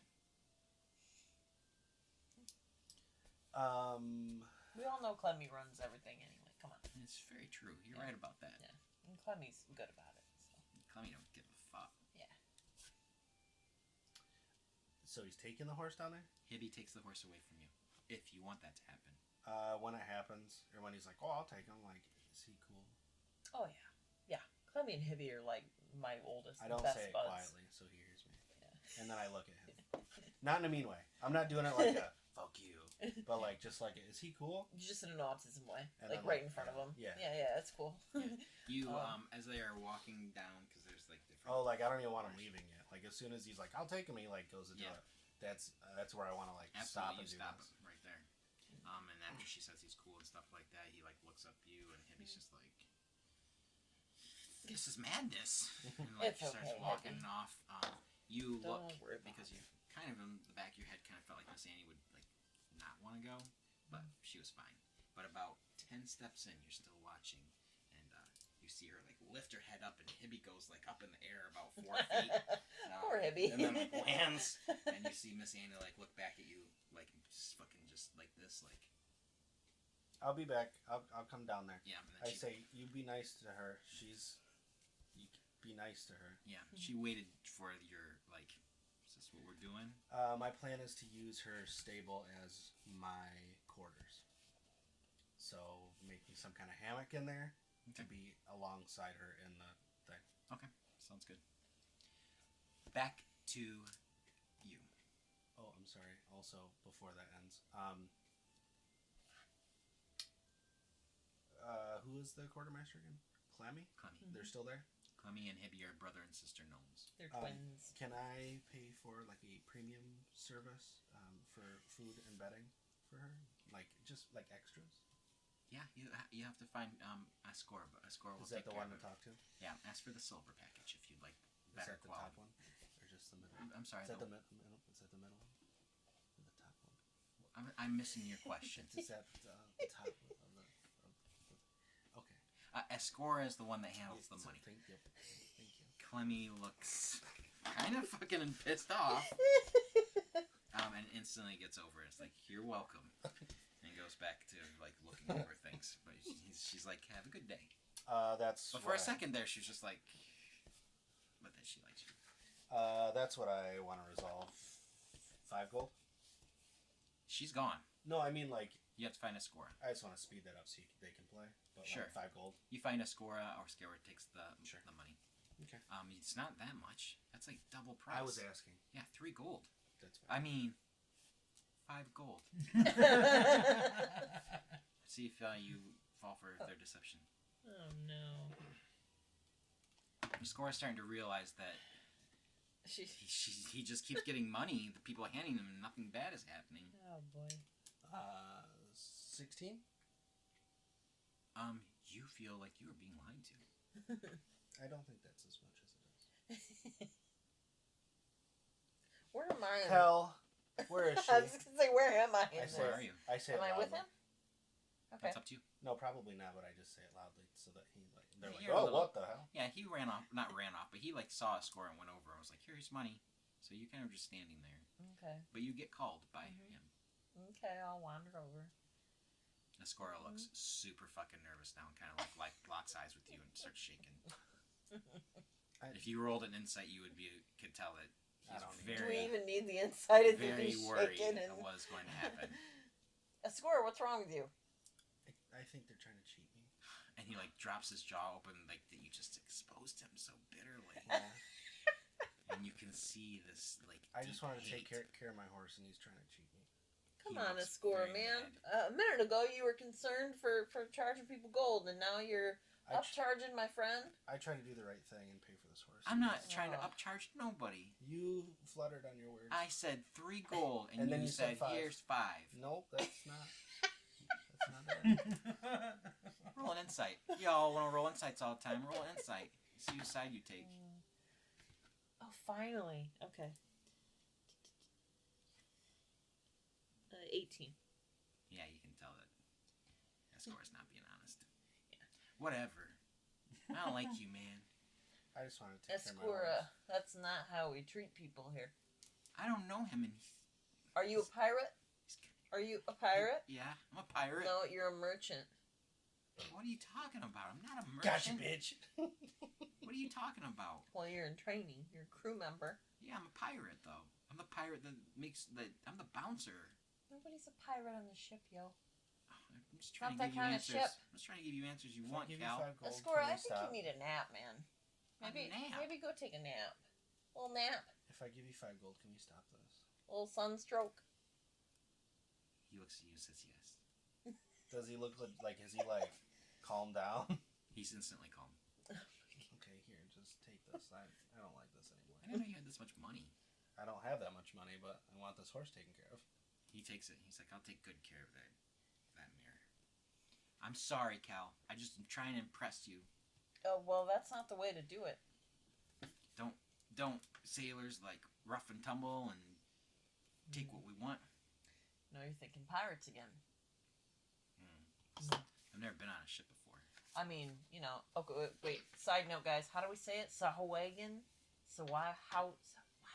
B: We all know Clemmy runs everything anyway. Come on.
A: It's very true. You're
B: Yeah.
A: right about that.
B: Yeah. And Clemmy's good about it. So.
A: Clemmy don't give a fuck.
F: So he's taking the horse down there?
A: Hibby takes the horse away from you. If you want that to happen.
F: When it happens, or when he's like, oh, I'll take him, like, is he cool?
B: Oh yeah. Yeah. Clemmy and Hibby are like my oldest
F: I don't
B: best
F: say it
B: buds.
F: quietly, so he hears me.
B: Yeah.
F: And then I look at him. Not in a mean way. I'm not doing it like a, fuck you. But like, just like, is he cool?
B: Just in an autism way.
F: And
B: Like
F: then,
B: right
F: like,
B: in front of him.
F: yeah.
B: Yeah, that's cool.
A: You,
B: Um,
A: as they are walking down, because there's like different.
F: Oh, like, I don't even want him leaving yet. Like, as soon as he's like, I'll take him, he like goes to do
A: Yeah.
F: it. That's where I want to like stop
A: Absolutely,
F: and
A: you
F: do
A: stop
F: this.
A: him right there. And after she says he's cool and stuff like that, he like looks up you, and Hibby's just like, "This is madness." And like
B: It's
A: starts
B: okay,
A: walking
B: Hibby.
A: off. You
B: Don't
A: look
B: worry about
A: because you kind of in the back of your head kind of felt like Miss Annie would like not want to go, but she was fine. But about 10 steps in, you're still watching, and you see her like lift her head up, and Hibby goes like up in the air about 4 feet.
B: Poor Hibby.
A: And then like lands, and you see Miss Annie like look back at you like just fucking just like this, like
F: I'll be back. I'll come down there.
A: yeah. And then
F: I
A: she,
F: say, you be nice to her. You be nice to her.
A: yeah, she waited for your like. Is this what we're doing?
F: My plan is to use her stable as my quarters. So make me some kind of hammock in there to
A: Okay.
F: be alongside her in the thing.
A: Okay, sounds good. Back to you.
F: sorry. Also, before that ends, who is the quartermaster again? Clammy?
A: Clemmy.
F: They're still there?
A: Clemmy and Hibby are brother and sister gnomes.
B: They're twins.
F: Can I pay for like a premium service for food and bedding for her? Like just like extras?
A: Yeah, you have to find Ascora, but Ascora will
F: Is that
A: take
F: the
A: care
F: one
A: of
F: to
A: it.
F: talk to?
A: Yeah, ask for the silver package if you'd like
F: Is
A: better
F: that the
A: quality.
F: top one? Or just the middle?
A: I'm sorry,
F: Is that
A: the-
F: the middle? Is that the middle one? Or the top one?
A: I'm missing your question.
F: Is that the top of the... Okay.
A: Ascora is the one that handles the money.
F: Thank you.
A: Clemmy looks kind of fucking pissed off. And instantly gets over it. It's like, you're welcome. And goes back to like looking over things. But she's like, have a good day.
F: That's.
A: But for a second there, she's just like, but then she likes you.
F: That's what I want to resolve. 5 gold?
A: She's gone.
F: No, I mean like
A: You have to find Ascora.
F: I just want to speed that up so they can play. But
A: Sure.
F: like 5 gold.
A: You find Ascora, or Ascora takes the money.
F: Okay.
A: It's not that much. That's like double price.
F: I was asking.
A: Yeah, 3 gold.
F: That's
A: I
F: fine.
A: mean, 5 gold. See if you fall for their deception.
B: Oh no.
A: Ascora's starting to realize that he just keeps getting money. The people are handing him, and nothing bad is happening.
B: Oh boy.
F: 16?
A: You feel like you are being lied to.
F: I don't think that's as much as it is.
B: Where am I?
F: Hell, where is
B: I was
F: she?
B: gonna say, where am I in
F: I
B: this?
A: Where are you?
F: I say
B: Am
F: it
B: I with
F: loudly.
B: him? Okay.
A: That's up to you.
F: No, probably not, but I just say it loudly so that they're like,
A: You're a
F: oh,
A: little-
F: what the hell?
A: Yeah, he ran off. Not ran off, but he like saw Ascora and went over. I was like, here's money. So you're kind of just standing there.
B: Okay.
A: But you get called by him.
B: Okay, I'll wander over.
A: Ascora looks super fucking nervous now and kind of like locks eyes with you and starts shaking. If you rolled an insight, you could tell that
F: I don't
A: he's
B: Do we
A: very,
B: even need the insight if
A: very
B: he's
A: worried
B: shaking?
A: of what's going to happen.
B: Ascora, what's wrong with you?
F: I think they're trying to cheat me.
A: And he like drops his jaw open like that you just exposed him so bitterly.
F: Yeah.
A: And you can see this like
F: I just
A: deep
F: wanted to take
A: hate.
F: care of my horse, and he's trying to cheat me.
B: Come
A: He
B: on,
A: looks
B: Ascora,
A: very
B: man.
A: mad.
B: A minute ago, you were concerned for charging people gold, and now you're
F: I
B: upcharging my friend?
F: I try to do the right thing and pay for this horse.
A: I'm not
F: Yes.
A: trying to
B: Oh.
A: upcharge nobody.
F: You fluttered on your words.
A: I said 3 gold, and,
F: And then
A: you
F: you said
A: said
F: 5.
A: here's 5.
F: Nope, that's not. That's not it.
A: Roll an insight. Y'all want to roll insights all the time. Roll an insight. See whose side you take.
B: Oh, finally. Okay. 18.
A: Yeah, you can tell that Ascora's not being honest. Yeah. Whatever. I don't like you, man.
F: I just wanted to take care of my horse.
B: Ascora, that's not how we treat people here.
A: I don't know him, and
B: Are you a pirate? Are you a pirate?
A: yeah, I'm a pirate.
B: No, you're a merchant.
A: What are you talking about? I'm not a
F: Gotcha,
A: merchant.
F: bitch.
A: What are you talking about?
B: Well, you're in training. You're a crew member.
A: Yeah, I'm a pirate, though. I'm the pirate that makes the. I'm the bouncer.
B: Nobody's a pirate on the ship, yo.
A: I'm just trying
B: Not
A: to
B: that
A: give you
B: kind of
A: answers.
B: ship.
A: I'm just trying to give you answers you
F: If I
A: want,
F: give you
A: Cal.
F: 5 gold,
B: Ascora,
F: can
B: I
F: you
B: think
F: stop?
B: you need a nap, man. Maybe,
A: nap?
B: maybe go take a nap. A little nap.
F: If I give you 5 gold, can you stop this?
B: A little sunstroke.
A: He looks at you and says yes.
F: Does he look like? Is he like calmed down?
A: He's instantly calm.
F: Okay, here, just take this. I don't like this anymore.
A: I didn't know you had this much money.
F: I don't have that much money, but I want this horse taken care of.
A: He takes it. He's like, I'll take good care of that mirror. I'm sorry, Cal. I just am trying to impress you.
B: Oh, well, that's not the way to do it.
A: Don't sailors like rough and tumble and take what we want?
B: No, you're thinking pirates again.
A: I've never been on a ship before.
B: I mean, you know. Okay, wait. Side note, guys. How do we say it? Sahuagin? So why? How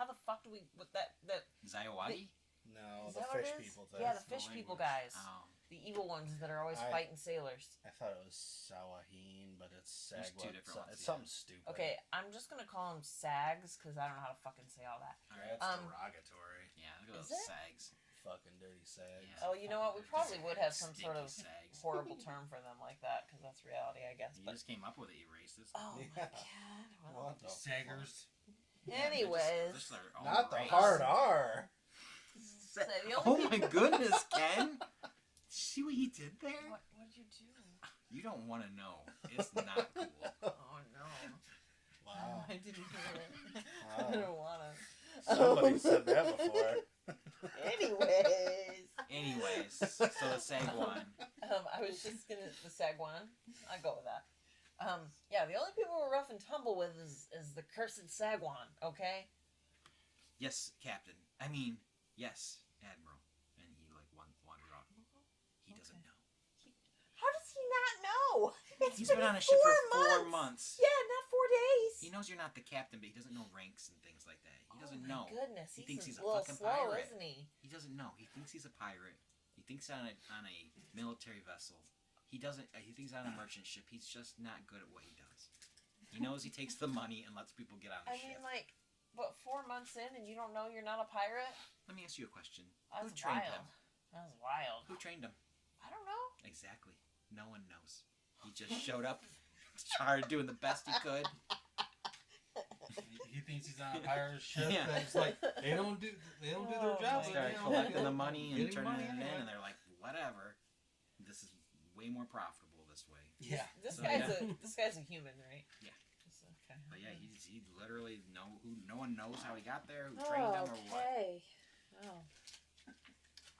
B: the fuck do we? With that?
A: Zayawagi?
F: No,
B: Is
F: the
B: that what it
F: fish
B: is?
F: people.
B: Yeah,
F: That's
B: the fish
A: the
B: people
A: language.
B: guys.
A: Oh.
B: The evil ones that are always
F: I-
B: fighting sailors.
F: I thought it was Sawahin, but it's
A: There's
F: Sagwa.
A: 2 different ones,
F: It's
A: yeah.
F: something stupid.
B: Okay, I'm just gonna call them sags because I don't know how to fucking say all that.
F: That's derogatory.
A: Yeah, look at
B: Is
A: those
B: it?
A: sags.
F: Fucking dirty sags.
A: Yeah.
B: Oh, you know what? We probably would have some sort of
A: Stinky sags.
B: horrible term for them like that because that's reality, I guess.
A: You
B: But
A: just came up with it, you racist.
B: oh my
F: Yeah.
B: god. Well,
F: What the
C: Saggers.
A: Yeah, they're
B: anyways,
A: just their own
F: Not the
A: race.
F: hard R.
B: The
A: Oh
B: only
A: my goodness, Ken! See what he did there?
B: What'd you do?
A: You don't want to know. It's not cool.
B: Oh no.
F: Wow.
B: I didn't hear it. I
F: Wow.
B: don't wanna.
F: Somebody said that before.
B: Anyways,
A: So the Saguan.
B: I was just gonna the Saguan. I go with that. Yeah, the only people we're rough and tumble with is the cursed Saguan. Okay.
A: Yes, Captain. I mean, yes, Admiral. And he like wandered off. He doesn't know.
B: How does he not know?
A: He's been on a ship for 4 months.
B: Yeah, not 4 days.
A: He knows you're not the captain, but he doesn't know ranks and things like that. He doesn't
B: oh
A: know.
B: my goodness,
A: He thinks he's a
B: little
A: fucking
B: slow,
A: pirate.
B: isn't he?
A: He doesn't know. He thinks he's a pirate. He thinks on a military vessel. He doesn't. He thinks on a merchant ship. He's just not good at what he does. He knows he takes the money and lets people get on the
B: I
A: ship.
B: mean, like, what, 4 months in and you don't know you're not a pirate?
A: Let me ask you a question.
B: That's
A: Who trained
B: wild.
A: him?
B: That was wild.
A: Who trained him?
B: I don't know.
A: Exactly. No one knows. He just showed up, started doing the best he could.
C: He thinks he's on a pirate ship.
A: Yeah.
C: And it's like they don't do their
B: Oh,
C: job.
B: my
A: Started
C: you know,
A: collecting the money and
C: getting
A: turning
C: money
A: it in,
C: anyway.
A: and they're like, whatever. This is way more profitable this way.
C: Yeah.
B: This
A: So,
B: guy's
A: yeah.
B: this guy's a human, right?
A: Yeah.
B: Just, okay.
A: But yeah, he literally no one knows how he got there, who trained him or what.
B: Okay. Oh.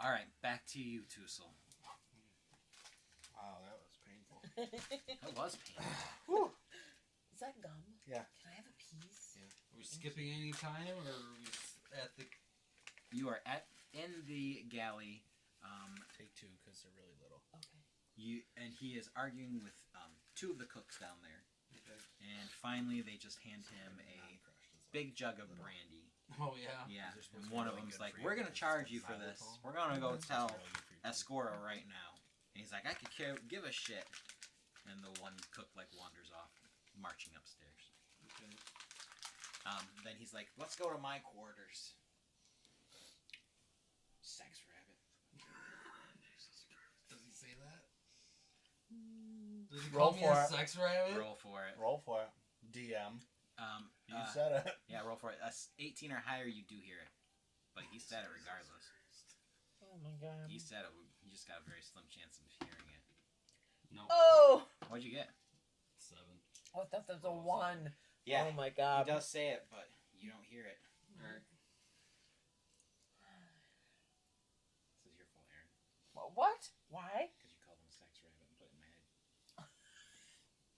A: All right, back to you, Tussle.
F: Wow, that was painful.
A: That was painful.
B: Is that gum?
F: Yeah.
B: Can I have a piece?
F: Yeah.
C: Are we skipping any time, or are we at the?
A: You are in the galley.
F: Take 2 because they're really little.
B: Okay.
A: He is arguing with 2 of the cooks down there,
C: Okay.
A: and finally they just hand him a big jug of brandy.
C: Oh yeah.
A: Yeah,
F: They're supposed
A: and
F: to be
A: one of
F: really
A: them's
F: good
A: like,
F: for you
A: "We're gonna
F: because
A: charge
F: it's
A: you for this.
F: xylitol.
A: We're gonna go
F: That's
A: tell
F: really good for your teeth.
A: Escora right now." And he's like, "I could give a shit." And the one cook like wanders off, marching upstairs.
C: Okay.
A: Then he's like, "Let's go to my quarters." Sex rabbit.
C: Does he say that? Does he
F: Roll
C: call me
F: for
C: a
F: it.
C: sex rabbit?
A: Roll for it.
F: Roll for it. DM. You
A: Uh,
F: said it.
A: Yeah, roll for it. 18 or higher, you do hear it. But he said it regardless.
B: Oh my god.
A: He said it. You just got a very slim chance of hearing it.
C: No.
B: Oh!
A: What'd you get?
C: 7.
B: Oh, I thought that was a 1.
A: Yeah,
B: Oh my
A: he
B: god.
A: does say it, but you don't hear it.
C: Alright.
A: This is your fault, Aaron.
B: What? Why?
A: Because you called him a sex rabbit and put it in my head.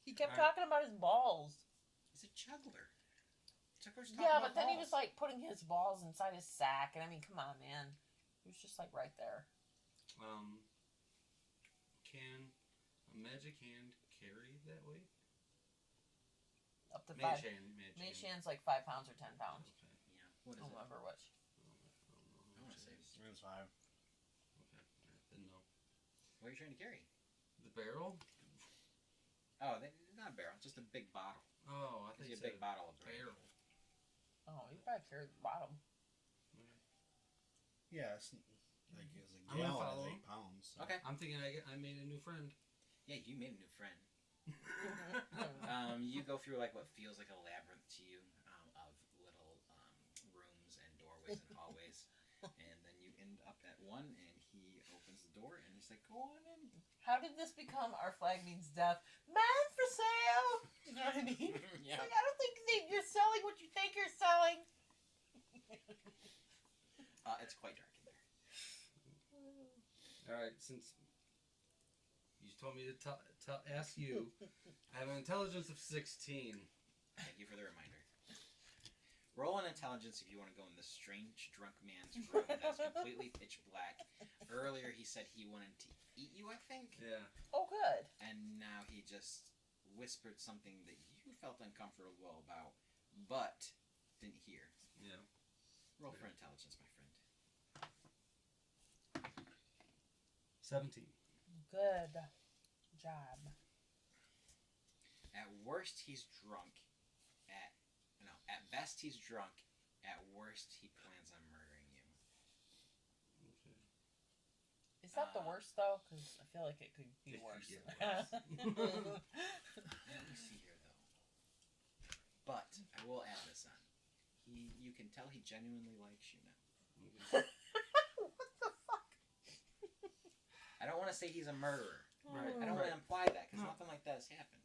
B: He kept
C: Alright.
B: talking about his balls.
A: He's a juggler. Jugglers talk
B: Yeah,
A: about
B: but then he
A: balls.
B: was like putting his balls inside his sack, and I mean, come on, man. He was just like right there.
C: Can a magic hand carry that weight?
B: Up to 5.
C: Mage hand.
B: Mage hand's like 5 pounds or 10 pounds.
C: Okay.
A: Yeah. What
B: I
A: is
B: don't
A: it?
B: remember which.
A: I want to say.
F: It's 5.
C: Okay. Then no.
A: What are you trying to carry?
C: The barrel?
A: Oh, not a barrel. Just a big bottle.
C: Oh, I think
A: It's
C: you
A: a big
C: said
A: bottle of brandy.
C: barrel.
B: Oh, you probably carried the bottom.
F: Yeah, it's like it's a
C: I'm gonna
F: gallon
C: follow.
F: of 8 pounds. So.
A: Okay.
C: I'm thinking I made a new friend.
A: Yeah, you made a new friend. You go through like what feels like a labyrinth to you of little rooms and doorways and hallways, and then you end up at one, and he opens the door, and he's like, "Go on in."
B: How did this become Our Flag Means Death? Man for sale! You know what I mean?
A: Yeah.
B: Like, I don't think you're selling what you think you're selling.
A: It's quite dark in there.
C: Alright, since you told me to ask you, I have an intelligence of 16.
A: Thank you for the reminder. Roll an intelligence if you want to go in this strange drunk man's room that's completely pitch black. Earlier he said he wanted to eat you, I think.
C: Yeah.
B: Oh, good.
A: And now he just whispered something that you felt uncomfortable about, but didn't hear.
C: Yeah.
A: Roll for intelligence, my friend.
C: 17.
B: Good job.
A: At worst, he's drunk. At best, he's drunk. At worst, he plans on murdering you.
C: Okay.
B: Is that the worst, though? Because I feel like it could be
C: It could
B: worse.
C: get worse.
A: Let me see here, though. But I will add this on. You can tell he genuinely likes you now. want to say he's a murderer.
C: Right.
A: I don't want to imply that because
C: No.
A: nothing like that has happened.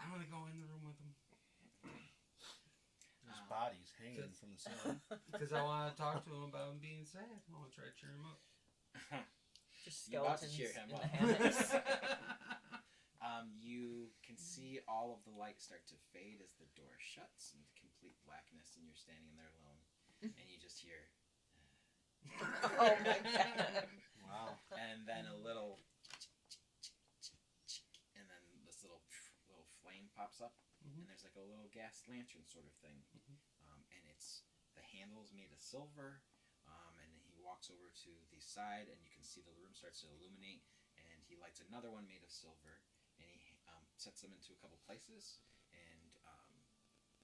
C: I'm gonna go in the room with him
F: His body's hanging from the ceiling.
C: because I want to talk to him about him being sad. I want to try to cheer him up.
B: Just
A: You about to
B: skeletons
A: cheer him
B: in
A: up.
B: the hammocks.
A: You can see all of the light start to fade as the door shuts into complete blackness, and you're standing there alone, and you just hear,
B: Oh my god.
F: Wow.
A: and then a little, and then this little flame pops up,
C: Mhm.
A: and there's like a little gas lantern sort of thing, and it's the handle's made of silver, and he walks over to the side, and you can see the room starts to illuminate, and he lights another one made of silver, and he sets them into a couple places, and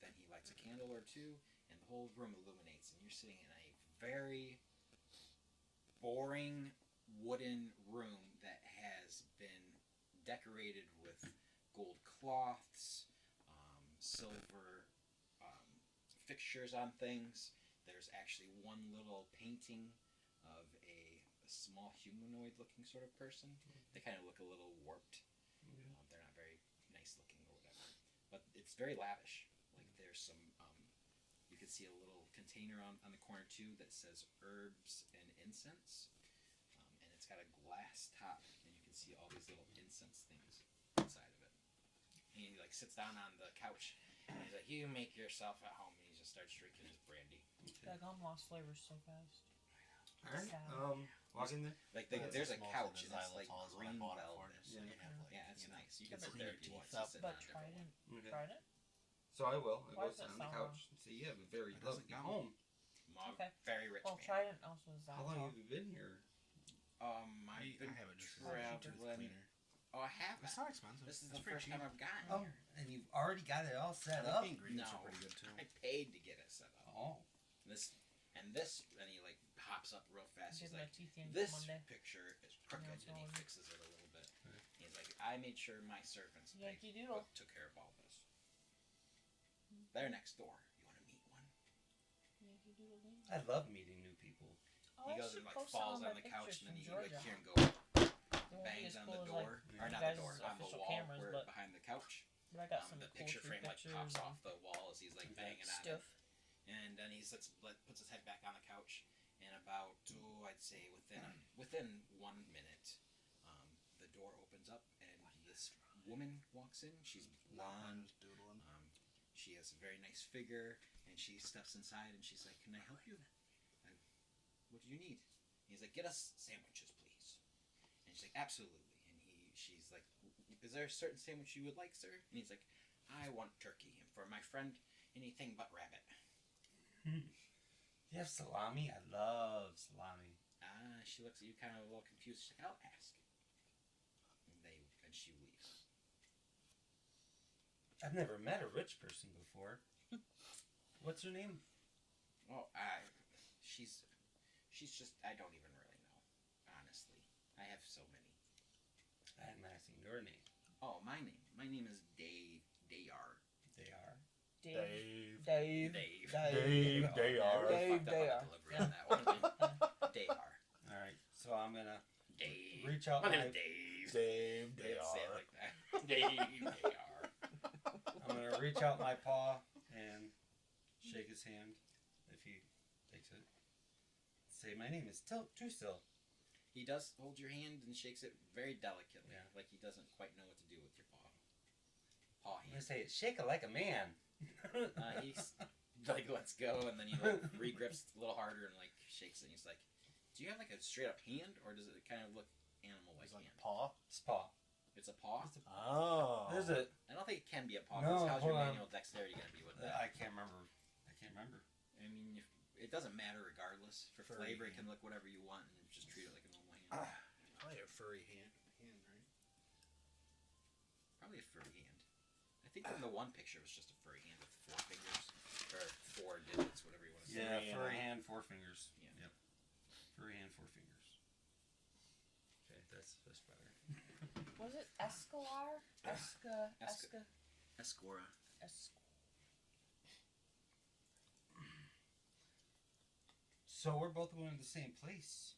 A: then he lights a candle or two, and the whole room illuminates, and you're sitting in a very boring wooden room that has been decorated with gold cloths, silver fixtures on things. There's actually one little painting of a small humanoid-looking sort of person. They kind of look a little warped. They're not very nice looking or whatever, but it's very lavish. Like there's some, you can see a little container on the corner too that says herbs and incense, and it's got a glass top, and you can see all these little incense things inside of it. And he like sits down on the couch, and he's like, "You make yourself at home," and he just starts drinking his brandy.
B: That gum lost flavors so fast.
C: All right.
B: Sad.
C: Walk in there.
A: Like
F: That's
A: there's a
F: as small
A: couch,
F: as
A: and it's like
F: xylitol is what I
A: green
F: bought it for.
A: velvet.
F: So you can have, like,
A: Yeah, it's
F: you know,
A: nice. You
B: Yeah,
A: can
B: but
A: sit there if
F: clean
A: you
F: your
A: want.
F: teeth
A: to
F: up.
A: sit
B: But
A: on a
B: tried
A: different
B: it.
A: one.
C: Okay.
B: Tried it?
C: So I will. I
B: Why
C: will
B: does
C: sit
B: that
C: on the
B: sound
C: couch and say, "You have a very
F: It doesn't
C: lovely
F: count.
C: home.
B: Okay.
A: Very rich
B: Well,
A: man.
B: Trident also is
C: How long
B: xylitol.
C: have you been here?"
A: I've been
F: I have it just as a
B: Traveling.
F: tooth cleaner.
A: Oh, I have.
F: It's not expensive.
A: This is
F: It's
A: the
F: pretty
A: first
F: cheap.
A: time I've gotten
C: Oh,
A: here.
C: and you've already got it all
F: I
C: set
F: think
C: up.
F: the ingredients
A: No.
F: are pretty good too.
A: I paid to get it set up.
C: Oh,
A: This, and he like hops up real fast.
B: Did
A: He's
B: my
A: like,
B: teeth in
A: this
B: Monday.
A: picture is crooked,
B: Yeah,
A: and he
B: so-
A: fixes it a little bit. He's like, I made sure my servants
B: Yankee Doodle.
A: took care of all this. They're next door. You want to meet one?
B: Yankee Doodle Ding.
C: I love meeting new people.
B: Oh,
A: He
B: I
A: goes
B: should
A: and like
B: post some
A: falls
B: of
A: on
B: my
A: the couch,
B: pictures
A: and then
B: from
A: you like
B: Georgia.
A: hear him go
B: They won't be
A: bangs
B: as
A: on
B: cool
A: the
B: as,
A: door,
B: like,
A: or
B: you
A: not the
B: guys'
A: door, on the
B: official
A: wall,
B: cameras,
A: where
B: but-
A: behind the couch.
B: But I got some
A: The
B: cool
A: picture
B: tree
A: frame like
B: pictures
A: pops
B: and
A: off the wall as he's like banging on it.
B: stuff.
A: And then he puts his head back on the couch, and about I'd say within 1 minute, the door opens up, and this woman walks in. She's
F: I'm
A: blonde.
F: just doodling.
A: She has a very nice figure, and she steps inside, and she's like, "Can I help you? What do you need?" And he's like, "Get us sandwiches, please." And she's like, "Absolutely." And she's like, "Is there a certain sandwich you would like, sir?" And he's like, "I want turkey, and for my friend, anything but rabbit."
C: You have salami? I love salami.
A: She looks at you kind of a little confused. She's like, "I'll ask." And she leaves.
C: I've never met a rich person before. What's her name?
A: Well, she's just, I don't even really know, honestly. I have so many.
C: I'm asking your name.
A: Oh, my name is Dayar.
C: They are.
B: Dave.
F: Dave.
B: Dave.
F: Dave, they
A: I
F: are.
A: really
B: Dave,
A: fucked up
B: they
A: on
B: are.
A: the delivery on that one. Dayar.
C: All right. So I'm gonna
A: Dave.
C: reach out
A: My
C: my.
A: name is Dave.
F: Dave, they
A: They say it
F: are.
A: like that. Dave, Dayar.
C: I'm gonna reach out my paw and shake his hand if he takes it. Say my name is Tusil.
A: He does hold your hand and shakes it very delicately,
C: Yeah.
A: like he doesn't quite know what to do with your paw. Paw
C: I'm gonna
A: hand.
C: say it. Shake it like a man.
A: He's like lets go, and then he like regrips a little harder and like shakes it. And he's like, "Do you have like a straight up hand, or does it kind of look animal like
F: It's like
A: hand?"
F: paw.
C: It's paw.
A: It's a paw.
F: Oh.
C: There's a.
A: I don't think it can be a paw.
C: No,
A: 'Cause how's your
C: hold on.
A: manual dexterity gonna be with that?
C: I can't remember.
A: I mean, it doesn't matter regardless. For
F: Furry
A: flavor, it can
F: hand.
A: look whatever you want, and just treat it like a normal hand.
F: Probably a furry hand, right?
A: Probably a furry hand. I think from the one picture it was just a furry hand with 4 fingers or 4 digits, whatever you want to say.
C: Yeah,
F: Furry
C: furry
F: hand.
C: hand, 4 fingers.
A: Yeah.
C: Yep. Furry hand, 4 fingers. Okay, that's better.
B: Was it Escalar?
A: Escora.
C: So we're both going to the same place.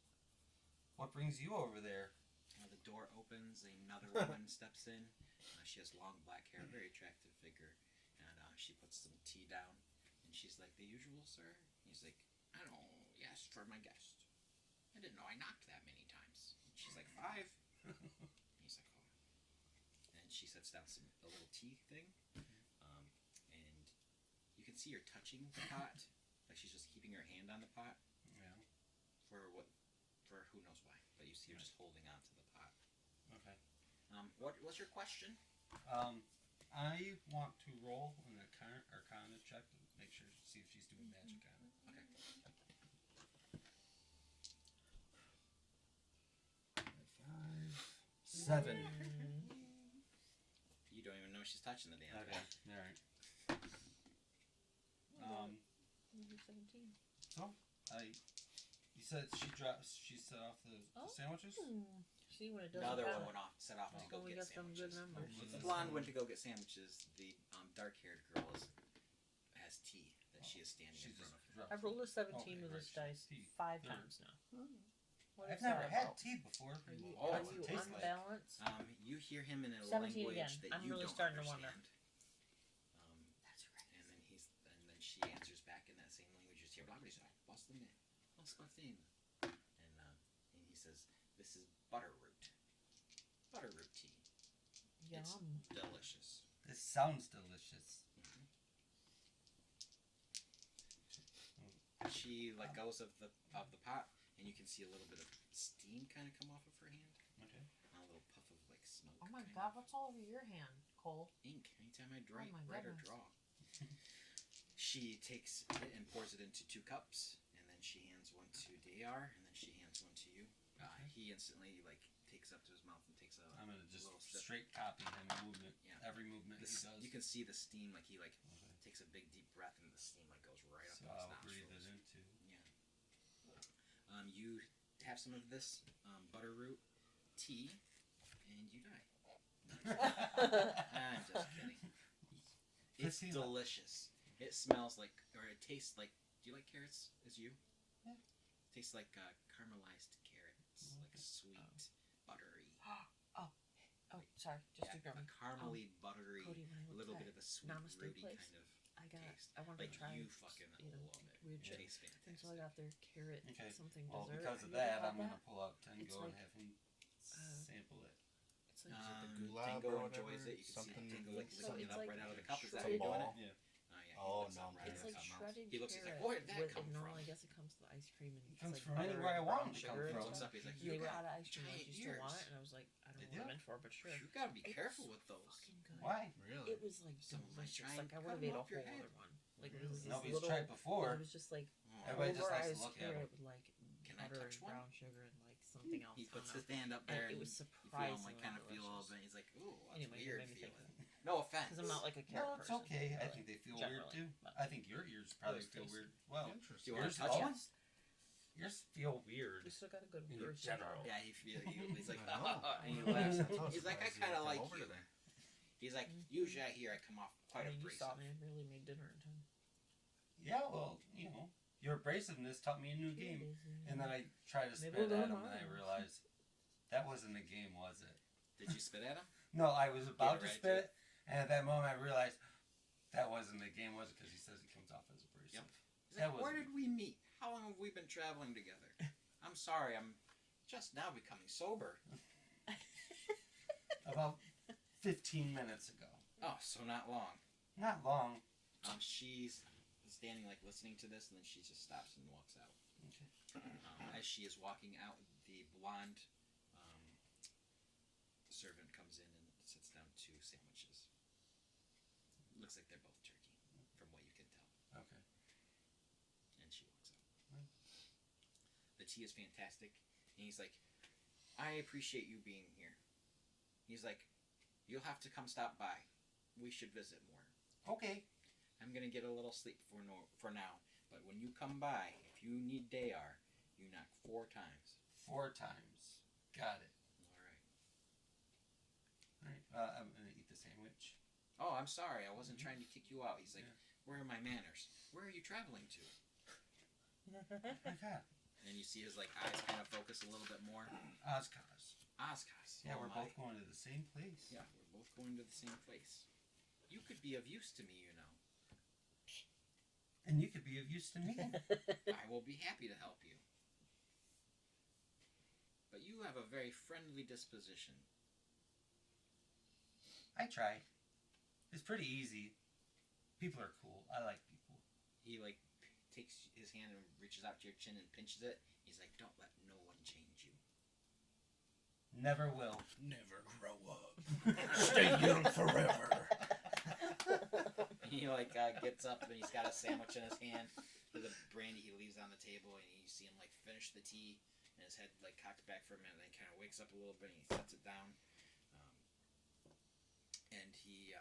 C: What brings you over there?
A: The door opens. Another woman steps in. She has long black hair, very attractive figure, and she puts some tea down. And she's like, "The usual, sir?" He's like, "I don't. Yes, for my guest. I didn't know I knocked that many times." And she's like, "5." He's like, "Oh." And she sets down a little tea thing, and you can see her touching the pot, like she's just keeping her hand on the pot.
C: Yeah.
A: For who knows why, but you see her just holding on to the pot.
C: Okay.
A: What's your question?
C: I want to roll an Arcana check to make sure, see if she's doing magic on it.
A: Okay.
C: 5, 7.
A: You don't even know she's touching the damn
C: Okay.
A: thing.
C: All right.
B: 17.
C: So you said she set off the sandwiches.
B: See when it doesn't
A: Another
B: count.
A: one went off, set off to go
B: we
A: get
B: got some good
A: sandwiches.
B: numbers.
A: The blonde went to go get sandwiches. The dark-haired girl has tea that she is standing in front of.
B: I've rolled a 17
C: Okay,
B: with this
C: right.
B: dice
C: Tea.
B: 5
C: Third.
B: times now. What
C: I've
B: is
C: never
B: that
C: had
B: about?
C: tea before.
B: Are you,
A: Oh,
B: are
A: what's
B: you
C: it taste like?
B: unbalanced?
A: You hear him in a
B: 17
A: language
B: again.
A: that
B: I'm
A: you
B: really
A: don't
B: starting to
A: understand.
B: That's right.
A: And then she answers back in that same language. You hear blah blah blah, Boston, and he says, "This is butterroot tea.
B: Yum.
A: It's delicious."
C: This sounds delicious.
A: She let goes of the pot, and you can see a little bit of steam kind of come off of her hand.
C: Okay.
A: And a little puff of like smoke.
B: Oh my
A: kind
B: god,
A: of.
B: what's all over your hand, Cole?
A: Ink. Anytime I
B: Oh my
A: write or
B: goodness.
A: draw. She takes it and pours it into 2 cups, and then she hands one to Dayar, and then she hands one to you. He instantly takes up to his mouth and takes a
C: I'm gonna just
A: little sip.
C: straight copy him movement.
A: Yeah.
C: Every movement he does.
A: You can see the steam, he
C: Okay.
A: takes a big deep breath, and the steam goes right up
C: So
A: in his
C: I'll breathe it
A: nostrils.
C: into.
A: Yeah. You have some of this butterroot tea, and you die. I'm just kidding. It's
C: 15.
A: delicious. It smells like, or it tastes like. Do you like carrots? As you?
C: Yeah.
A: It tastes like caramelized carrots, like sweet, buttery.
B: Oh, sorry. Just
A: Yeah,
B: ignore
A: a
B: me.
A: caramely, buttery,
B: Cody, when I
A: a
B: went
A: little
B: to
A: bit of a sweet,
B: Namaste
A: fruity
B: place,
A: kind of taste.
B: I wanted to try
A: you fucking
B: you know,
A: love it.
B: weird
A: It
B: shit.
A: tastes fantastic.
B: And so I got their carrot
C: Okay.
B: something
C: Well,
B: dessert.
C: because
B: Have
C: of
B: you ever
C: that,
B: had
C: I'm gonna pull out Tango
B: It's
C: and
B: like,
C: have him sample it.
B: It's like
F: Gulab
A: Tango
F: or
A: enjoys
F: whatever?
A: it. You can
F: Something
A: see Tango
F: like-
A: licking it
B: So
A: up
B: it's
A: right out of the
B: like
A: cup. Is that how
F: shredded
A: you're doing
F: ball?
A: it?
C: Yeah.
A: Yeah.
F: Oh,
A: He licks
F: no,
A: up right
B: it's
A: out of
B: like
A: his mouth.
B: shredded
A: He looks, he's like,
B: carrot
A: where did that
B: with,
A: come
B: no,
A: from?
B: I guess it comes to the ice cream and it's
C: comes
B: like
C: from
B: butter
C: anywhere I
B: and
C: want
B: brown
C: it to
B: sugar
C: come
B: and
C: from.
A: Looks
B: stuff.
A: up, he's like,
B: They
A: you
B: were
A: got
B: out of ice cream. Like,
A: giant
B: you still want
A: ears.
B: it? And I was like, I don't
C: They
B: know what I'm
C: do.
B: in for, but sure.
A: You gotta be
B: It's
A: careful with those.
B: Fucking good.
C: Why?
F: Really?
B: It was like
A: Someone might
B: delicious.
A: try
B: Like I
A: and
B: would have
A: cut 'em
B: ate a
A: off your
B: whole
A: head.
B: other one. Like it was this
C: Nobody's
B: little.
C: tried before.
B: It was just like
C: Everybody just likes to
B: pulverized
C: look at
B: carrot
C: them.
B: with like
A: Can I
B: butter
A: touch
B: and
A: one?
B: brown sugar and like something else.
A: He
B: I
A: puts
B: don't
A: his
B: know.
A: hand up there,
B: And
A: and
B: it was
A: you feel him
B: surprisingly
A: kind of feel a little
B: delicious.
A: bit. He's like, "Ooh, that's
B: Anyway, you
A: weird
B: made me think
A: feeling."
B: of it.
A: No offense.
B: Because I'm not like a carrot
C: No, it's
B: person.
C: okay. I
B: really,
C: think they feel weird
B: generally,
C: too.
B: but-
C: I think your ears probably
B: Those
C: feel
B: tasty.
C: weird. Well,
F: Interesting.
A: Do you want
C: yours
A: to touch
C: all?
A: one?
C: Yours feel weird.
B: We still got a good
C: In
B: version.
C: general.
A: Yeah, he's like,
F: I know.
A: and he
F: I'm
A: laughs.
F: so
A: He's like, I
F: surprised you
A: kind of
F: came
A: like
F: over
A: you.
F: today.
A: He's like, usually I hear I come off
B: I
A: quite
B: mean, you saw
A: abrasive.
B: me. I barely made dinner in time.
C: Yeah, well, your abrasiveness taught me a new game. And then I tried to
B: Maybe
C: spit
B: we'll go
C: at him, and I
B: tomorrow.
C: realized that wasn't a game, was it?
A: Did you spit at him?
C: No, I was about to
A: ready
C: spit
A: to.
C: it, and at that moment I realized that wasn't a game, was it? Because he says it comes off as abrasive.
A: Yep. He's
C: That
A: like, where
C: wasn't-
A: did we meet? How long have we been traveling together? I'm sorry, I'm just now becoming sober.
C: About 15 minutes ago.
A: Oh, so not long.
C: Not long.
A: She's standing listening to this, and then she just stops and walks out.
C: Okay.
A: As she is walking out, the blonde servant comes in and sits down 2 sandwiches. Looks like they're both turkey, from what you can tell.
C: Okay.
A: And she walks out. The tea is fantastic, and he's like, I appreciate you being here. He's like, you'll have to come stop by. We should visit more.
C: Okay.
A: I'm gonna get a little sleep for now, but when you come by, if you need Dayar, you knock 4 times.
C: 4 times. Got it.
A: Alright.
C: Alright, I'm gonna eat the sandwich.
A: Oh, I'm sorry, I wasn't trying to kick you out. He's like,
C: Yeah.
A: where are my manners? Where are you traveling to?
C: Oh my god.
A: And And you see his like eyes kind of focus a little bit more.
C: Oshkosh.
A: Oshkosh.
C: Yeah,
A: oh
C: we're
A: my.
C: both going to the same place.
A: Yeah, we're both going to the same place. You could be of use to me, you know.
C: And you could be of use to me.
A: I will be happy to help you. But you have a very friendly disposition.
C: I try. It's pretty easy. People are cool. I like people.
A: He like takes his hand and reaches out to your chin and pinches it. He's like, "Don't let no one change you."
C: Never will.
F: Never grow up. Stay young forever.
A: He like gets up and he's got a sandwich in his hand. There's a brandy he leaves on the table, and you see him like finish the tea, and his head like cocked back for a minute, and then kind of wakes up a little bit, and he sets it down. And he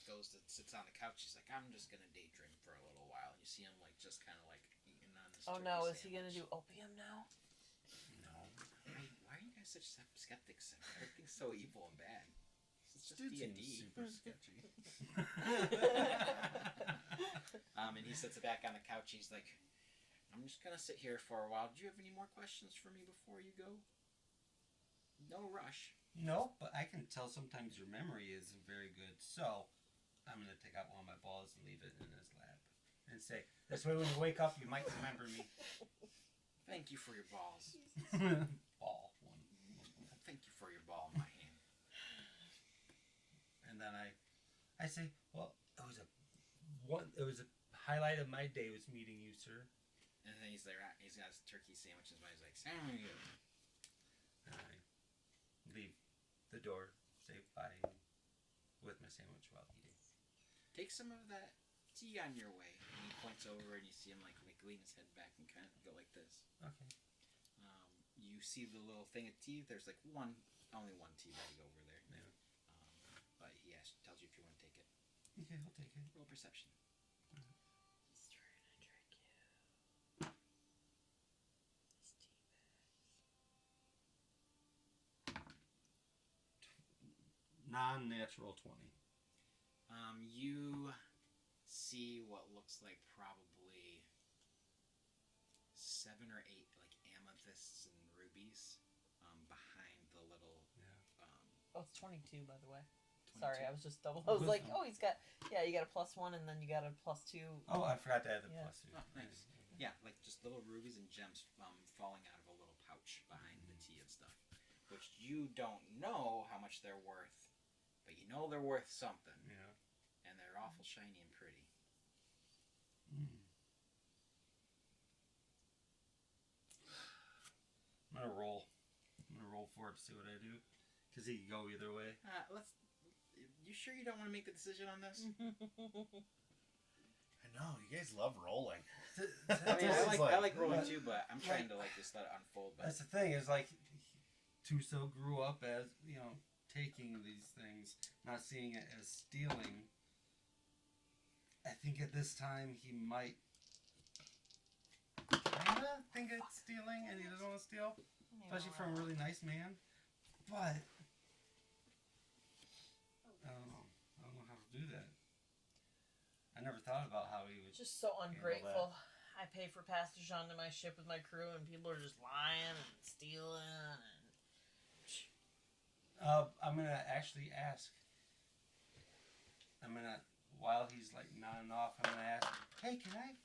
A: goes to sits on the couch. He's like, "I'm just gonna daydream for a little while." And you see him like just kind of like eating on this.
B: Oh
A: turkey
B: no, is he
A: sandwich.
B: gonna do opium now?
C: No.
A: Why are you guys such skeptics? Everything's so evil and bad. It's just
F: Dude
A: D&D.
F: seems super sketchy.
A: And he sits back on the couch. He's like, "I'm just gonna sit here for a while. Do you have any more questions for me before you go? No rush."
C: No, but I can tell sometimes your memory isn't very good. So I'm going to take out one of my balls and leave it in his lap. And say, this way when you wake up, you might remember me.
A: Thank you for your balls.
C: Ball. One.
A: Thank you for your ball in my hand.
C: And then I say, well, it was a highlight of my day was meeting you, sir.
A: And then he's like, he's got his turkey sandwich in his mouth. He's like, "Sandwich."
C: And I leave the door, say bye with my sandwich while eating.
A: Take some of that tea on your way. And he points over and you see him like lean his head back and kind of go like this.
C: Okay.
A: You see the little thing of tea. There's like only one tea bag over there.
C: Yeah.
A: But he tells you if you want to take it.
C: Okay, I'll take it.
A: Roll perception.
B: He's trying to trick you. These tea bags.
C: Non-natural 20.
A: You see what looks like probably 7 or 8 like amethysts and rubies behind the little.
C: Yeah.
B: Oh, it's 22, by the way.
A: 22.
B: Sorry, I was just double. I was like, oh, he's got. Yeah, you got a +1, and then you got a +2.
C: Oh, I forgot to add the
B: Yeah.
C: +2.
A: Oh, nice. Yeah, like just little rubies and gems falling out of a little pouch behind the tea and stuff, which you don't know how much they're worth, but you know they're worth something,
C: Yeah.
A: and they're awful shiny and pretty.
C: I'm gonna roll. For it to see what I do, because he can go either way.
A: You sure you don't want to make the decision on this?
F: I know, you guys love rolling.
A: I mean, I like rolling too, but I'm trying to like just let it unfold. But
C: That's the thing is like, Tuso grew up as taking these things, not seeing it as stealing. I think at this time he might kinda think it's stealing, and he doesn't want to steal, especially from a really nice man. But I don't know how to do that. I never thought about how he would.
B: Just so ungrateful. I pay for passage onto my ship with my crew, and people are just lying and stealing.
C: I'm gonna actually ask. While he's like nodding off, I'm gonna ask, "Hey, can I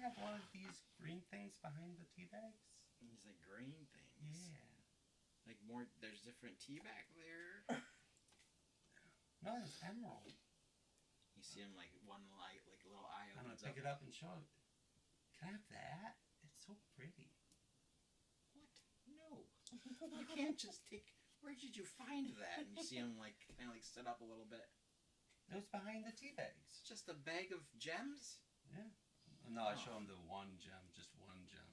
C: have one of these green things behind the tea bags?"
A: he's like green things.
C: Yeah.
A: Like more. There's different tea back there.
C: No, it's emerald.
A: You see him like one light, like a little eye
C: I'm gonna
A: opens
C: pick
A: up.
C: it up and show it. Can I have that? It's so pretty.
A: What? No. You can't just take. Where did you find that? And you see him like kind of like sit up a little bit.
C: It was behind the tea bags.
A: It's just a bag of gems.
C: Yeah. No, I show him the one gem, just one gem.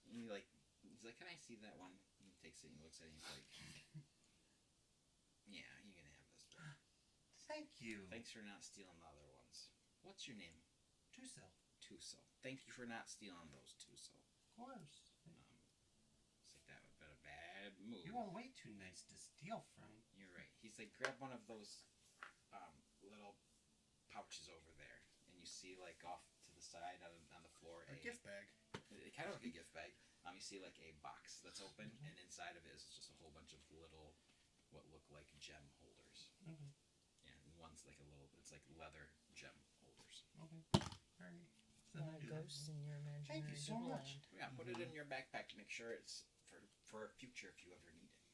A: And he's like, "Can I see that one?" He takes it and he looks at it and he's like, "Yeah, you can have this one.
C: Thank you.
A: Thanks for not stealing the other ones. What's your name?"
C: Tuso.
A: Tuso. Thank you for not stealing those, Tuso.
C: Of course.
A: It's like that would have been a bad move.
C: You are way too nice to steal from.
A: You're right. He's like, grab one of those little pouches over there, and you see like off to the side on the floor
F: A gift bag.
A: Kind of like a gift bag. You see like a box that's open, and inside of it is just a whole bunch of little, what look like gem holders.
C: Okay.
A: Yeah, and one's like a little, it's like leather gem holders.
C: Okay. All right. So
B: Yeah,
C: I do
B: ghosts
C: that.
B: in your imaginary
C: Thank you so much.
B: Neverland.
A: Yeah, put it in your backpack to make sure it's for future if you ever need it.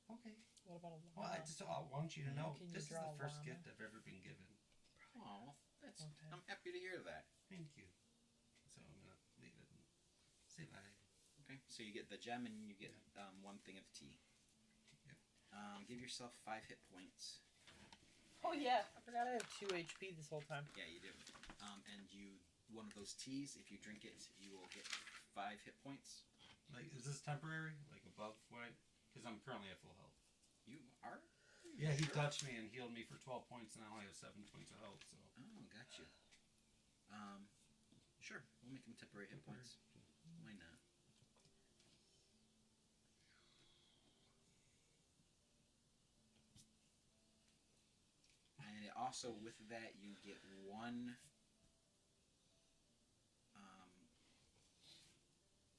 C: Okay.
B: What about a llama?
C: Well, I want you to know
B: Can you
C: this is
B: draw
C: the
B: a
C: first
B: llama?
C: gift I've ever been given.
A: Oh, that's.
B: Okay.
A: I'm happy to hear that.
C: Thank you. So I'm gonna leave it and say bye.
A: Okay, so you get the gem and you get one thing of tea.
C: Yep.
A: Give yourself 5 hit points.
B: Oh yeah, I forgot I have 2 HP this whole time.
A: Yeah, you do. And one of those teas, if you drink it, you will get 5 hit points.
C: Like, is this temporary? Like above what? Because I'm currently at full health.
A: You are?
C: Yeah, he
A: Sure.
C: touched me and healed me for 12 points, and I only have 7 points of health. So.
A: Oh, got you. Sure. We'll make them temporary hit points. Why not? And also with that, you get one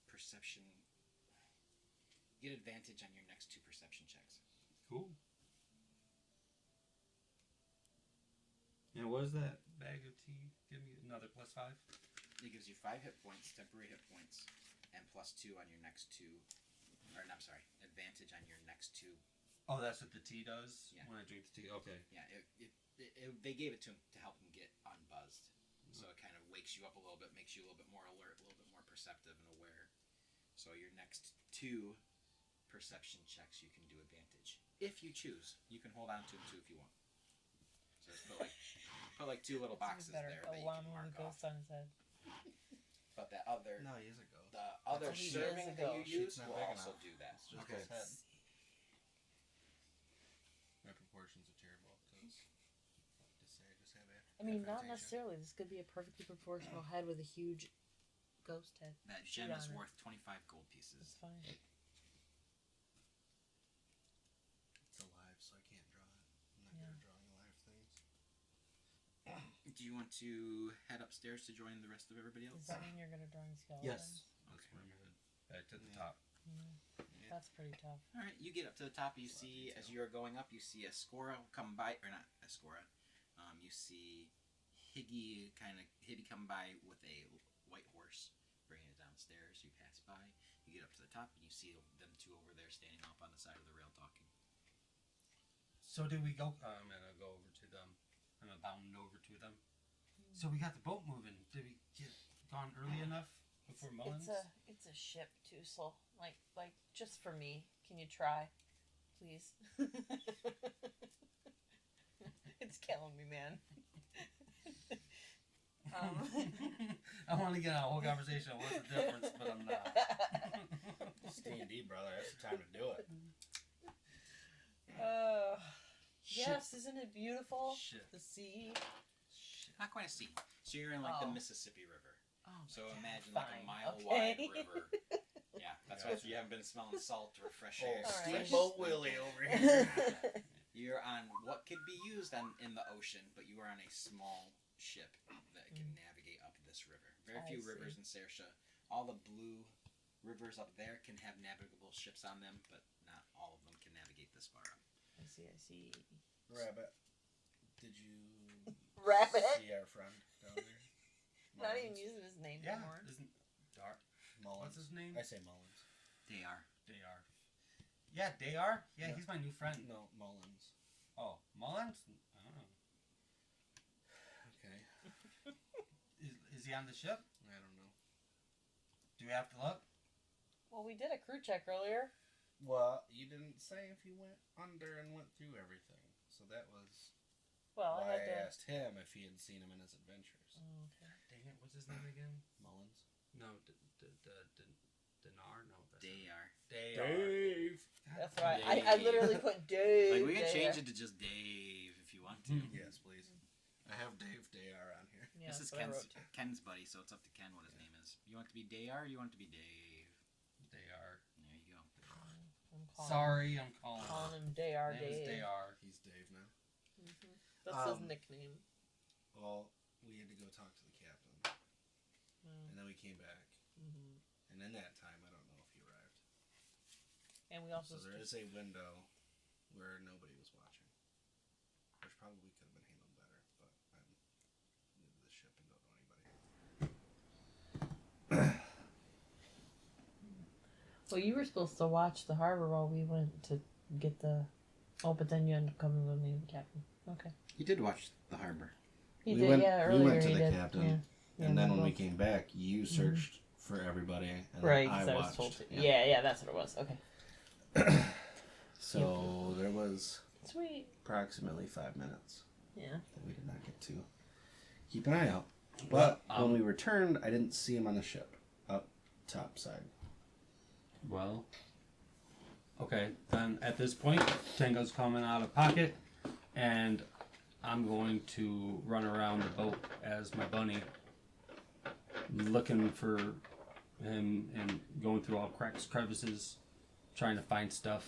A: perception. You get advantage on your next 2 perception checks.
C: Cool. And what is that bag of tea? Give me another +5.
A: It gives you 5 hit points, temporary hit points, and +2 on your next 2. Or no, I'm sorry, advantage on your next 2.
C: Oh, that's what the tea does.
A: Yeah.
C: When I drink the tea. Okay.
A: Yeah, they gave it to him to help him get unbuzzed. So it kind of wakes you up a little bit, makes you a little bit more alert, a little bit more perceptive and aware. So your next 2 perception checks, you can do advantage if you choose. You can hold on to them too if you want. So just put like 2 little boxes there that you can mark off.
B: on his head.
A: But that other,
F: No, he is a ghost.
A: the other
B: he is
A: serving
B: a
A: that you
B: ghost.
A: use
F: She's not
A: will
F: big
A: also
F: enough.
A: do that.
F: It's just
C: Okay.
F: his head. My proportions are terrible because I just have a.
B: I mean, not
F: aphantasia.
B: necessarily. This could be a perfectly proportional head with a huge ghost head.
A: That
B: Shoot
A: gem is
B: on it.
A: worth 25 gold pieces.
B: It's fine.
F: It's alive, so I can't draw it. I'm not
B: Yeah.
F: good at drawing alive things.
A: Do you want to head upstairs to join the rest of everybody else?
B: Does that mean you're going to drawing skeletons?
C: Yes. That's where I'm headed. Back to the top.
A: Yeah.
B: That's pretty tough.
A: All right, you get up to the top. You see, as you are going up, you see a Scora come by, or not a Scora. You see Higgy come by with a white horse, bringing it downstairs. You pass by. You get up to the top, and you see them 2 over there standing off on the side of the rail talking.
C: So did we go? I'm gonna go over to them. I'm gonna bound over to them. So we got the boat moving. Did we get gone early enough before Mullins?
B: It's a ship, Tussle. Like just for me. Can you try, please? It's killing me, man.
C: I want to get on a whole conversation on what's the difference, but I'm not.
F: It's D&D, brother. That's the time to do it.
B: Yes, isn't it beautiful?
C: Shit.
B: The sea.
A: Not quite a sea. So you're in like the
B: Oh.
A: Mississippi River.
B: Oh,
A: So
B: my God,
A: imagine like a
B: fine.
A: mile-wide
B: Okay.
A: river. Yeah, that's
F: Yeah.
A: why you haven't been smelling salt or fresh
F: Oh,
A: air.
B: All right.
F: Steamboat Willie over here.
A: You're on what could be used in the ocean, but you are on a small ship that can navigate up this river. Very
B: I
A: few
B: see.
A: rivers in Saoirse. All the blue rivers up there can have navigable ships on them, but not all of them can navigate this far up.
B: I see.
F: Rabbit, did you
B: Rabbit?
F: see our friend down there?
B: Not even
F: Mullins?
B: using his name
C: Yeah,
B: anymore.
C: isn't Dar?
F: Mullins.
C: What's his name?
F: I say Mullins.
A: They are.
C: Dayar. Yeah, Dayar. Yeah,
F: Yeah.
C: he's my new friend.
F: No, Mullins.
C: Oh, Mullins. Oh.
F: Okay.
C: Is he on the ship?
F: I don't know.
C: Do we have to look?
B: Well, we did a crew check earlier.
F: Well, you didn't say if he went under and went through everything. So that was
B: Well,
F: why
B: I had
F: I
B: to.
F: asked him if he had seen him in his adventures.
B: Oh, okay.
C: Dang it! What's his name again?
F: Mullins.
C: No, Dinar. No, that's
A: They are.
C: Dayar.
F: Dave.
B: That's right. I literally put Dave.
A: Like we can
B: there.
A: change it to just Dave if you want to.
F: Yes, please. I have Dave Dayar on here.
B: Yeah,
A: This is
B: that's what I
A: Ken's,
B: wrote too.
A: Ken's buddy, so it's up to Ken what his name is. You want it to be Dayar or you want it to be Dave?
C: Dayar.
A: There you go.
B: I'm calling,
C: Sorry, I'm calling.
B: calling him Dayar
C: Name is
B: Dave.
C: Dayar.
F: He's Dave now.
B: That's his
F: Um,
B: nickname.
F: Well, we had to go talk to the captain,
B: Mm.
F: and then we came back,
B: Mm-hmm.
F: And in that time, I don't know if he arrived.
B: And we also
F: So there is a window where nobody was watching, which probably could have been handled better, but I'm new to the ship and don't know anybody.
B: Well, you were supposed to watch the harbor while we went to get the. Oh, but then you ended up coming with me and the captain. Okay.
A: You did watch the harbor.
B: He
F: We
B: did,
F: went-
B: yeah.
F: we
B: Earlier
F: went to
B: he
F: the
B: did.
F: captain,
B: Yeah.
F: And then when we
B: both.
F: came back, you searched for everybody, and
B: Right,
F: then I
B: because I was
F: watched.
B: told to.
F: Yeah.
B: Yeah, that's what it was. Okay.
F: So there was
B: Sweet.
F: approximately 5 minutes
B: Yeah.
F: that we did not get to. Keep an eye out. But when we returned, I didn't see him on the ship up top side.
C: Well, okay, then at this point, Tango's coming out of pocket, and I'm going to run around the boat as my bunny, looking for him and going through all cracks, crevices, trying to find stuff.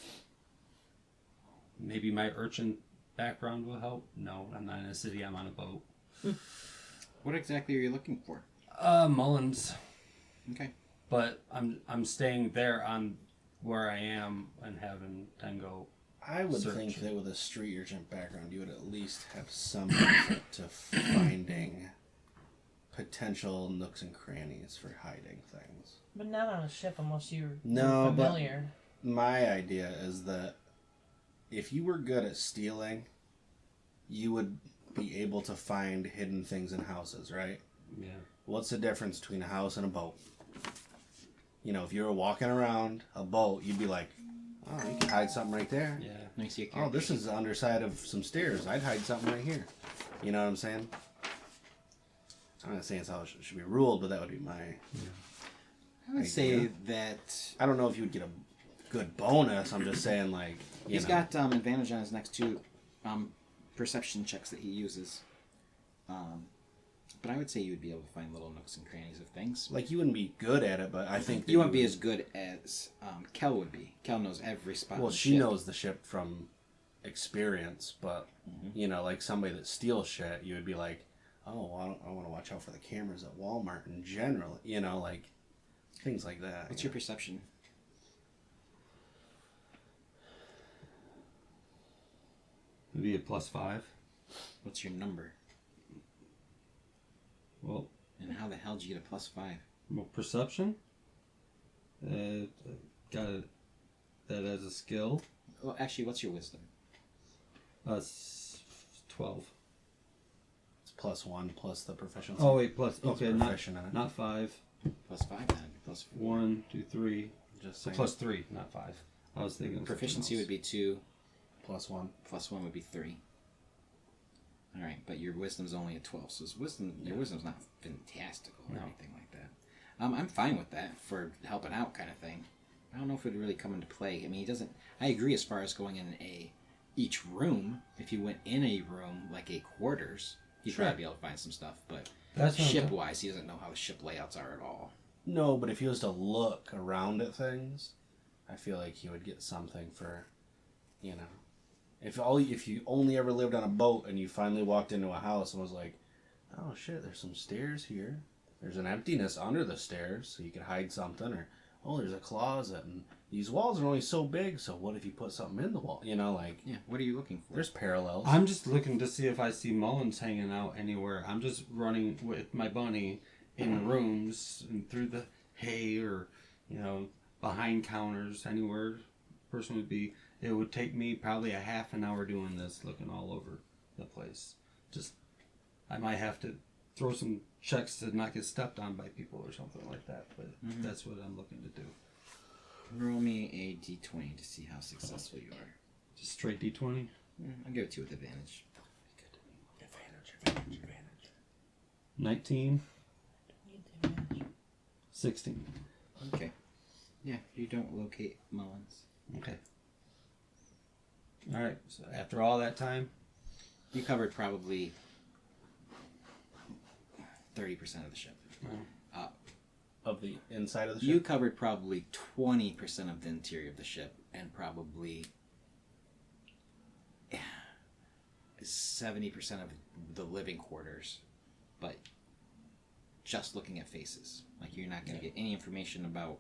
C: Maybe my urchin background will help. No, I'm not in a city, I'm on a boat.
A: What exactly are you looking for?
C: Mullins.
A: Okay.
C: But I'm staying there on where I am and having Tango.
F: I would
C: Search.
F: think that with a street urchin background, you would at least have some benefit to finding potential nooks and crannies for hiding things.
B: But not on a ship unless you're
F: No, but-
B: familiar.
F: My idea is that if you were good at stealing, you would be able to find hidden things in houses, right?
C: Yeah.
F: What's the difference between a house and a boat? You know, if you were walking around a boat, you'd be like, oh, you can hide something right there.
C: Yeah.
A: Let me see a
F: Oh,
A: character.
F: this is the underside of some stairs. I'd hide something right here. You know what I'm saying? I'm not saying it's how it should be ruled, but that would be my...
A: I would say that
F: I don't know if you would get a good bonus. I'm just saying, like, you
A: he's
F: know.
A: got advantage on his next two perception checks that he uses. But I would say you would be able to find little nooks and crannies of things.
F: Like, you wouldn't be good at it, but I think... that
A: You won't be
F: would-
A: as good as Kel would be. Kel knows every spot.
F: Well,
A: on the
F: she
A: ship.
F: knows the ship from experience, but, you know, like somebody that steals shit, you would be like, oh, well, I want to watch out for the cameras at Walmart in general. You know, like, things like that.
A: What's
F: you
A: your perception?
C: Maybe a +5.
A: What's your number?
C: Well,
A: And how the hell did you get a +5?
C: well, perception. Got it. That as a skill.
A: Well, actually, what's your wisdom?
C: 12.
F: It's +1 plus the proficiency.
C: Oh wait, plus.
F: He's
C: Okay, not
F: proficient in it.
C: not 5.
A: +5 then. +4.
C: 1, 2, 3.
F: Just
C: So
F: saying.
C: +3, not 5. I was thinking
A: Proficiency would be 2.
F: +1.
A: +1 would be 3. All right, but your wisdom's only a 12, so your wisdom's not fantastical or
C: No.
A: anything like that. I'm fine with that for helping out kind of thing. I don't know if it would really come into play. I mean, he doesn't. I agree as far as going in each room. If you went in a room like a quarters, he'd
C: Sure.
A: probably be able to find some stuff. But
C: That's what I'm
A: ship wise, he doesn't know how the ship layouts are at all.
F: No, but if he was to look around at things, I feel like he would get something for, you know, if you only ever lived on a boat and you finally walked into a house and was like, oh shit, there's some stairs here. There's an emptiness under the stairs, so you could hide something, or oh, there's a closet, and these walls are only so big. So what if you put something in the wall? You know, like
A: Yeah. What are you looking for?
F: there's parallels.
C: I'm just looking to see if I see Mullins hanging out anywhere. I'm just running with my bunny in rooms and through the hay or, behind counters, anywhere person would be. It would take me probably a half an hour doing this, looking all over the place. Just, I might have to throw some checks to not get stepped on by people or something like that, but that's what I'm looking to do.
A: Roll me a d20 to see how successful you are.
C: Just straight D20.
A: I'll give it to you with advantage.
F: Advantage.
C: 19. 16.
A: Okay. Yeah, you don't locate Mullins.
C: Okay. All right. So after all that time,
A: You covered probably 30% of the ship.
F: Of the inside of the ship.
A: You covered probably 20% of the interior of the ship, and probably 70% of the living quarters. But just looking at faces. Like you're not going to get any information about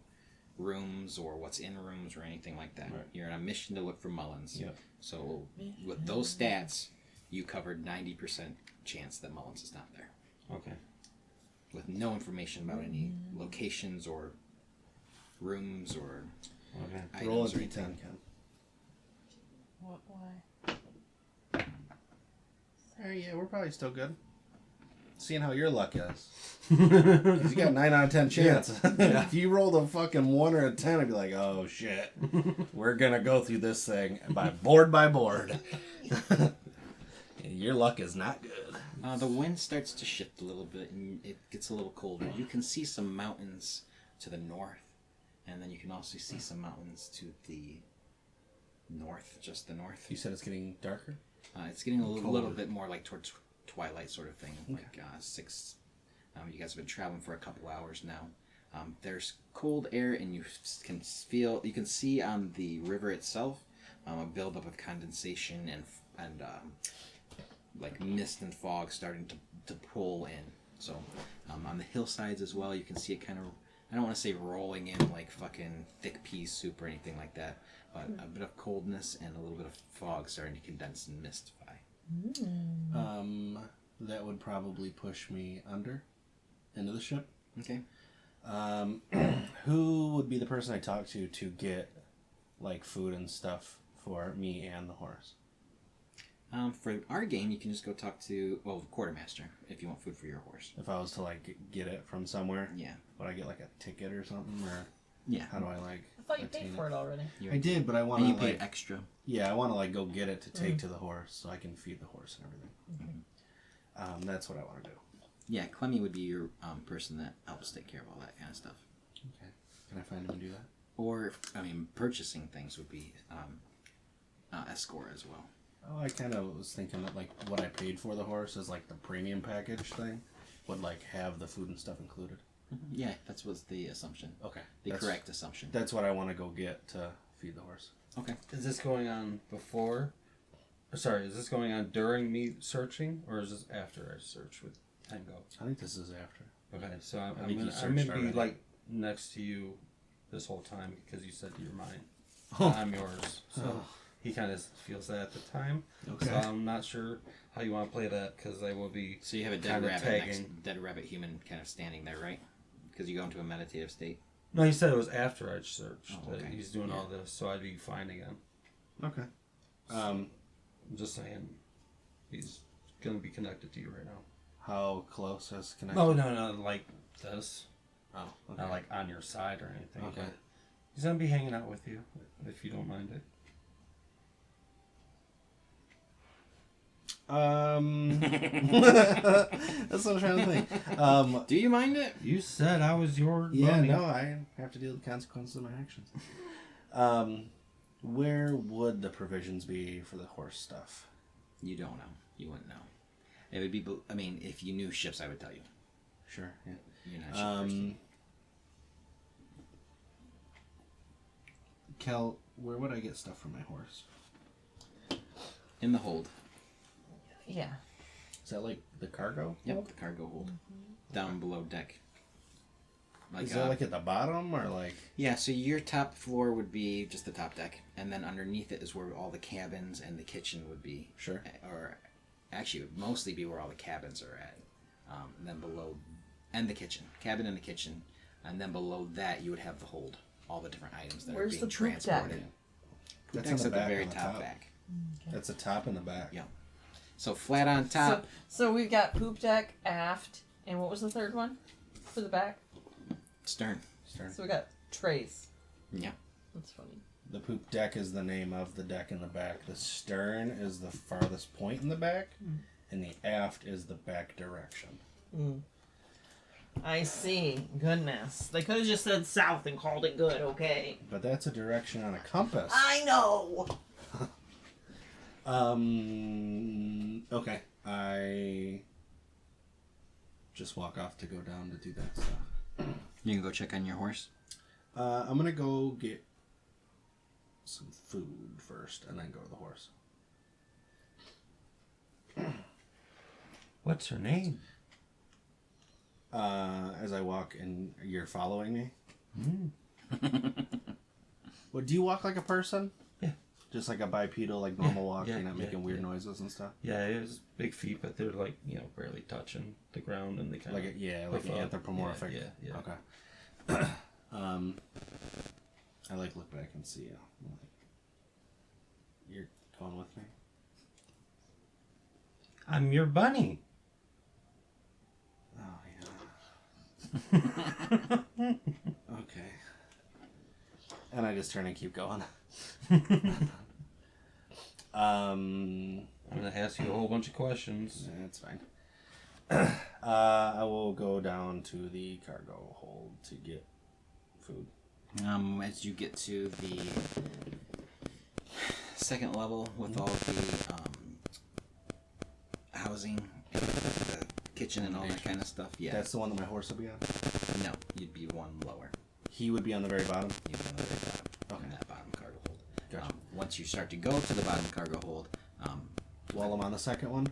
A: rooms or what's in rooms or anything like that.
F: Right.
A: You're on a mission to look for Mullins.
F: Yep.
A: So with those stats, you covered 90% chance that Mullins is not there.
F: Okay.
A: With no information about any locations or rooms or
F: Okay.
A: items
F: Roll a
A: or
F: d10,
A: anything.
F: Ken.
B: What? Why?
F: Yeah, we're probably still good. Seeing how your luck is. 'Cause you got 9 out of 10 chance.
D: Yeah.
F: If you rolled a fucking 1 or a 10, I'd be like, oh shit. We're gonna go through this thing by board. Your luck is not good.
A: The wind starts to shift a little bit and it gets a little colder. You can see some mountains to the north, and then you can also see some mountains to the north, just the north.
F: You said it's getting darker?
A: It's getting a little
F: Colder.
A: bit more like towards twilight sort of thing. Like 6. You guys have been traveling for a couple hours now. There's cold air, and you can see on the river itself a buildup of condensation and like mist and fog starting to pull in. So on the hillsides as well, you can see it kind of, I don't want to say rolling in like fucking thick pea soup or anything like that, but a bit of coldness and a little bit of fog starting to condense and mystify.
F: That would probably push me under into the ship.
A: Okay.
F: Who would be the person I talk to get like food and stuff for me and the horse?
A: For our game, you can just go talk to, well, quartermaster if you want food for your horse.
F: If I was to like get it from somewhere,
A: Yeah.
F: would I get like a ticket or something, or
A: Yeah.
F: how do I like?
B: I thought you paid
F: attain
B: for it already.
F: I did, but I want
A: And you
F: to
A: pay
F: like,
A: extra.
F: yeah, I want to like go get it to take to the horse so I can feed the horse and everything. That's what I want to do.
A: Yeah, Clemmy would be your person that helps take care of all that kind of stuff.
F: Okay, can I find him and do that?
A: Or, purchasing things would be escort as well.
F: Oh, I kind of was thinking that like what I paid for the horse is like the premium package thing would like have the food and stuff included.
A: Yeah, that's what's the assumption.
F: Okay,
A: The
F: that's,
A: correct assumption.
F: That's what I want to go get to feed the horse.
A: Okay.
C: Is this going on before? Sorry, is this going on during me searching, or is this after I search with Tango?
F: I think this is after.
C: Okay, so
F: I
C: I'm
F: think you
C: gonna
F: searched
C: be
F: already.
C: like next to you this whole time because you said you're mine. I'm yours. So he kind of feels that at the time.
F: Okay.
C: So I'm not sure how you want to play that because I will be.
A: So you have a dead
C: Kinda
A: rabbit
C: tagging.
A: dead rabbit human kind of standing there, right? Because you go into a meditative state.
C: No, he said it was after I searched.
A: Oh,
C: that
A: okay.
C: He's doing
A: Yeah.
C: all this, so I'd be fine again.
F: Okay.
C: I'm just saying, he's gonna be connected to you right now.
F: How close is connected?
C: Oh no, like this,
F: Oh, okay.
C: not like on your side or anything.
F: Okay.
C: But he's gonna be hanging out with you if you don't mind it.
F: That's what I'm trying to think.
A: Do you mind it?
C: You said I was your
F: Yeah,
C: buddy.
F: no, I have to deal with the consequences of my actions. Where would the provisions be for the horse stuff?
A: You don't know. You wouldn't know. It would be. If you knew ships, I would tell you.
F: Sure, yeah.
A: You're not a ship person.
F: Kel, where would I get stuff for my horse?
A: In the hold.
B: Yeah.
F: Is that like the cargo?
A: Yep, the cargo hold. Down below deck.
F: Is that like at the bottom or like?
A: Yeah, so your top floor would be just the top deck, and then underneath it is where all the cabins and the kitchen would be.
F: Sure.
A: Or actually, it would mostly be where all the cabins are at. And then below, and the kitchen, cabin and the kitchen, and then below that you would have the hold, all the different items that
B: Where's
A: are being
B: the poop deck?
A: transported.
F: That's
A: Deck's
F: on the
A: at the
F: back,
A: very
F: on the
A: top
F: top.
A: back.
F: That's the top and the back.
A: Yeah. So flat on top.
B: So we've got poop deck, aft, and what was the third one for the back?
A: Stern.
F: Stern.
B: So we got trays.
A: Yeah.
B: That's funny.
F: The poop deck is the name of the deck in the back. The stern is the farthest point in the back, and the aft is the back direction.
B: I see. Goodness. They could have just said south and called it good, okay?
F: But that's a direction on a compass.
B: I know!
F: Okay. I just walk off to go down to do that stuff.
A: You can go check on your horse.
F: I'm gonna go get some food first, and then go to the horse.
C: What's her name?
F: as I walk and you're following me.
C: Mm.
F: Well, do you walk like a person?
C: Yeah.
F: Just like a bipedal, like normal walk.
C: Yeah,
F: You're not
C: yeah,
F: making weird
C: yeah.
F: noises and stuff.
C: Yeah, it was big feet, but they're like barely touching the ground, and they kind
F: Like
C: of
F: like
C: puff up.
F: anthropomorphic.
C: Yeah.
F: Okay. I like look back and see you. I'm like, you're going with me.
C: I'm your bunny.
F: Oh yeah. Okay. And I just turn and keep going.
C: I'm gonna ask you a whole bunch of questions.
F: That's fine. I will go down to the cargo hold to get food.
A: As you get to the second level with all the housing, and the kitchen, and all that kind of stuff, yeah.
F: That's the one that my horse will be on?
A: No, you'd be one lower.
F: He would be on the very bottom?
A: You'd be on the very bottom.
F: Okay.
A: In that bottom cargo hold.
F: Gotcha.
A: Once you start to go to the bottom cargo hold,
F: While I'm on the second one?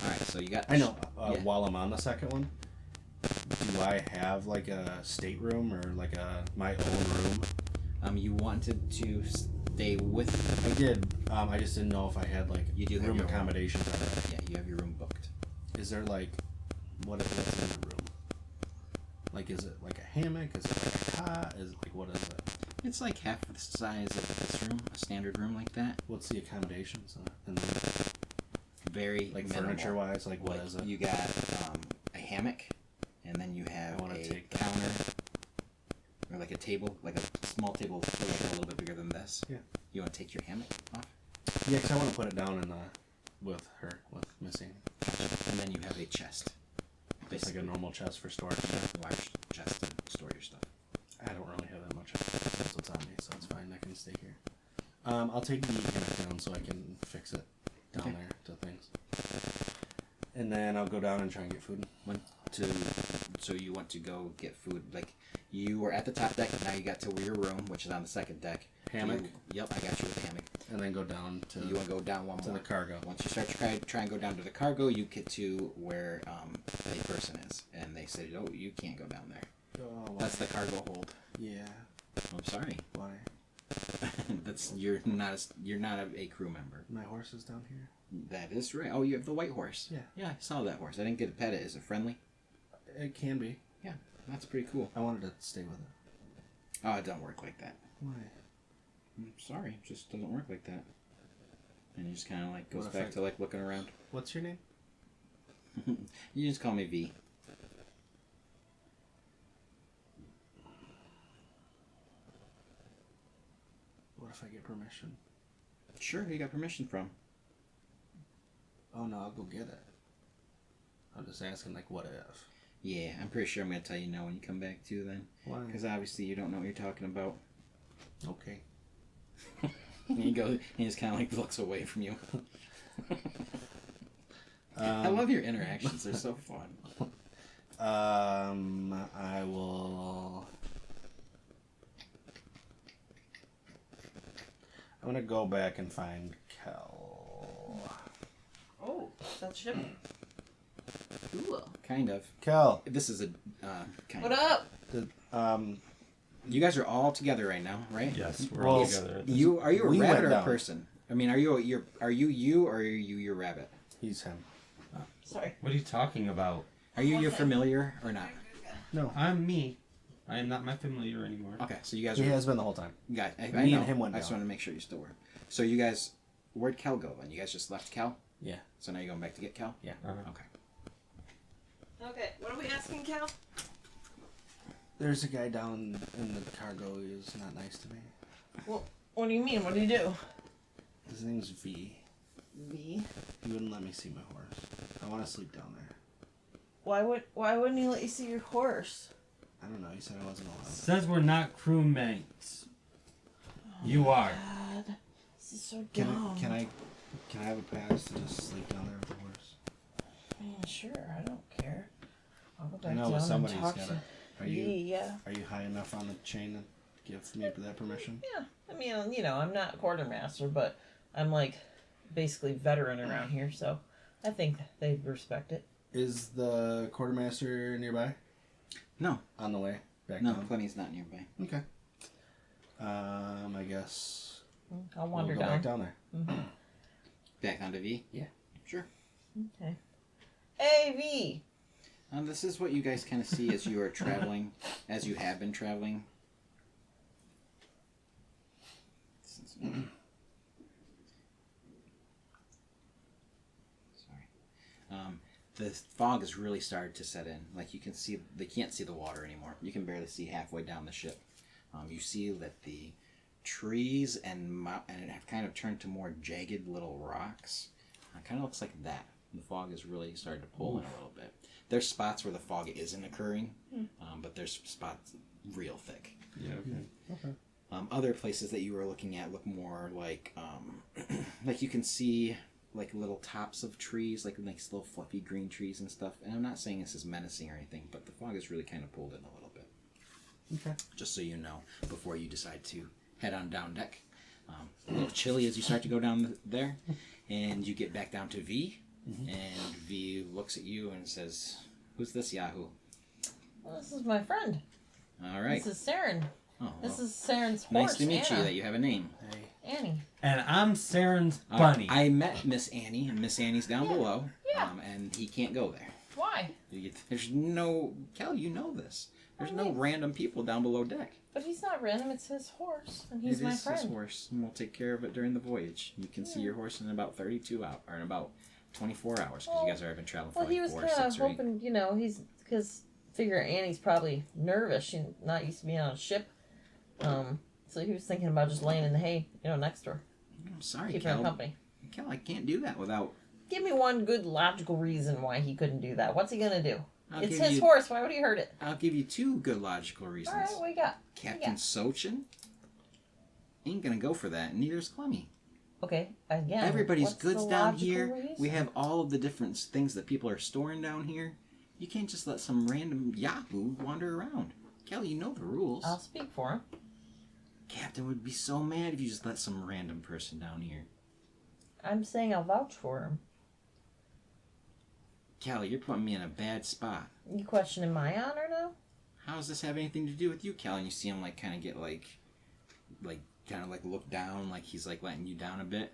A: alright, so you got.
F: I know.
A: Yeah.
F: While I'm on the second one, do I have like a stateroom or like my own room?
A: You wanted to stay with.
F: I did. I just didn't know if I had like
A: You do have
F: room
A: your own.
F: accommodations already.
A: Yeah, you have your room booked.
F: Is there like what's in the room? Like, is it like a hammock? Is it like a cot? Is it like what is it?
A: It's like half the size of this room, a standard room like that.
F: What's the accommodations? And
A: Very
F: like
A: minimal.
F: furniture wise, like what is it?
A: You got a hammock, and then you have
F: I wanna
A: a
F: take that.
A: counter, or like a table, like a small table, like a little bit bigger than this.
F: Yeah.
A: You want to take your hammock off,
F: Yeah, 'cause I want to put it down in with her, with Missy.
A: and then you have a chest,
F: Just like a normal chest for storage.
A: a large chest to store your stuff.
F: I don't really have that much. That's what's on me, so it's fine. I can stay here. I'll take the hammock down so I can fix it down
A: Okay.
F: there to things. And then I'll go down and try and get food.
A: So you want to go get food? Like you were at the top deck, now you got to your room, which is on the second deck.
F: Hammock.
A: Yep, I got you with the hammock.
F: And then go down to
A: You want to go down one
F: to
A: more.
F: the cargo.
A: Once you start to try and go down to the cargo, you get to where a person is, and they say, "Oh, you can't go down there."
F: Oh,
A: That's the cargo hold.
F: Yeah.
A: I'm sorry.
F: Why?
A: That's you're not a crew member.
F: My horse is down here.
A: That is right. Oh, you have the white horse.
F: Yeah.
A: Yeah, I saw that horse. I didn't get to pet it. Is it friendly?
F: It can be.
A: Yeah, that's pretty cool.
F: I wanted to stay with it.
A: Oh, it don't work like that.
F: Why?
A: I'm sorry, it just doesn't work like that. And he just kind of like goes
F: What if
A: back
F: I-
A: to like looking around.
F: What's your name?
A: You just call me V.
F: What if I get permission?
A: Sure, you got permission from.
F: Oh no, I'll go get it. I'm just asking, like, what if?
A: Yeah, I'm pretty sure I'm gonna tell you no when you come back too. Then,
F: Why?
A: because obviously you don't know what you're talking about.
F: Okay.
A: And he goes. He just kind of like looks away from you. I love your interactions. They're so fun.
F: I will. I'm gonna go back and find Kel.
B: Oh, that's shipping. Cool.
A: Kind of.
F: Kel.
A: This is a kind
B: What
A: of.
B: up?
A: You guys are all together right now, right?
C: Yes, we're
F: Well,
C: all
A: Is
C: together.
A: you are you a
F: We
A: rabbit
F: went
A: or a
F: down.
A: person? I mean, are you you or are you your rabbit?
F: He's him.
B: Sorry.
C: What are you talking about?
A: Are you your familiar or not?
F: No.
C: I'm me. I am not my familiar anymore.
A: Okay, so you guys
F: He
A: are.
F: has been the whole time.
A: Guys, I
F: Me
A: know.
F: and him went
A: I just
F: down.
A: wanted to make sure you still were. So you guys, where'd Cal go? And you guys just left Cal?
F: Yeah.
A: So now you're going back to get Cal?
C: Uh-huh.
A: Okay.
B: Okay, what are we asking, Cal?
F: There's a guy down in the cargo who's not nice to me.
B: Well, what do you mean? What do you do?
F: His name's V.
B: V.
F: He wouldn't let me see my horse. I want to sleep down there.
B: Why wouldn't he let you see your horse?
F: I don't know. He said I wasn't allowed.
C: Says we're not crewmates. You are.
B: God, this is so
F: Can
B: dumb.
F: I have a pass to just sleep down there with the horse?
B: I mean, sure, I don't care. I'll go back
F: I know,
B: down
F: but
B: and
F: somebody's
B: talk
F: gotta.
B: to
F: Are you
B: V, yeah.
F: are you high enough on the chain to give me that permission?
B: Yeah, I mean, I'm not quartermaster, but I'm like basically veteran around here, so I think they respect it.
F: Is the quartermaster nearby?
A: No.
F: On the way back
A: No,
F: down?
A: Clemmy's not nearby.
F: Okay. I guess
B: I'll
F: we'll
B: wander
F: go
B: down.
F: back down there.
B: Mhm.
A: Back onto V?
F: Yeah.
A: Sure.
B: Okay. Hey, V.
A: This is what you guys kind of see as you are traveling, as you have been traveling. Sorry. The fog has really started to set in. Like you can see, they can't see the water anymore. You can barely see halfway down the ship. You see that the trees and it have kind of turned to more jagged little rocks. It kind of looks like that. The fog has really started to pull in a little bit. There's spots where the fog isn't occurring, but there's spots real thick.
F: Yeah. Okay.
A: Other places that you were looking at look more like, like you can see like little tops of trees, like nice little fluffy green trees and stuff. And I'm not saying this is menacing or anything, but the fog has really kind of pulled in a little bit.
F: Okay.
A: Just so you know, before you decide to head on down deck. A little chilly as you start to go down there, and you get back down to V, and V looks at you and says, "Who's this Yahoo?"
B: Well, this is my friend.
A: All right.
B: This is Saren.
A: Oh,
B: This
A: well,
B: is Saren's horse.
A: nice to meet you.
B: Anna.
A: That you have a name.
F: Hey.
B: Annie.
C: And I'm Saren's bunny.
A: I met Miss Annie, and Miss Annie's down
B: Yeah.
A: below.
B: Yeah.
A: And he can't go there.
B: Why?
A: There's no Cal. You know this. There's no random people down below deck.
B: But he's not random. It's his horse, and he's
A: It
B: my
A: is
B: friend.
A: his horse, and we'll take care of it during the voyage. You can see your horse in about 32 hours, or in about 24 hours, because you guys have been traveling for
B: Well, he
A: like
B: was
A: 4,
B: kind of
A: 6, or 8.
B: hoping, he's because figure Annie's probably nervous. She's not used to being on a ship. So he was thinking about just laying in the hay, next to her,
A: I'm sorry,
B: keeping her
A: Cal.
B: company.
A: Cal, I can't do that without.
B: Give me one good logical reason why he couldn't do that. What's he gonna do?
A: I'll
B: It's
A: give
B: his
A: you,
B: horse. Why would he hurt it?
A: I'll give you 2 good logical reasons.
B: All right, what you got?
A: Captain Sochin ain't gonna go for that, and neither's Clemmy.
B: Okay, again.
A: Everybody's
B: what's
A: goods
B: the
A: down
B: logical
A: here. We
B: reason?
A: have all of the different things that people are storing down here. You can't just let some random Yahoo wander around. Cal, you know the rules.
B: I'll speak for him.
A: Captain would be so mad if you just let some random person down here.
B: I'm saying I'll vouch for him.
A: Callie, you're putting me in a bad spot.
B: You questioning my honor now?
A: How does this have anything to do with you, Callie? And you see him like kind of get like kind of like look down, like he's like letting you down a bit.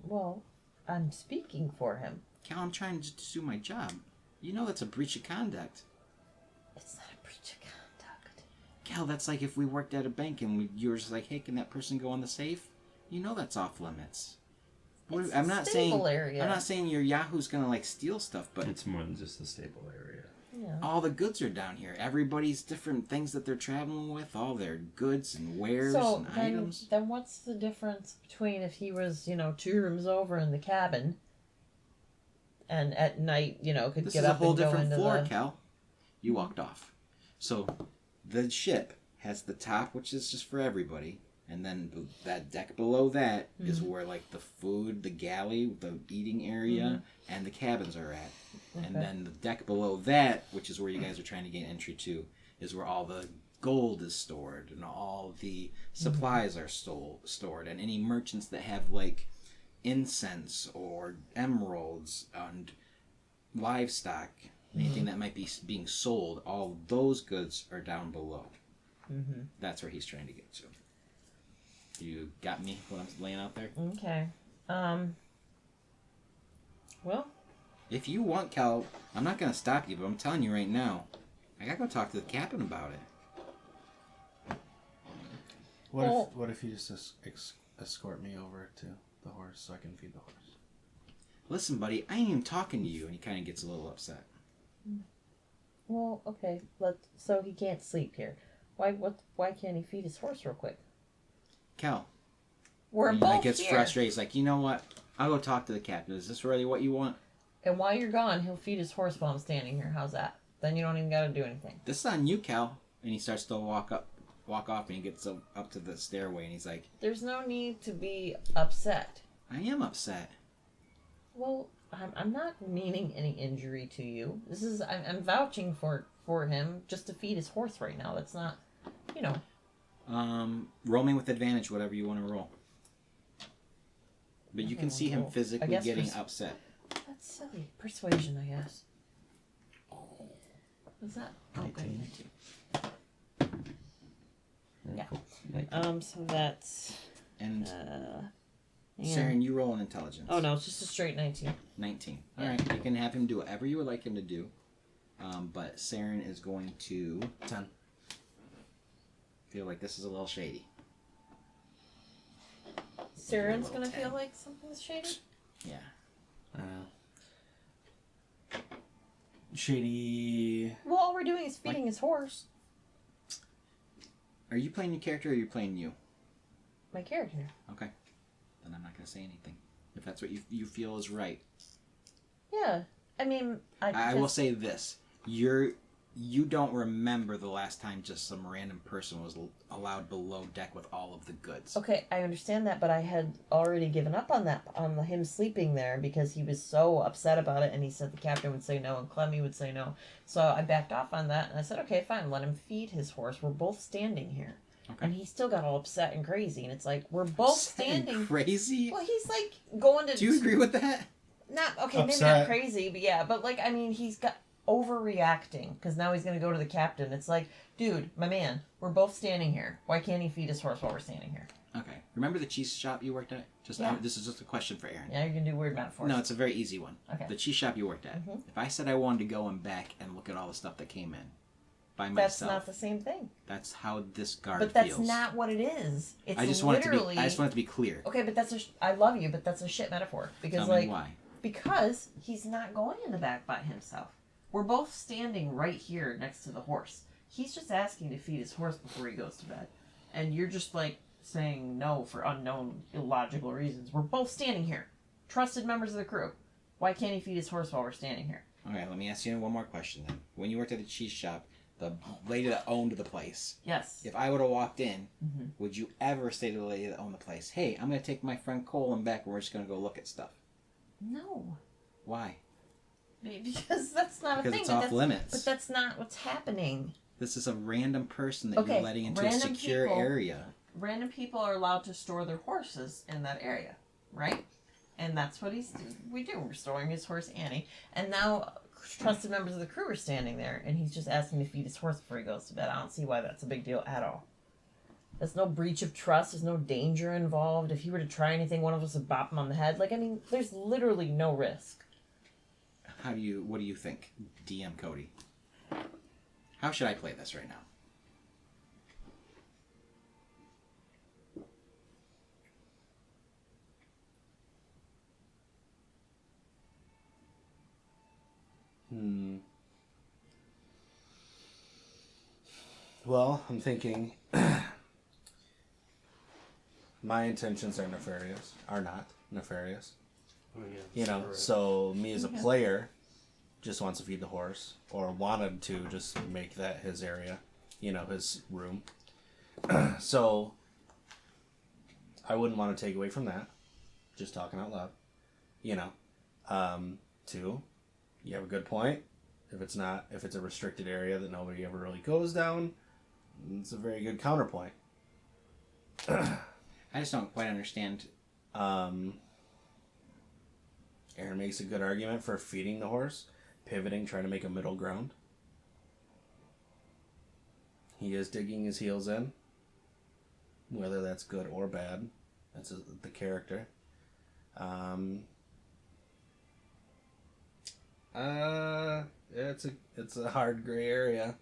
B: Well, I'm speaking for him.
A: Cal, I'm trying to just do my job. You know that's a breach of conduct.
B: It's not a breach of conduct.
A: Cal, that's like if we worked at a bank and you were just like, hey, can that person go in the safe? You know that's off limits.
B: It's
A: I'm
B: a
A: not saying
B: stable area.
A: I'm not saying your Yahoo's gonna like steal stuff, but
D: It's more than just the stable area.
B: Yeah.
A: all the goods are down here. Everybody's different things that they're traveling with, all their goods and wares
B: So
A: and
B: then,
A: items.
B: then what's the difference between if he was, 2 rooms over in the cabin, and at night, could
A: This
B: get
A: is a
B: up
A: whole
B: and go
A: different
B: into
A: floor,
B: the...
A: Cal. You walked off. So the ship has the top, which is just for everybody, and then that deck below that is where like the food, the galley, the eating area, and the cabins are at. And
B: Okay.
A: then the deck below that, which is where you guys are trying to gain entry to, is where all the gold is stored and all the supplies are stored, and any merchants that have like incense or emeralds and livestock, anything that might be being sold, all those goods are down below.
B: Mm-hmm.
A: That's where he's trying to get to. You got me what I'm laying out there?
B: Okay. Well,
A: If you want, Cal, I'm not going to stop you, but I'm telling you right now, I got to go talk to the captain about it.
F: What if you just escort me over to the horse so I can feed the horse?
A: Listen, buddy, I ain't even talking to you. And he kind of gets a little upset.
B: well, okay. So he can't sleep here. Why can't he feed his horse real quick?
A: Cal,
B: We're
A: he
B: both
A: like, gets
B: here.
A: frustrated. He's like, you know what? I'll go talk to the captain. Is this really what you want?
B: And while you're gone, he'll feed his horse while I'm standing here. How's that? Then you don't even got to do anything.
A: This is on you, Cal. And he starts to walk off, and he gets up to the stairway, and he's like,
B: There's no need to be upset.
A: I am upset.
B: Well, I'm not meaning any injury to you. I'm vouching for him just to feed his horse right now. That's not,
A: Roll me with advantage, whatever you want to roll. But you can see him
B: Roll. I
A: physically
B: guess
A: getting
B: pers-
A: upset.
B: That's silly. Persuasion, I guess. Is that? Okay.
A: 19.
B: Yeah. So that's.
A: And
B: Yeah.
A: Saren, you roll an intelligence.
B: Oh no, it's just a straight 19.
A: 19. All right, you can have him do whatever you would like him to do. But Saren is going to
F: 10.
A: feel like this is a little shady.
B: Saren's
A: Little
B: gonna
A: 10.
B: feel like something's shady.
A: Yeah.
F: Shady.
B: Well, all we're doing is feeding his horse.
A: Are you playing your character or are you playing you?
B: My character.
A: Okay. Then I'm not going to say anything. If that's what you feel is right.
B: Yeah. I mean,
A: I will say this. You don't remember the last time just some random person was allowed below deck with all of the goods.
B: Okay, I understand that, but I had already given up on that, on him sleeping there, because he was so upset about it, and he said the captain would say no, and Clemmy would say no. So I backed off on that, and I said, okay, fine, let him feed his horse. We're both standing here.
A: Okay.
B: And he still got all upset and crazy, and it's like, we're both
A: Upset
B: standing.
A: and crazy?
B: Well, he's like going to.
A: Do you agree with that?
B: Not okay, maybe
F: Upset.
B: not crazy, but yeah, but like I mean, he's got overreacting because now he's gonna go to the captain. It's like, dude, my man, we're both standing here. Why can't he feed his horse while we're standing here?
A: Okay. Remember the cheese shop you worked at?
B: Yeah.
A: This is just a question for Aaron.
B: Yeah, you can do weird metaphors.
A: No, it's a very easy one.
B: Okay.
A: The cheese shop you worked at.
B: Mhm.
A: If I said I wanted to go and back and look at all the stuff that came in by
B: That's
A: myself,
B: not the same thing.
A: that's how this guard
B: But that's
A: feels.
B: not what it is. It's
A: I just want it to
B: literally.
A: be. I just want it to be clear.
B: Okay, but that's a. I love you, but that's a shit metaphor because
A: Tell
B: like
A: me why.
B: because he's not going in the back by himself. We're both standing right here next to the horse. He's just asking to feed his horse before he goes to bed, and you're just like saying no for unknown illogical reasons. We're both standing here, trusted members of the crew. Why can't he feed his horse while we're standing here?
A: All right, let me ask you one more question then. When you worked at the cheese shop, the lady that owned the place,
B: Yes.
A: if I would have walked in,
B: Mm-hmm.
A: would you ever say to the lady that owned the place, "Hey, I'm going to take my friend Cole and back, and we're just going to go look at stuff"?
B: No,
A: Why?
B: because that's not a
A: Because
B: thing.
A: it's
B: but
A: off
B: that's-
A: limits.
B: But that's not what's happening.
A: This is a random person that
B: Okay,
A: you're letting into a
B: random
A: secure
B: people-
A: area.
B: Random people are allowed to store their horses in that area, right? And that's what we do. We're storing his horse Annie, and now trusted members of the crew are standing there, and he's just asking to feed his horse before he goes to bed. I don't see why that's a big deal at all. There's no breach of trust. There's no danger involved. If he were to try anything, one of us would bop him on the head. Like, I mean, there's literally no risk.
A: What do you think, DM Cody? How should I play this right now?
F: Well, I'm thinking my intentions are nefarious. Are not nefarious. You know, so me as a player just wants to feed the horse, or wanted to just make that his area, you know, his room. So I wouldn't want to take away from that. Just talking out loud, you know. Two, you have a good point. If it's a restricted area that nobody ever really goes down, it's a very good counterpoint.
A: I just don't quite understand.
F: Aaron makes a good argument for feeding the horse, pivoting, trying to make a middle ground. He is digging his heels in. Whether that's good or bad, that's the character. It's a hard gray area.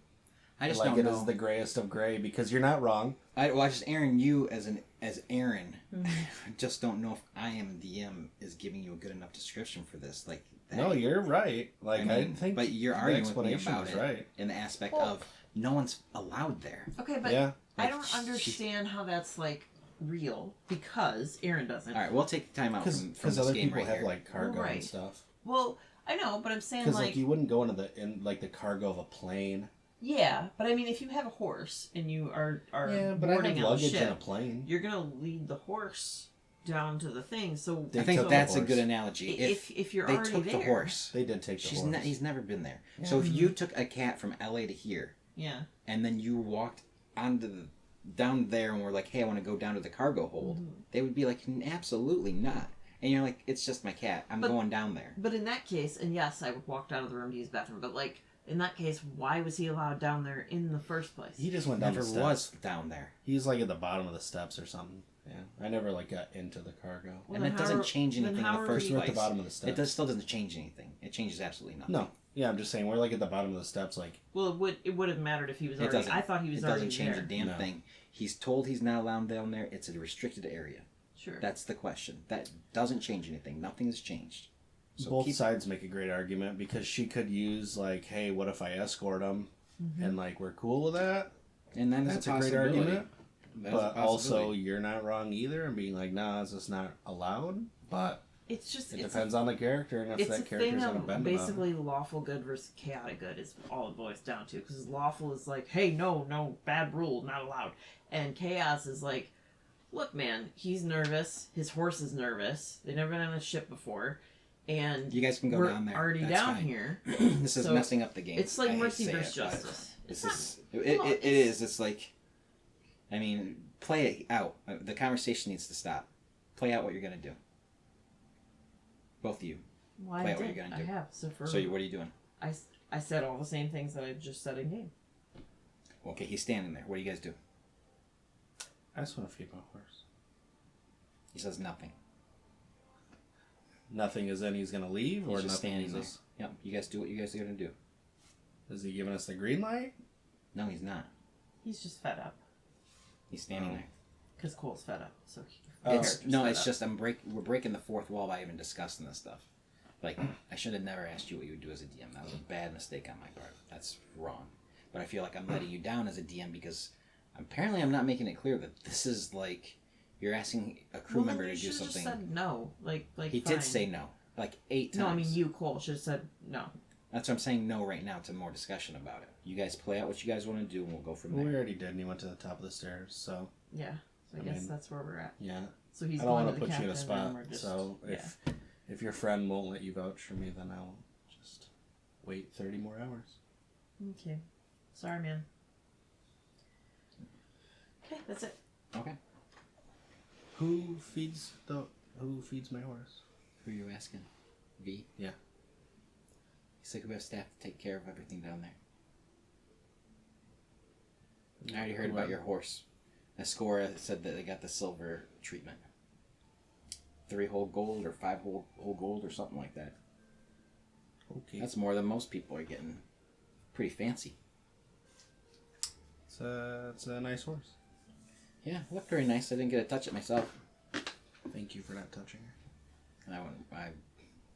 A: I just
F: like
A: don't
F: it
A: know.
F: is the grayest of gray, because you're not wrong.
A: I just Aaron, you as Aaron,
B: Mhm.
A: I just don't know if I am DM is giving you a good enough description for this. Like,
F: No, you're right. Like, I think
A: but you're
F: the
A: arguing with me
F: explanation
A: about
F: was
A: it
F: right.
A: in the aspect
B: Well-
A: of no one's allowed there.
B: Okay, but
F: Yeah.
B: I
A: Like,
B: don't
A: she-
B: understand how that's like real because Aaron doesn't.
A: All right, we'll take time out from
F: Because
A: this
F: other
A: game
F: people
A: right
F: have
A: here.
F: like cargo
B: Right.
F: and stuff.
B: Well, I know, but I'm saying
F: Because
B: like
F: you wouldn't go into the cargo of a plane.
B: yeah, but I mean if you have a horse and you are
F: but I
B: boarding
F: have
B: on a
F: luggage in a
B: ship,
F: plane.
B: you're gonna lead the horse down to the thing. So
F: They
A: I think
F: took
A: that's
F: the
A: a good
F: horse.
A: analogy.
B: if you're
A: they
B: already
A: took
B: there,
A: the horse,
F: They did take the horse.
A: he's never been there. So if
B: Mhm.
A: you took a cat from LA to here,
B: yeah,
A: and then you walked down there and were like, "Hey, I want to go down to the cargo hold,"
B: Mhm.
A: they would be like, "Absolutely not." And you're like, "It's just my cat. I'm
B: But-
A: going down there."
B: But in that case, and yes, I would walk down to the room to use the bathroom, but like in that case, why was he allowed down there in the first place?
F: He just went down
A: Never
F: the steps.
A: was down there.
F: He's like at the bottom of the steps or something. Yeah, I never like got into the cargo.
B: Well,
A: and
B: then
A: it
B: how
A: doesn't
B: are-
A: change
B: then
A: anything in
B: how
A: the
B: are
A: first
B: we-
F: We're at the
A: place.
F: bottom of the steps.
A: It still doesn't change anything. It changes absolutely nothing.
F: No, yeah, I'm just saying we're like at the bottom of the steps. Like
B: Well, it would have mattered if he was
A: It
B: already.
A: doesn't.
B: I thought he was
A: It
B: already
A: doesn't change
B: there.
A: a damn
F: No.
A: thing. He's told he's not allowed down there. It's a restricted area.
B: Sure.
A: That's the question. That doesn't change anything. Nothing has changed. So
F: both
A: keep,
F: sides make a great argument because she could use like, hey, what if I escort him
B: Mhm.
F: and like we're cool with that?
A: and then
F: That's
A: a
F: a great
A: possibility.
F: argument.
A: That is a
F: But also,
A: possibility.
F: you're not wrong either, and being like, nah, it's just not allowed. But
B: It's just
F: it
B: it's
F: depends on the character and if
B: it's
F: that
B: a
F: character's
B: thing
F: gonna
B: of
F: bend about it.
B: basically lawful good versus chaotic good is all it boils down to. Because lawful is like, hey, no, bad rule, not allowed, and chaos is like, look, man, he's nervous. His horse is nervous. They've never been on a ship before, and
A: You guys can go
B: we're
A: down there.
B: already
A: That's
B: down
A: fine.
B: here.
A: This is
B: So,
A: messing up the game.
B: It's like
A: I hate to
B: mercy
A: say
B: versus
A: it, but
B: justice.
A: This
B: It's
A: is
B: not-
A: it,
B: well,
A: it is. It's like, I mean, play it out. The conversation needs to stop. Play out what you're gonna do. Both of you.
B: Well,
A: play
B: I
A: out what
B: did.
A: you're gonna
B: I
A: do.
B: have. So for
A: So what are you doing?
B: I said all the same things that I just said in game.
A: Okay, he's standing there. What do you guys do?
F: I just want to feed my horse.
A: He says nothing.
F: Nothing is in he's gonna leave,
A: He's
F: or
A: just
F: nothing
A: standing
F: is
A: there.
F: this-
A: Yep. You guys do what you guys are gonna do.
F: Is he giving us the green light?
A: No, he's not.
B: He's just fed up
A: He's standing
F: Oh.
A: there.
B: because Cole's fed up. So
F: Oh.
A: It's
B: character's
A: no.
B: fed
A: It's
B: up.
A: just we're breaking the fourth wall by even discussing this stuff. Like I should have never asked you what you would do as a DM. That was a bad mistake on my part. That's wrong. But I feel like I'm letting you down as a DM because apparently I'm not making it clear that this is like you're asking a crew
B: Well,
A: member
B: then
A: to
B: you
A: do
B: should've
A: something.
B: Just said no. Like
A: He
B: fine.
A: did say no, like 8 times.
B: No, I mean you, Cole, should have said no.
A: That's what I'm saying. No, right now to more discussion about it. You guys play out what you guys want to do, and we'll go from
F: Well, we
A: there.
F: already did, and he went to the top of the stairs. So
B: Yeah. So I
F: I
B: guess
F: mean,
B: that's where we're at.
F: yeah,
B: So he's
F: I don't
B: going
F: want
B: to
F: to
B: the
F: put you in a
B: captain,
F: spot.
B: and we're just,
F: So
B: yeah.
F: if your friend won't let you vouch for me, then I'll just wait 30 more hours.
B: Okay. Sorry, man. Okay, that's it.
A: Okay.
F: Who feeds my horse?
A: Who are you asking? V?
F: Yeah.
A: He's like, we have staff to take care of everything down there. I already heard about your horse. Escora said that they got the silver treatment. 3 whole gold or 5 whole gold or something like that.
F: Okay.
A: That's more than most people are getting. Pretty fancy.
F: It's a nice horse.
A: Yeah, it looked very nice. I didn't get to touch it myself.
F: Thank you for not touching her.
A: And I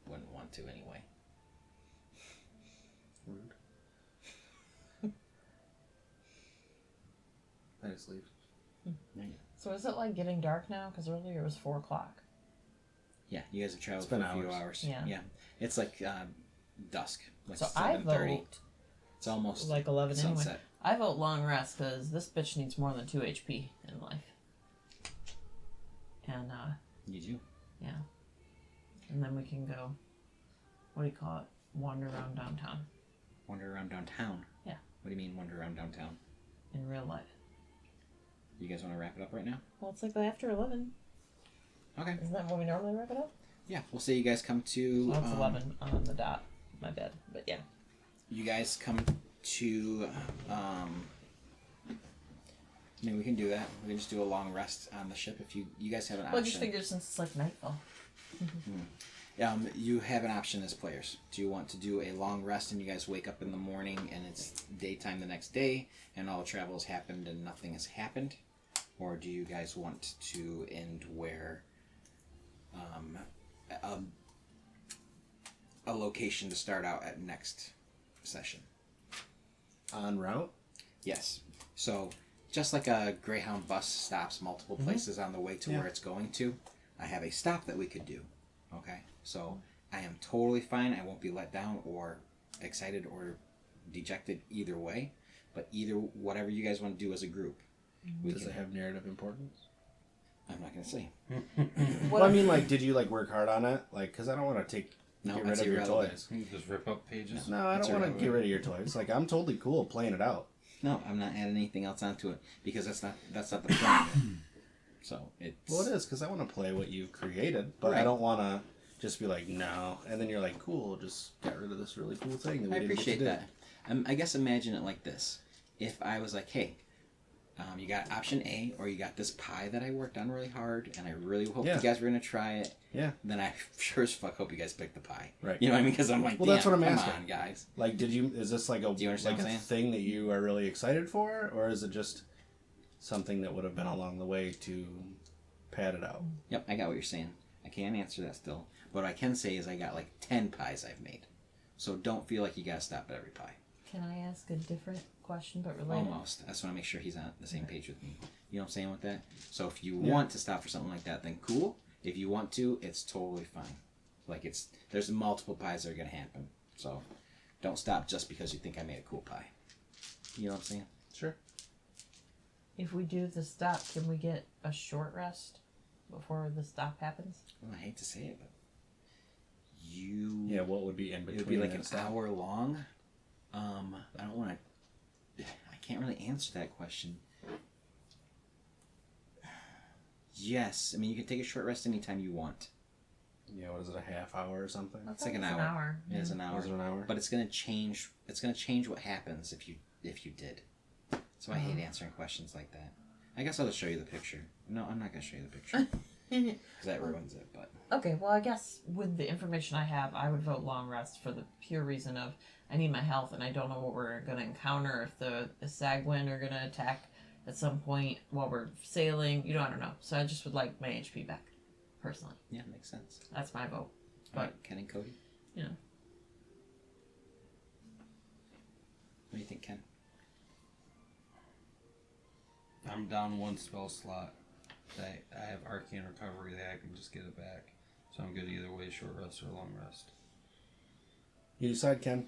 A: wouldn't want to anyway.
F: Rude. I just leave.
B: So is it like getting dark now? Because earlier it was 4 o'clock.
A: Yeah, you guys have traveled
F: It's been
A: for a few
F: hours.
A: hours.
B: Yeah.
A: It's like dusk. Like
B: So I
A: 7:30.
B: vote
A: It's almost
B: like 11 anyway.
A: sunset.
B: I vote long rest because this bitch needs more than 2 HP in life. And
A: You do.
B: yeah, and then we can go. What do you call it? Wander around downtown
A: Wander around downtown.
B: Yeah.
A: What do you mean wander around downtown?
B: in real life.
A: You guys want to wrap it up right now?
B: Well, it's like after 11.
A: Okay.
B: Isn't that when we normally wrap it up?
A: Yeah, we'll say you guys come to.
B: Oh, it's 11 on the dot. My bad, but yeah.
A: You guys come to. I mean, we can do that. We can just do a long rest on the ship if you guys have an
B: Well, I
A: option.
B: just figured since it's like nightfall.
A: You have an option as players. Do you want to do a long rest and you guys wake up in the morning and it's daytime the next day and all travel has happened and nothing has happened? Or do you guys want to end where a location to start out at next session?
F: En route?
A: Yes. So, just like a Greyhound bus stops multiple places on the way to
F: Yeah.
A: where it's going to, I have a stop that we could do. Okay? So, I am totally fine. I won't be let down or excited or dejected either way. But whatever you guys want to do as a group, we
F: Does
A: can.
F: it have narrative importance?
A: I'm not going to say.
F: Well, I mean, like, did you like work hard on it? Like, because I don't want to get
A: No,
F: rid
A: that's
F: of your
A: irrelevant.
F: toys.
C: You just rip up pages.
F: No, I
A: It's
F: don't want to
A: irrelevant.
F: get rid of your toys. Like, I'm totally cool playing it out.
A: No, I'm not adding anything else onto it because that's not the point. So it's
F: Well, it is because I want to play what you've created, but I
A: Right.
F: don't want to just be like no, and then you're like, cool, just got rid of this really cool thing that we
A: I
F: didn't get to
A: appreciate
F: do.
A: that. I guess imagine it like this. If I was like, hey, you got option A, or you got this pie that I worked on really hard, and I really hope you guys were going to try it.
F: Yeah.
A: Then I sure as fuck hope you guys pick the pie.
F: Right.
A: You know what I mean? Because I'm like,
F: well, that's what I'm
A: come
F: asking.
A: on, guys.
F: Like, is this like a,
A: Do you understand
F: like
A: what I'm
F: a thing that you are really excited for, or is it just something that would have been along the way to pad it out?
A: Yep, I got what you're saying. I can't answer that still. What I can say is I got like 10 pies I've made. So don't feel like you got to stop at every pie.
G: Can I ask a different question but related?
A: Almost. I just want to make sure he's on the same page with me. You know what I'm saying with that? So if you want to stop for something like that, then cool. If you want to, it's totally fine. Like there's multiple pies that are going to happen. So don't stop just because you think I made a cool pie. You know what I'm saying?
F: Sure.
G: If we do the stop, can we get a short rest before the stop happens?
A: Well, I hate to say it, but
F: Yeah, what would be in between?
A: it would be like
F: that
A: an
F: stuff?
A: hour long. I don't want to. I can't really answer that question. Yes, I mean you can take a short rest anytime you want.
F: Yeah, what is it, a half hour or something?
A: It's like an hour.
G: Yeah.
A: It's an hour.
F: Was it an hour?
A: But it's gonna change. It's gonna change what happens if you did. So I hate answering questions like that. I guess I'll just show you the picture. No, I'm not gonna show you the picture because that ruins it. But
G: Okay, well, I guess with the information I have, I would vote long rest for the pure reason of I need my health and I don't know what we're going to encounter. If the Sagwin are going to attack at some point while we're sailing, I don't know. So I just would like my HP back, personally.
A: yeah, makes sense.
G: That's my vote.
A: All right, Ken and Cody.
G: Yeah.
A: What do you think, Ken?
C: I'm down one spell slot. I have Arcane Recovery that I can just get it back. So I'm good either way, short rest or long rest.
F: You decide, Ken.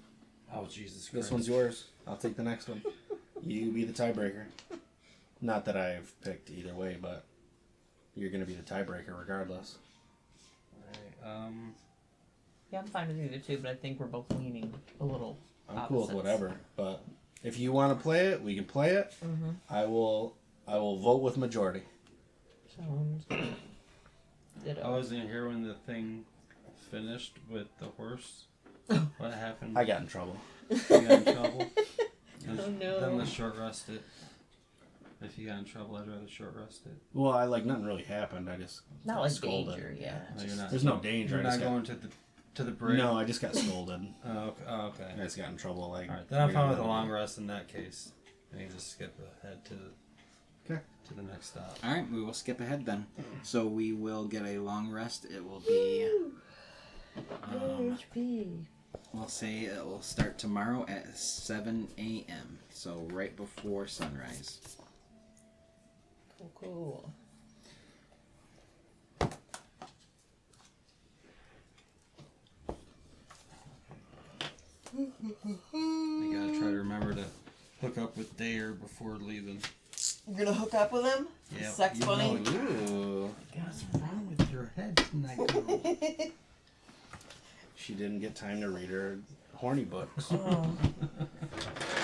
C: Oh, Jesus Christ.
F: This one's yours. I'll take the next one. You be the tiebreaker. Not that I've picked either way, but you're going to be the tiebreaker regardless.
C: Alright,
G: Yeah, I'm fine with either two, but I think we're both leaning a little.
F: I'm cool with
G: Opposites.
F: whatever, but if you want to play it, we can play it.
G: Mm-hmm.
F: I will vote with majority.
G: Sounds good. Ditto.
C: I wasn't here when the thing finished with the horse. What happened?
F: I got in trouble.
C: You got in trouble?
G: Oh, no.
C: Then let's short rest it. If you got in trouble, I'd rather short rest it.
F: Well, nothing really happened. I just
G: Not
F: got
G: like
F: scolded.
G: danger, yeah.
C: No, you're not.
F: There's no danger.
C: You're
F: I just
C: not
F: got,
C: going to the bridge.
F: no, I just got scolded.
C: Oh, okay.
F: I just got in trouble. Like,
C: All right, then I'm fine with a
F: weird.
C: long rest in that case. And you just skip ahead to the next stop.
A: All right, we will skip ahead then. So we will get a long rest. It will be.
G: HP.
A: We'll say it will start tomorrow at 7 a.m. So right before sunrise.
G: Cool.
C: I gotta try to remember to hook up with Dare before leaving.
B: You're gonna hook up with him?
C: Yeah,
B: Sex
C: you
B: bunny?
C: know
A: Ooh.
C: What's wrong with your head tonight, girl?
F: She didn't get time to read her horny books.
G: Oh.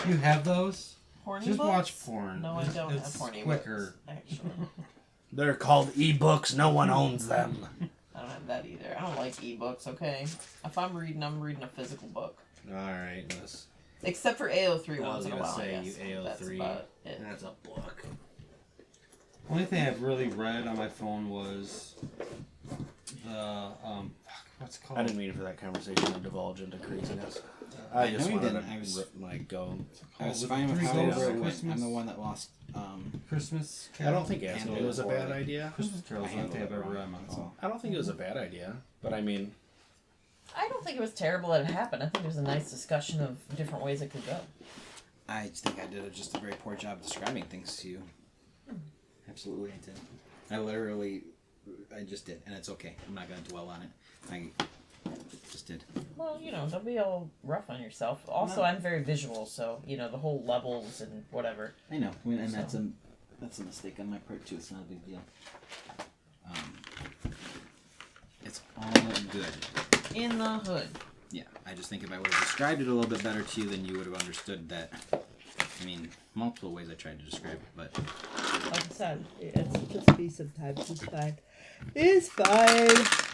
C: You have those?
B: Horny
C: Just
B: books?
C: watch porn.
B: No, I
C: It's-
B: don't
C: it's
B: have horny
C: quicker.
B: books, actually.
F: They're called ebooks. No one owns them.
B: I don't have that either. I don't like ebooks, okay? If I'm reading a physical book.
F: All right, miss.
B: Except for AO3
F: I
B: once
F: was
B: in a
F: gonna
B: while,
F: say,
B: I guess.
F: you
B: That's
F: AO3.
B: about it.
F: That's a book.
C: Only thing I've really read on my phone was the what's it called?
F: I didn't mean for that conversation to divulge into craziness.
A: I
F: I just
A: know you
F: wanted
A: didn't.
F: to
A: I was-
F: go.
A: I was
C: With
A: fine with
C: three
A: how
F: ghosts
A: over
F: at
A: it went.
C: Christmas.
A: I'm the one that lost.
C: Christmas
F: I
C: Carol.
F: don't think asking
A: Handle
F: it was a
A: it
F: bad
A: poorly.
F: idea.
C: Christmas Carol's
A: I
C: the only thing I've
A: handled it
C: ever read
A: wrong,
C: on my
A: that's
C: phone.
A: all.
F: I don't think it was a bad idea, but I mean,
G: I don't think it was terrible that it happened. I think it was a nice discussion of different ways it could go.
A: I think I did just a very poor job describing things to you. Absolutely, I did. I just did, and it's okay. I'm not going to dwell on it. I just did.
G: Well, don't be all rough on yourself. Also,
A: No.
G: I'm very visual, so the whole levels and whatever.
A: I know, and
G: So-
A: that's a mistake on my part too. It's not a big deal. It's all good.
G: In the hood.
A: Yeah, I just think if I would have described it a little bit better to you, then you would have understood that. I mean, multiple ways I tried to describe it, but
G: Like I said, it's just be sometimes. It's fine. It's fine.